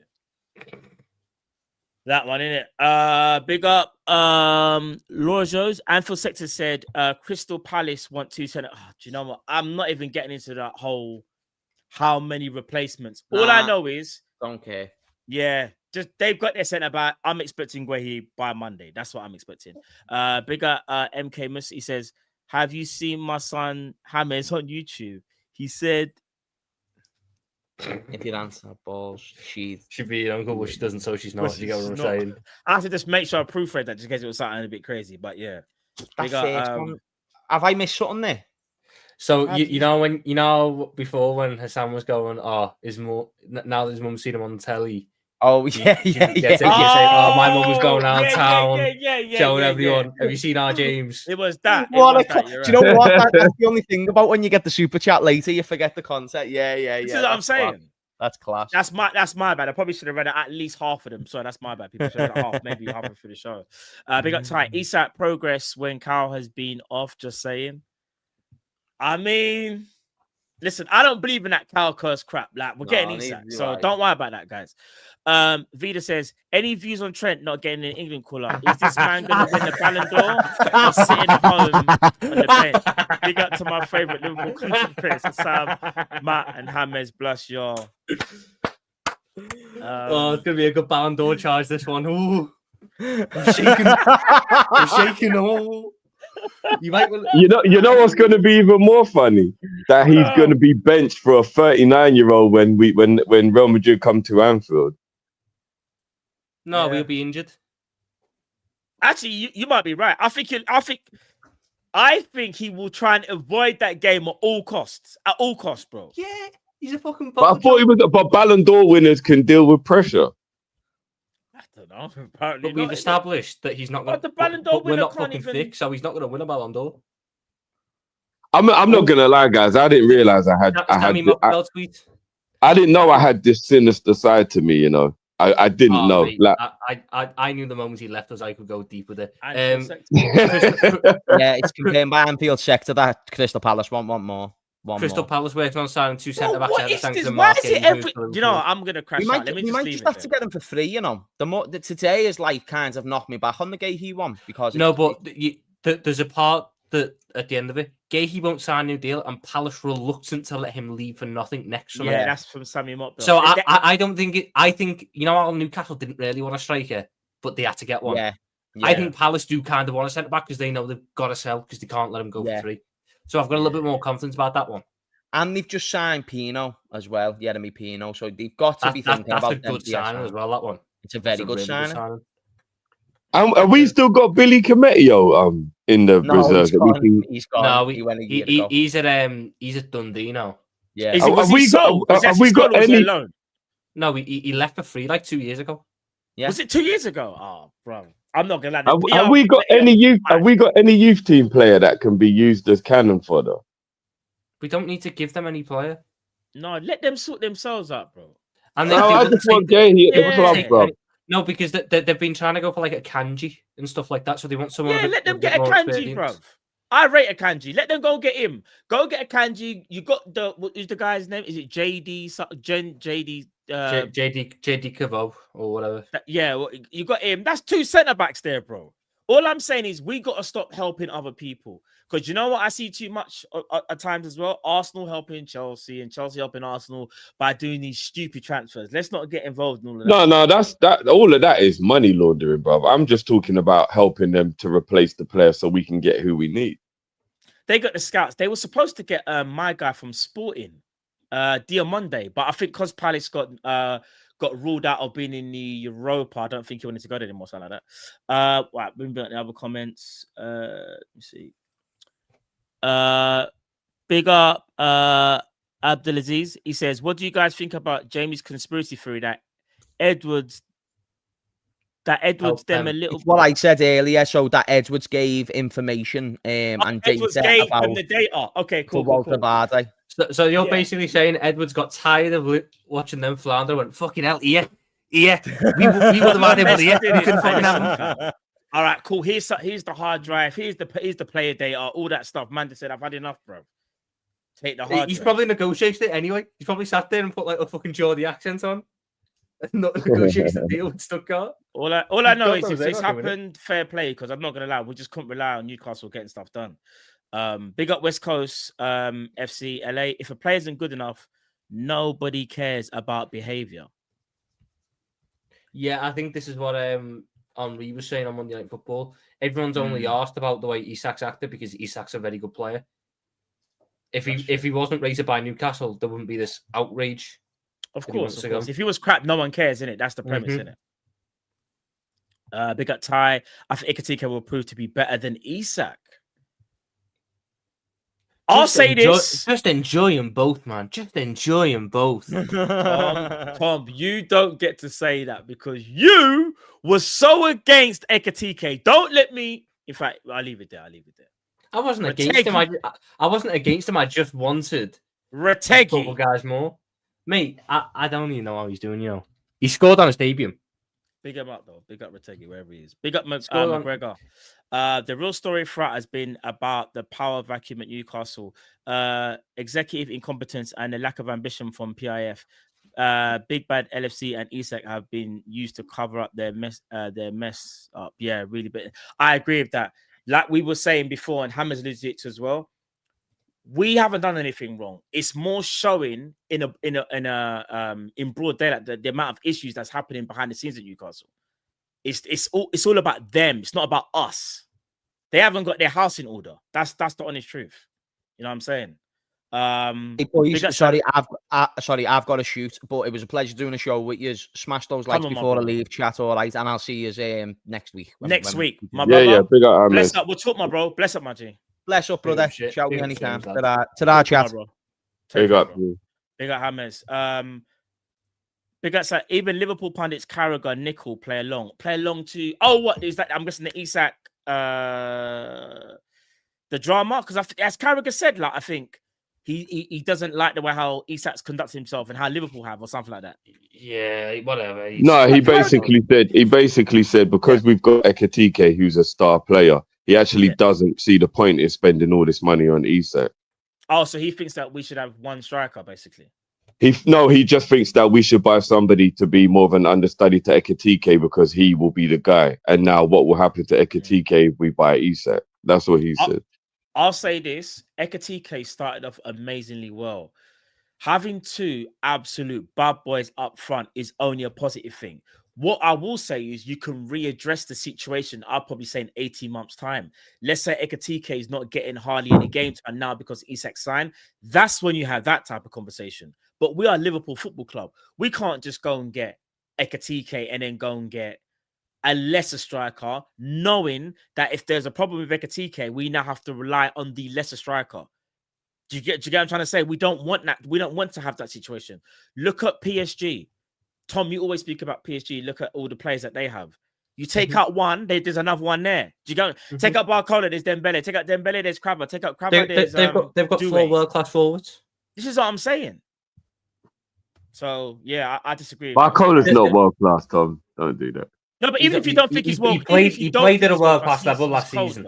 That one, innit? Big up Laura Joes. Anfield Sector said Crystal Palace want 2 center. Oh, do you know what? I'm not even getting into that whole how many replacements. All I know is don't care. Yeah, just they've got their centre back. I'm expecting Guehi by Monday. That's what I'm expecting. Big up MK Musi. He says, have you seen my son James on YouTube? He said, if you answer balls, she should be your uncle, but she doesn't, so she's not. You get what I'm saying? I have to just make sure I proofread that just in case it was something a bit crazy. But yeah, that's it. Have I missed something there? So you know before when Hassan was going, his mum, now that his mum's seen him on the telly. Oh yeah. Oh, my mum was going around town, showing everyone. Yeah. Have you seen our James? It was that. Do you know what? That's the only thing about when you get the super chat later, you forget the concept. Yeah. This is what I'm saying. Class. That's class. That's my bad. I probably should have read at least half of them. So that's my bad. People should have read half, maybe half for the show. Big up tonight. Isak progress when Carl has been off. Just saying. I mean, listen, I don't believe in that cow curse crap. Like, we're getting Isak, so don't worry about that, guys. Vida says, any views on Trent not getting an England caller? Is this man going to win the Ballon d'Or or sitting home on the bench? Big up to my favorite Liverpool content creators, Sam, Matt, and James. Bless y'all. It's gonna be a good Ballon d'Or charge. This one. Ooh, I'm shaking. I'm shaking. Oh. You know what's going to be even more funny? That he's going to be benched for a 39-year-old when Real Madrid come to Anfield. No, we'll be injured. Actually, you might be right. I think he will try and avoid that game at all costs. At all costs, bro. Yeah, he's a fucking. But I thought but Ballon d'Or winners can deal with pressure. I don't know. Apparently but we've established that he's not going to. The Ballon d'Or we're not fucking thick, so he's not going to win a Ballon d'Or. I'm not going to lie, guys. I didn't realize I didn't know I had this sinister side to me. You know, I didn't know. Mate, like, I knew the moment he left us, I could go deep with it. Yeah, it's confirmed by Anfield Sector that Crystal Palace want more. Crystal Palace working on signing 2 centre backs. What is this? Why is it every? You know, I'm gonna crash out. Let me we might just have to get them for free. You know, today is like kind of knocked me back on the Guehi one because there's a part that at the end of it, Guehi won't sign a new deal, and Palace reluctant to let him leave for nothing next summer. Yeah, that's from Sammy Mott. So I don't think it. I think how Newcastle didn't really want a striker, but they had to get one. Yeah. I think Palace do kind of want a centre back because they know they've got to sell because they can't let him go for free. So I've got a little bit more confidence about that one. And they've just signed Pino as well, Yeremy Pino. So they've got to be thinking about a good signing as well. That one. It's a very good signing. And we still got Billy Cometio in the reserve. He's gone. No, he went a year ago. He's at Dundee now. Yeah. Have we got any? No, he left for free like 2 years ago. Yeah. Was it 2 years ago? Oh, bro. I'm not gonna lie. Have we got any youth? Have we got any youth team player that can be used as cannon fodder? We don't need to give them any player. No, let them sort themselves out, bro. And I just want Gay here at the club, bro. No, because they've been trying to go for like a Kanji and stuff like that. So they want someone. Yeah, let them get a Kanji, bro. I rate a Kanji. Let them go get him. Go get a Kanji. You got what is the guy's name? Is it JD? JD Kavo or whatever. Yeah, well, you got him. That's 2 centre backs there, bro. All I'm saying is we got to stop helping other people. Because you know what I see too much at times as well? Arsenal helping Chelsea and Chelsea helping Arsenal by doing these stupid transfers. Let's not get involved in all of that. No, that's that. All of that is money laundering, bro. I'm just talking about helping them to replace the player so we can get who we need. They got the scouts. They were supposed to get my guy from Sporting, Diamonde, but I think because Palace got ruled out of being in the Europa, I don't think he wanted to go there anymore, something like that. Right, moving on to the other comments. Let me see. Big up Abdulaziz. He says, what do you guys think about Jamie's conspiracy theory that Edwards them a little? It's what I said earlier, so that Edwards gave information and Edwards data gave about them the data. Okay, cool. Walter Vardy. So you're basically saying Edwards got tired of watching them flounder, went fucking hell, we would have had him, but we couldn't fucking have him. All right, cool. Here's the hard drive. Here's the player data. All that stuff. Man just said, I've had enough, bro. Take the hard. He's drive. probably negotiated it anyway. He's probably sat there and put like a fucking Geordie accent on, and not negotiated the deal with Stuttgart. All I know is if this happened, fair play. Because I'm not gonna lie, we just couldn't rely on Newcastle getting stuff done. Big up West Coast, FC, LA. If a player isn't good enough, nobody cares about behavior. Yeah, I think this is what Henri was saying on Monday Night Football. Everyone's only asked about the way Isak's acted because Isak's a very good player. If he wasn't rated by Newcastle, there wouldn't be this outrage. Of course. If he was crap, no one cares, innit? That's the premise, innit? Big up Ty. I think Ikatika will prove to be better than Isak. I'll say this. Just enjoy them both, man. Just enjoy them both. Tom, you don't get to say that because you were so against Ekatike. Don't let me. In fact, I'll leave it there. I wasn't against him. I wasn't against him. I just wanted Retegi guys more. Mate, I don't even know how he's doing, you know. He scored on a stadium. Big him up, though. Big up Retegi, wherever he is. Big up McGregor. The real story throughout has been about the power vacuum at Newcastle, executive incompetence, and the lack of ambition from PIF. Big Bad LFC and Isak have been used to cover up their mess up. Yeah, really. But I agree with that. Like we were saying before, and Hammers alluded to it as well. We haven't done anything wrong. It's more showing in broad daylight the amount of issues that's happening behind the scenes at Newcastle. It's all about them. It's not about us. They haven't got their house in order. That's the honest truth. You know what I'm saying? Hey boys, I've got to shoot, but it was a pleasure doing a show with you. Smash those likes before I leave, chat, all right, and I'll see you next week. Next week, my brother. Yeah, big up, bless up. We'll talk, my bro. Bless up, my G. Bless up, brother. Shout me anytime. Ta-da, chat. Big up. Big up, Hammers. Big up, sir. Even Liverpool pundits Carragher, Nickel play along to. Oh, what is that? I'm guessing the Isak, the drama, because as Carragher said, like I think he doesn't like the way how Isak's conducts himself and how Liverpool have or something like that. Yeah, whatever. He basically said because we've got Ekatike, who's a star player, he actually doesn't see the point in spending all this money on Isak. Oh, so he thinks that we should have one striker, basically. He just thinks that we should buy somebody to be more of an understudy to Ekatike because he will be the guy. And now what will happen to Ekatike if we buy Isak? That's what he said. I'll say this. Ekatike started off amazingly well. Having two absolute bad boys up front is only a positive thing. What I will say is you can readdress the situation. I'll probably say in 18 months' time. Let's say Ekatike is not getting hardly any game time now because Isak signed. That's when you have that type of conversation. But we are Liverpool Football Club. We can't just go and get Ekatike and then go and get a lesser striker, knowing that if there's a problem with Ekatike, we now have to rely on the lesser striker. Do you get what I'm trying to say? We don't want that. We don't want to have that situation. Look at PSG. Tom, you always speak about PSG. Look at all the players that they have. You take out one, there's another one there. Do you go take out Barcola? There's Dembele. Take out Dembele. There's Crabber. Take out Crabber. They've got 4 world-class forwards. This is what I'm saying. So yeah, I disagree. Barcola's not world class, Tom. Don't do that. No, but even if you don't think he's world, he played at a world-class level last season.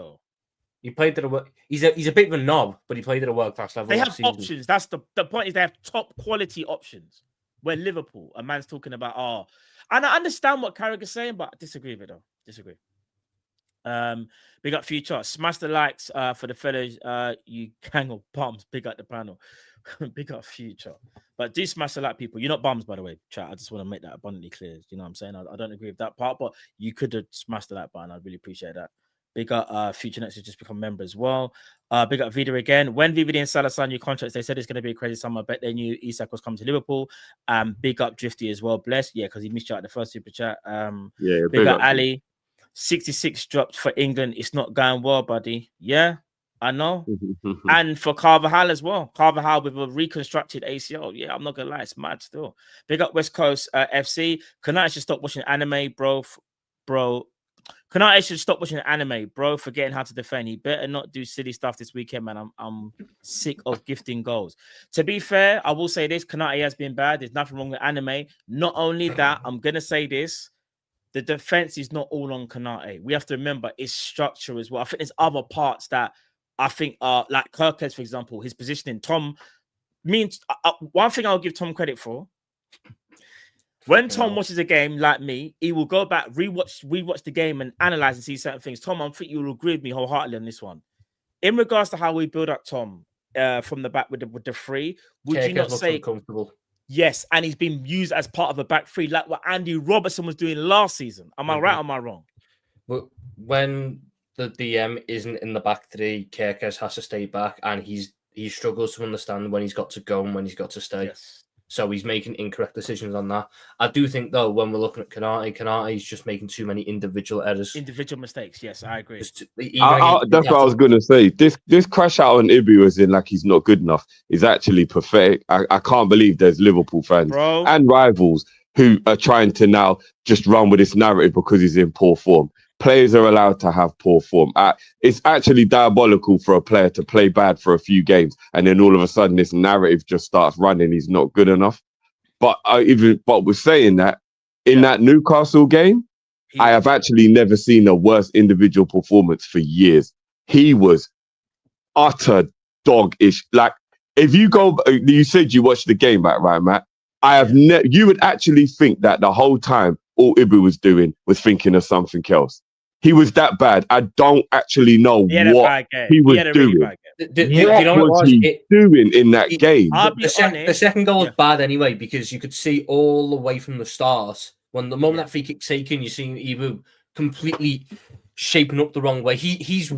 He played at a he's a bit of a knob, but he played at a world-class level. They have options. That's the point. Is they have top quality options. Where Liverpool, a man's talking about and I understand what Carragher's saying, but I disagree with it though. Disagree. Big up Future. Smash the likes for the fellas. You gang of bums. Big up the panel. Big up Future. But do smash the like, people. You're not bums, by the way, chat. I just want to make that abundantly clear. You know what I'm saying? I don't agree with that part, but you could have smashed the like button. I'd really appreciate that. Big up Future Next has just become a member as well. Big up Vida again. When VVD and Salah signed new contracts, they said it's going to be a crazy summer. I bet they knew Isak was coming to Liverpool. Big up Drifty as well. Bless. Yeah, because he missed you out the first super chat. Big up Ali. 66 dropped for England. It's not going well, buddy. Yeah, I know. And for Carvajal as well. Carvajal with a reconstructed ACL. Yeah, I'm not going to lie. It's mad still. Big up West Coast FC. Kanai should stop watching anime, bro. Kanai should stop watching anime, bro, forgetting how to defend. He better not do silly stuff this weekend, man. I'm sick of gifting goals. To be fair, I will say this. Kanai has been bad. There's nothing wrong with anime. Not only that, I'm going to say this. The defense is not all on Kanate. We have to remember it's structure as well. I think there's other parts that I think are like Kirkes, for example, his positioning. Tom means one thing I'll give Tom credit for. When Tom watches a game like me, he will go back, rewatch the game and analyze and see certain things. Tom, I think you will agree with me wholeheartedly on this one. In regards to how we build up Tom from the back with the three, would you not say comfortable? Yes, and he's been used as part of a back three, like what Andy Robertson was doing last season. Am I right or am I wrong? Well, when the DM isn't in the back three, Kirkes has to stay back, and he struggles to understand when he's got to go and when he's got to stay. Yes. So he's making incorrect decisions on that. I do think, though, when we're looking at Kanate is just making too many individual errors. Individual mistakes, yes, I agree. That's what I was going to say. This crash out on Ibu as in like he's not good enough is actually pathetic. I can't believe there's Liverpool fans and rivals who are trying to now just run with this narrative because he's in poor form. Players are allowed to have poor form. It's actually diabolical for a player to play bad for a few games and then all of a sudden this narrative just starts running. He's not good enough. But with saying that, in that Newcastle game, I have actually never seen a worse individual performance for years. He was utter dog-ish. Like, if you go, you said you watched the game back, right, Matt? You would actually think that the whole time all Ibu was doing was thinking of something else. He was that bad. I don't actually know what he was doing. What was he doing in that game? The second goal was bad anyway, because you could see all the way from the start, when the moment that free kick's taken, you're seeing Ibu completely shaping up the wrong way. He's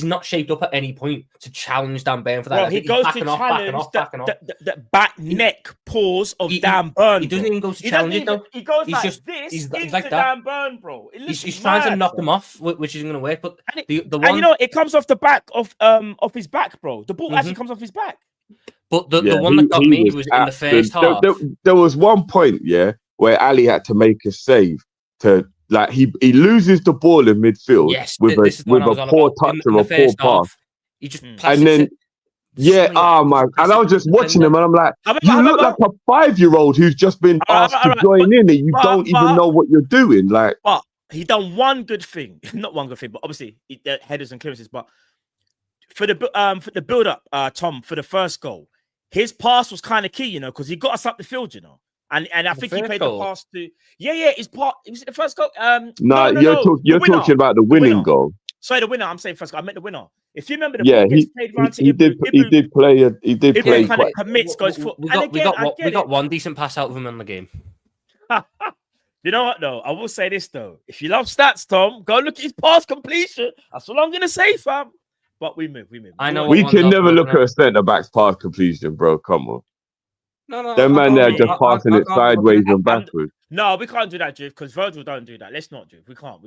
not shaped up at any point to challenge Dan Burn for that. Well, he goes to challenge the back neck pause of Dan Burn. He doesn't even go to challenge it though. He goes he's like Dan Burn, bro. He's trying to knock him off, which isn't going to work. But and you know, it comes off the back of his back, bro. The ball actually comes off his back. But the one that got me was in the first half. There was one point, where Ali had to make a save to. Like he loses the ball in midfield with a poor touch or a poor pass. He just and then and I was just watching him and I'm like, you look like a 5-year-old who's just been asked to join in and you don't even know what you're doing. Like, but he done one good thing, not one good thing, but obviously the headers and clearances. But for the build up, Tom, for the first goal, his pass was kind of key, because he got us up the field, And I think he played the pass to his part. Was it the first goal? No, you're talking about the winning goal. Sorry, the winner. I'm saying first goal. I meant the winner. If you remember he did play. Kind of commits, goes foot. We got one decent pass out of him in the game. You know what though? I will say this though. If you love stats, Tom, go look at his pass completion. That's all I'm gonna say, fam. But we move. I know we can never look at a centre back's pass completion, bro. Come on. No, them man there just passing it sideways and backwards. No, we can't do that, Drift, because Virgil don't do that. Let's not, Drift. We can't.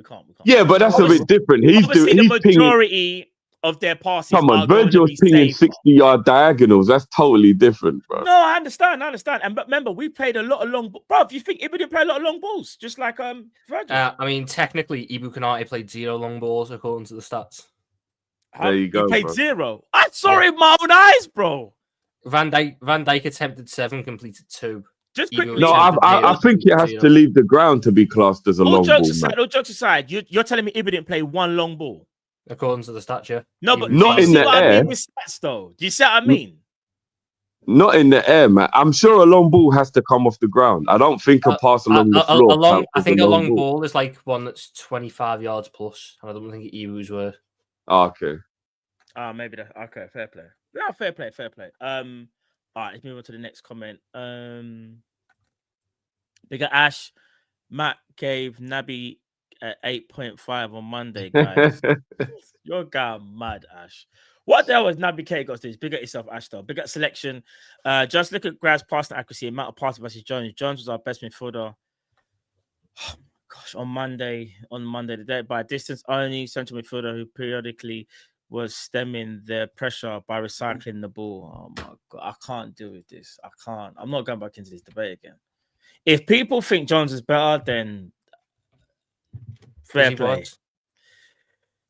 Yeah, but that's a bit different. He's doing the majority of their passes Come on, are going to Virgil's be pinging safe. 60-yard diagonals. That's totally different, bro. No, I understand. And but remember, we played a lot of long. Bro, if you think Ibu didn't play a lot of long balls, just like Virgil. I mean, technically, Ibu Konate played 0 long balls according to the stats. There you go, He played bro. 0. I saw it with my own eyes, bro. Van Dijk attempted 7, completed 2. Just Ibu quickly. No, attempted I 0, think it has 0. to leave the ground to be classed as a long ball, man. All jokes aside, you're telling me Ibu didn't play one long ball? According to the stats, yeah. No, but Not do you in see the what I air. mean with stats, though? Do you see what I mean? Not in the air, man. I'm sure a long ball has to come off the ground. I don't think a pass along the floor. I think a long ball is like one that's 25 yards plus, and I don't think Ibu's were. Oh, okay. Maybe that. Okay, fair play. Yeah, fair play. All right, let's move on to the next comment. Bigger Ash, Matt gave Naby 8.5 on Monday, guys. Your guy mad, Ash. What the hell has Naby K got to this? Big at yourself, Ash, though. Big at selection. Just look at Grav's passing accuracy, amount of passes versus Jones. Jones was our best midfielder. Oh my gosh, on Monday, the day by distance only central midfielder who periodically was stemming the pressure by recycling the ball. Oh my god, I can't deal with this. I can't. I'm not going back into this debate again. If people think Jones is better, then fair play.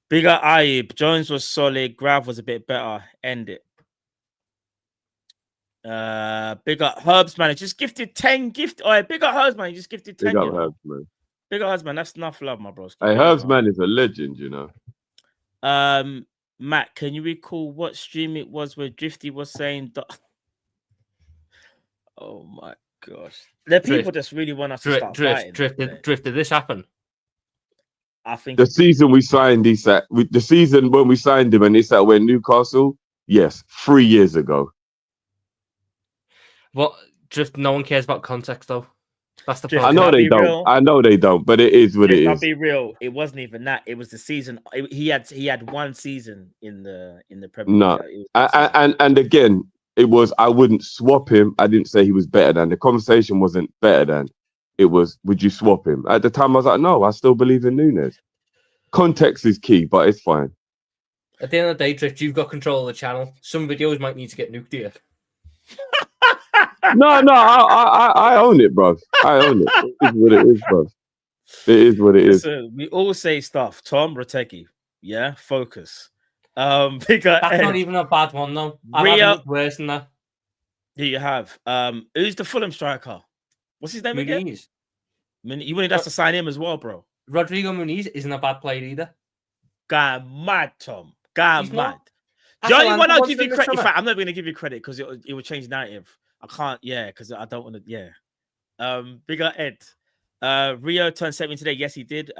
Bigger Ayub. Jones was solid. Grav was a bit better. End it. Big up Herbs, man. He just gifted 10 gift. Oh, big up Herbs, man. He just gifted 10. Big up Herbs, man. Big up Herbs, man. That's enough love, my bros. Hey, Herbs, man, is a legend, you know. Matt, can you recall what stream it was where Drifty was saying that? Oh my gosh. The people just really want us to start fighting. Drift, did this happen? I think the season we signed Isak, the season when we signed him and Isak went Newcastle, yes, 3 years ago. What, Drift, no one cares about context, though. That's the Drift, problem. I know they don't. Real? I know they don't, but it is what Drift, it I'll is. be real. It wasn't even that. It was the season. He had one season in the Premier League. No, and again, it was, I wouldn't swap him. I didn't say he was better than. The conversation wasn't better than. It was, would you swap him? At the time, I was like, no, I still believe in Nunes. Context is key, but it's fine. At the end of the day, Drift, you've got control of the channel. Some videos might need to get nuked here. No, I own it, bro. I own it. It is what it is, bro. It is what it is. Listen, we all say stuff. Tom Rotecki, yeah, focus. Bigger That's Ed. not even a bad one, though. I've Rio, had worse than that. Yeah, you have. Who's the Fulham striker? What's his name again? Muniz. You wanted us to sign him as well, bro. Rodrigo Muniz isn't a bad player either. God mad, Tom. God He's mad. not. The only one I'll What's give you in the credit. In summer? fact, I'm not going to give you credit because it will change narrative. I can't, because I don't want to, Big up Ed. Rio turned 70 today. Yes, he did.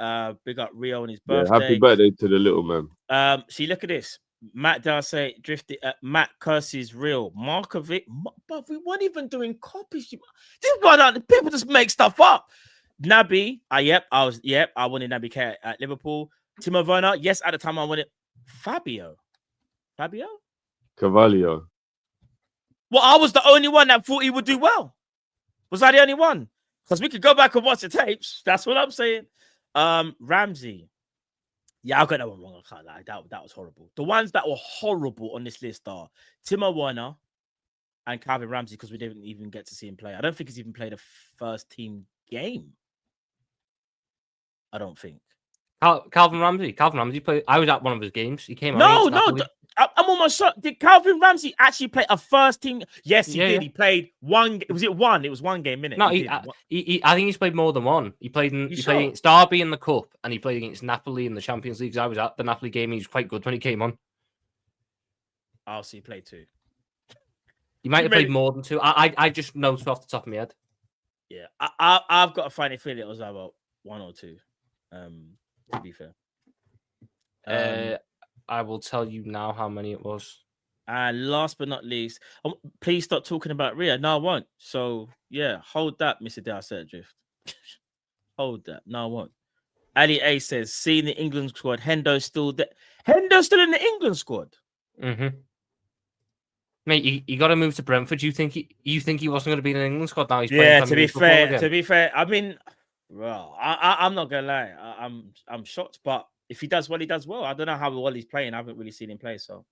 Big up Rio on his birthday. Yeah, happy birthday to the little man. See, look at this. Matt Darcy drifted. Matt curses real. Markovic, but we weren't even doing Kopish. This one, people just make stuff up. Naby, I wanted Naby K at Liverpool. Timo Werner, yes, at the time I wanted Fabio. Carvalho. Well, I was the only one that thought he would do well. Was I the only one? Because we could go back and watch the tapes. That's what I'm saying. Ramsey. Yeah, I got that one wrong. I can't lie. That was horrible. The ones that were horrible on this list are Timo Werner and Calvin Ramsey, because we didn't even get to see him play. I don't think he's even played a first team game. I don't think. Calvin Ramsey played. I was at one of his games. He came No, on. I'm almost shocked. Did Calvin Ramsey actually play a first team? Yes, he did. Yeah. He played one. Was it one? It was one game, innit? No, I think he's played more than one. He played sure? against Derby in the Cup, and he played against Napoli in the Champions League. I was at the Napoli game. He was quite good when he came on. Oh, so he played two. He might have played more than two. I just know off the top of my head. Yeah, I've got a funny feeling it was about one or two. To be fair, I will tell you now how many it was. And last but not least, please stop talking about Ria. No, I won't. So yeah, hold that, Mr. Darcy Drift. Hold that. No, I won't. Ali A says, "See the England squad. Hendo's still there. Hendo's still in the England squad." Mm-hmm. Mate, you got to move to Brentford. You think he wasn't going to be in the England squad now? He's playing to be fair, I mean, well, I'm not gonna lie. I'm shocked, but If he does well, he does well. I don't know how well he's playing. I haven't really seen him play. So,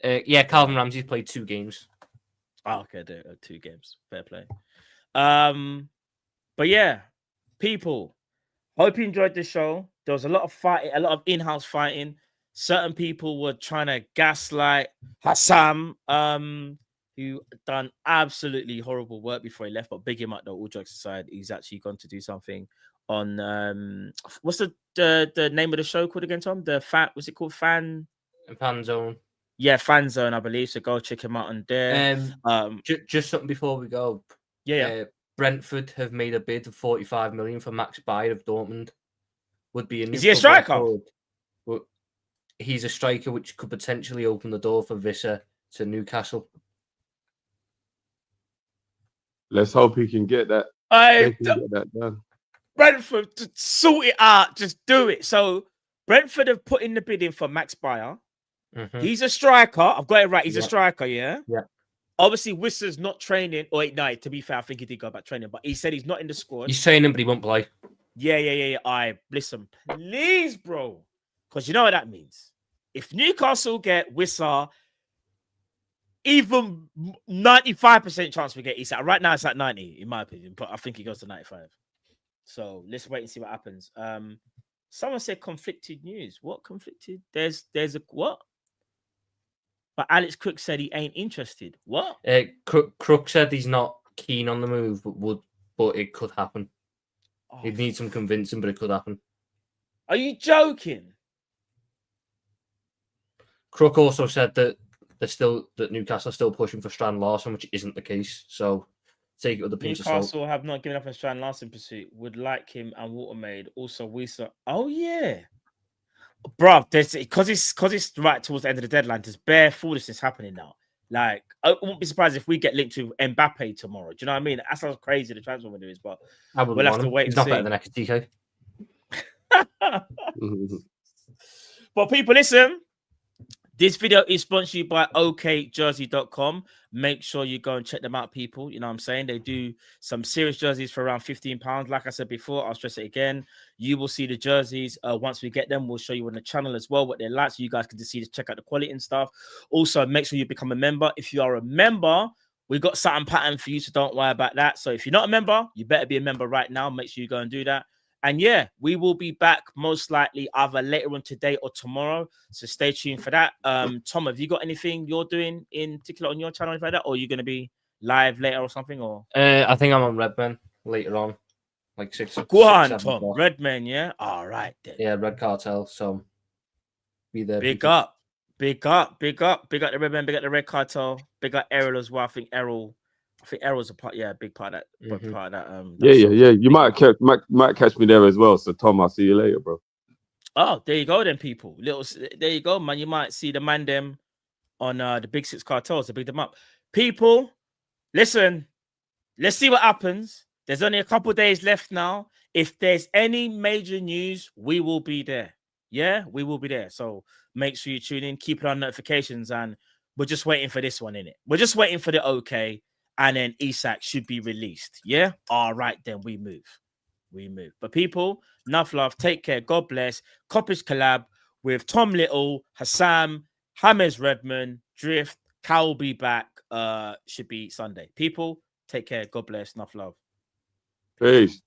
Yeah, Calvin Ramsey's played 2 games. oh, okay, 2 games. Fair play. But yeah, people, hope you enjoyed the show. There was a lot of fighting, a lot of in-house fighting. Certain people were trying to gaslight Hassam, who done absolutely horrible work before he left. But big him up though. All jokes aside, he's actually gone to do something on what's the name of the show called again, Tom? Was it called Fan Zone? Yeah, Fan Zone, I believe. So go check him out on there. Just something before we go. Yeah. Brentford have made a bid of 45 million for Max Bayer of Dortmund. Would be a new. Is he a striker? But he's a striker, which could potentially open the door for Visser to Newcastle. Let's hope he can get that. Get that done. Brentford, to sort it out. Just do it. So Brentford have put in the bidding for Max Bayer. Mm-hmm. He's a striker. I've got it right. He's a striker, Yeah. Obviously, Wisser's not training. Or no, to be fair, I think he did go back training, but he said he's not in the squad. He's training, but he won't play. Yeah. Listen, please, bro. Because you know what that means. If Newcastle get Wisser, even 95% chance we get Isak. Right now, it's at 90, in my opinion, but I think he goes to 95. So let's wait and see what happens. Someone said conflicted news. What conflicted? There's a what? But Alex Crook said he ain't interested. What? Crook said he's not keen on the move, but it could happen. Oh, He'd need some convincing, but it could happen. Are you joking? Crook also said that Newcastle are still pushing for Strand Larson, which isn't the case. So take it with a pinch of salt. Newcastle have not given up on Strand Larson pursuit. Would like him and Watermaid. Also, Wisa. Oh yeah. Bruv, because it's right towards the end of the deadline, there's bare foolishness happening now. Like, I won't be surprised if we get linked to Mbappe tomorrow. Do you know what I mean? That's how crazy the transfer window is, but we'll have to wait. He's not better than XTK. But people, listen. This video is sponsored by okjersey.com. Make sure you go and check them out, people. You know what I'm saying? They do some serious jerseys for around £15. Like I said before, I'll stress it again. You will see the jerseys once we get them. We'll show you on the channel as well what they're like, so you guys can just check out the quality and stuff. Also, make sure you become a member. If you are a member, we got something pattern for you, so don't worry about that. So if you're not a member, you better be a member right now. Make sure you go and do that. And yeah, we will be back most likely either later on today or tomorrow. So stay tuned for that. Tom, have you got anything you're doing in particular on your channel like that? Or are you going to be live later or something? Or I think I'm on Redman later on. Like 6 Go on, 7 Tom. o'clock. Redman, yeah? All right then. Yeah, Red Cartel. So be there. Big up the Redman, big up the Red Cartel, big up Errol as well. I think Errol's a part, a big part of that. Part of that. Yeah. You might catch me there as well. So Tom, I'll see you later, bro. Oh, there you go, then, people. There you go, man. You might see the man them on the Big Six cartels to big them up. People, listen. Let's see what happens. There's only a couple days left now. If there's any major news, we will be there. Yeah, we will be there. So make sure you tune in, keep it on notifications, and we're just waiting for this one, innit? We're just waiting for the okay. And then Isak should be released. Yeah? All right, then we move. But people, enough love. Take care. God bless. Kopish collab with Tom Little, Hassam, James Redmond, Drift. Cal will be back. Should be Sunday. People, take care. God bless. Enough love. Peace.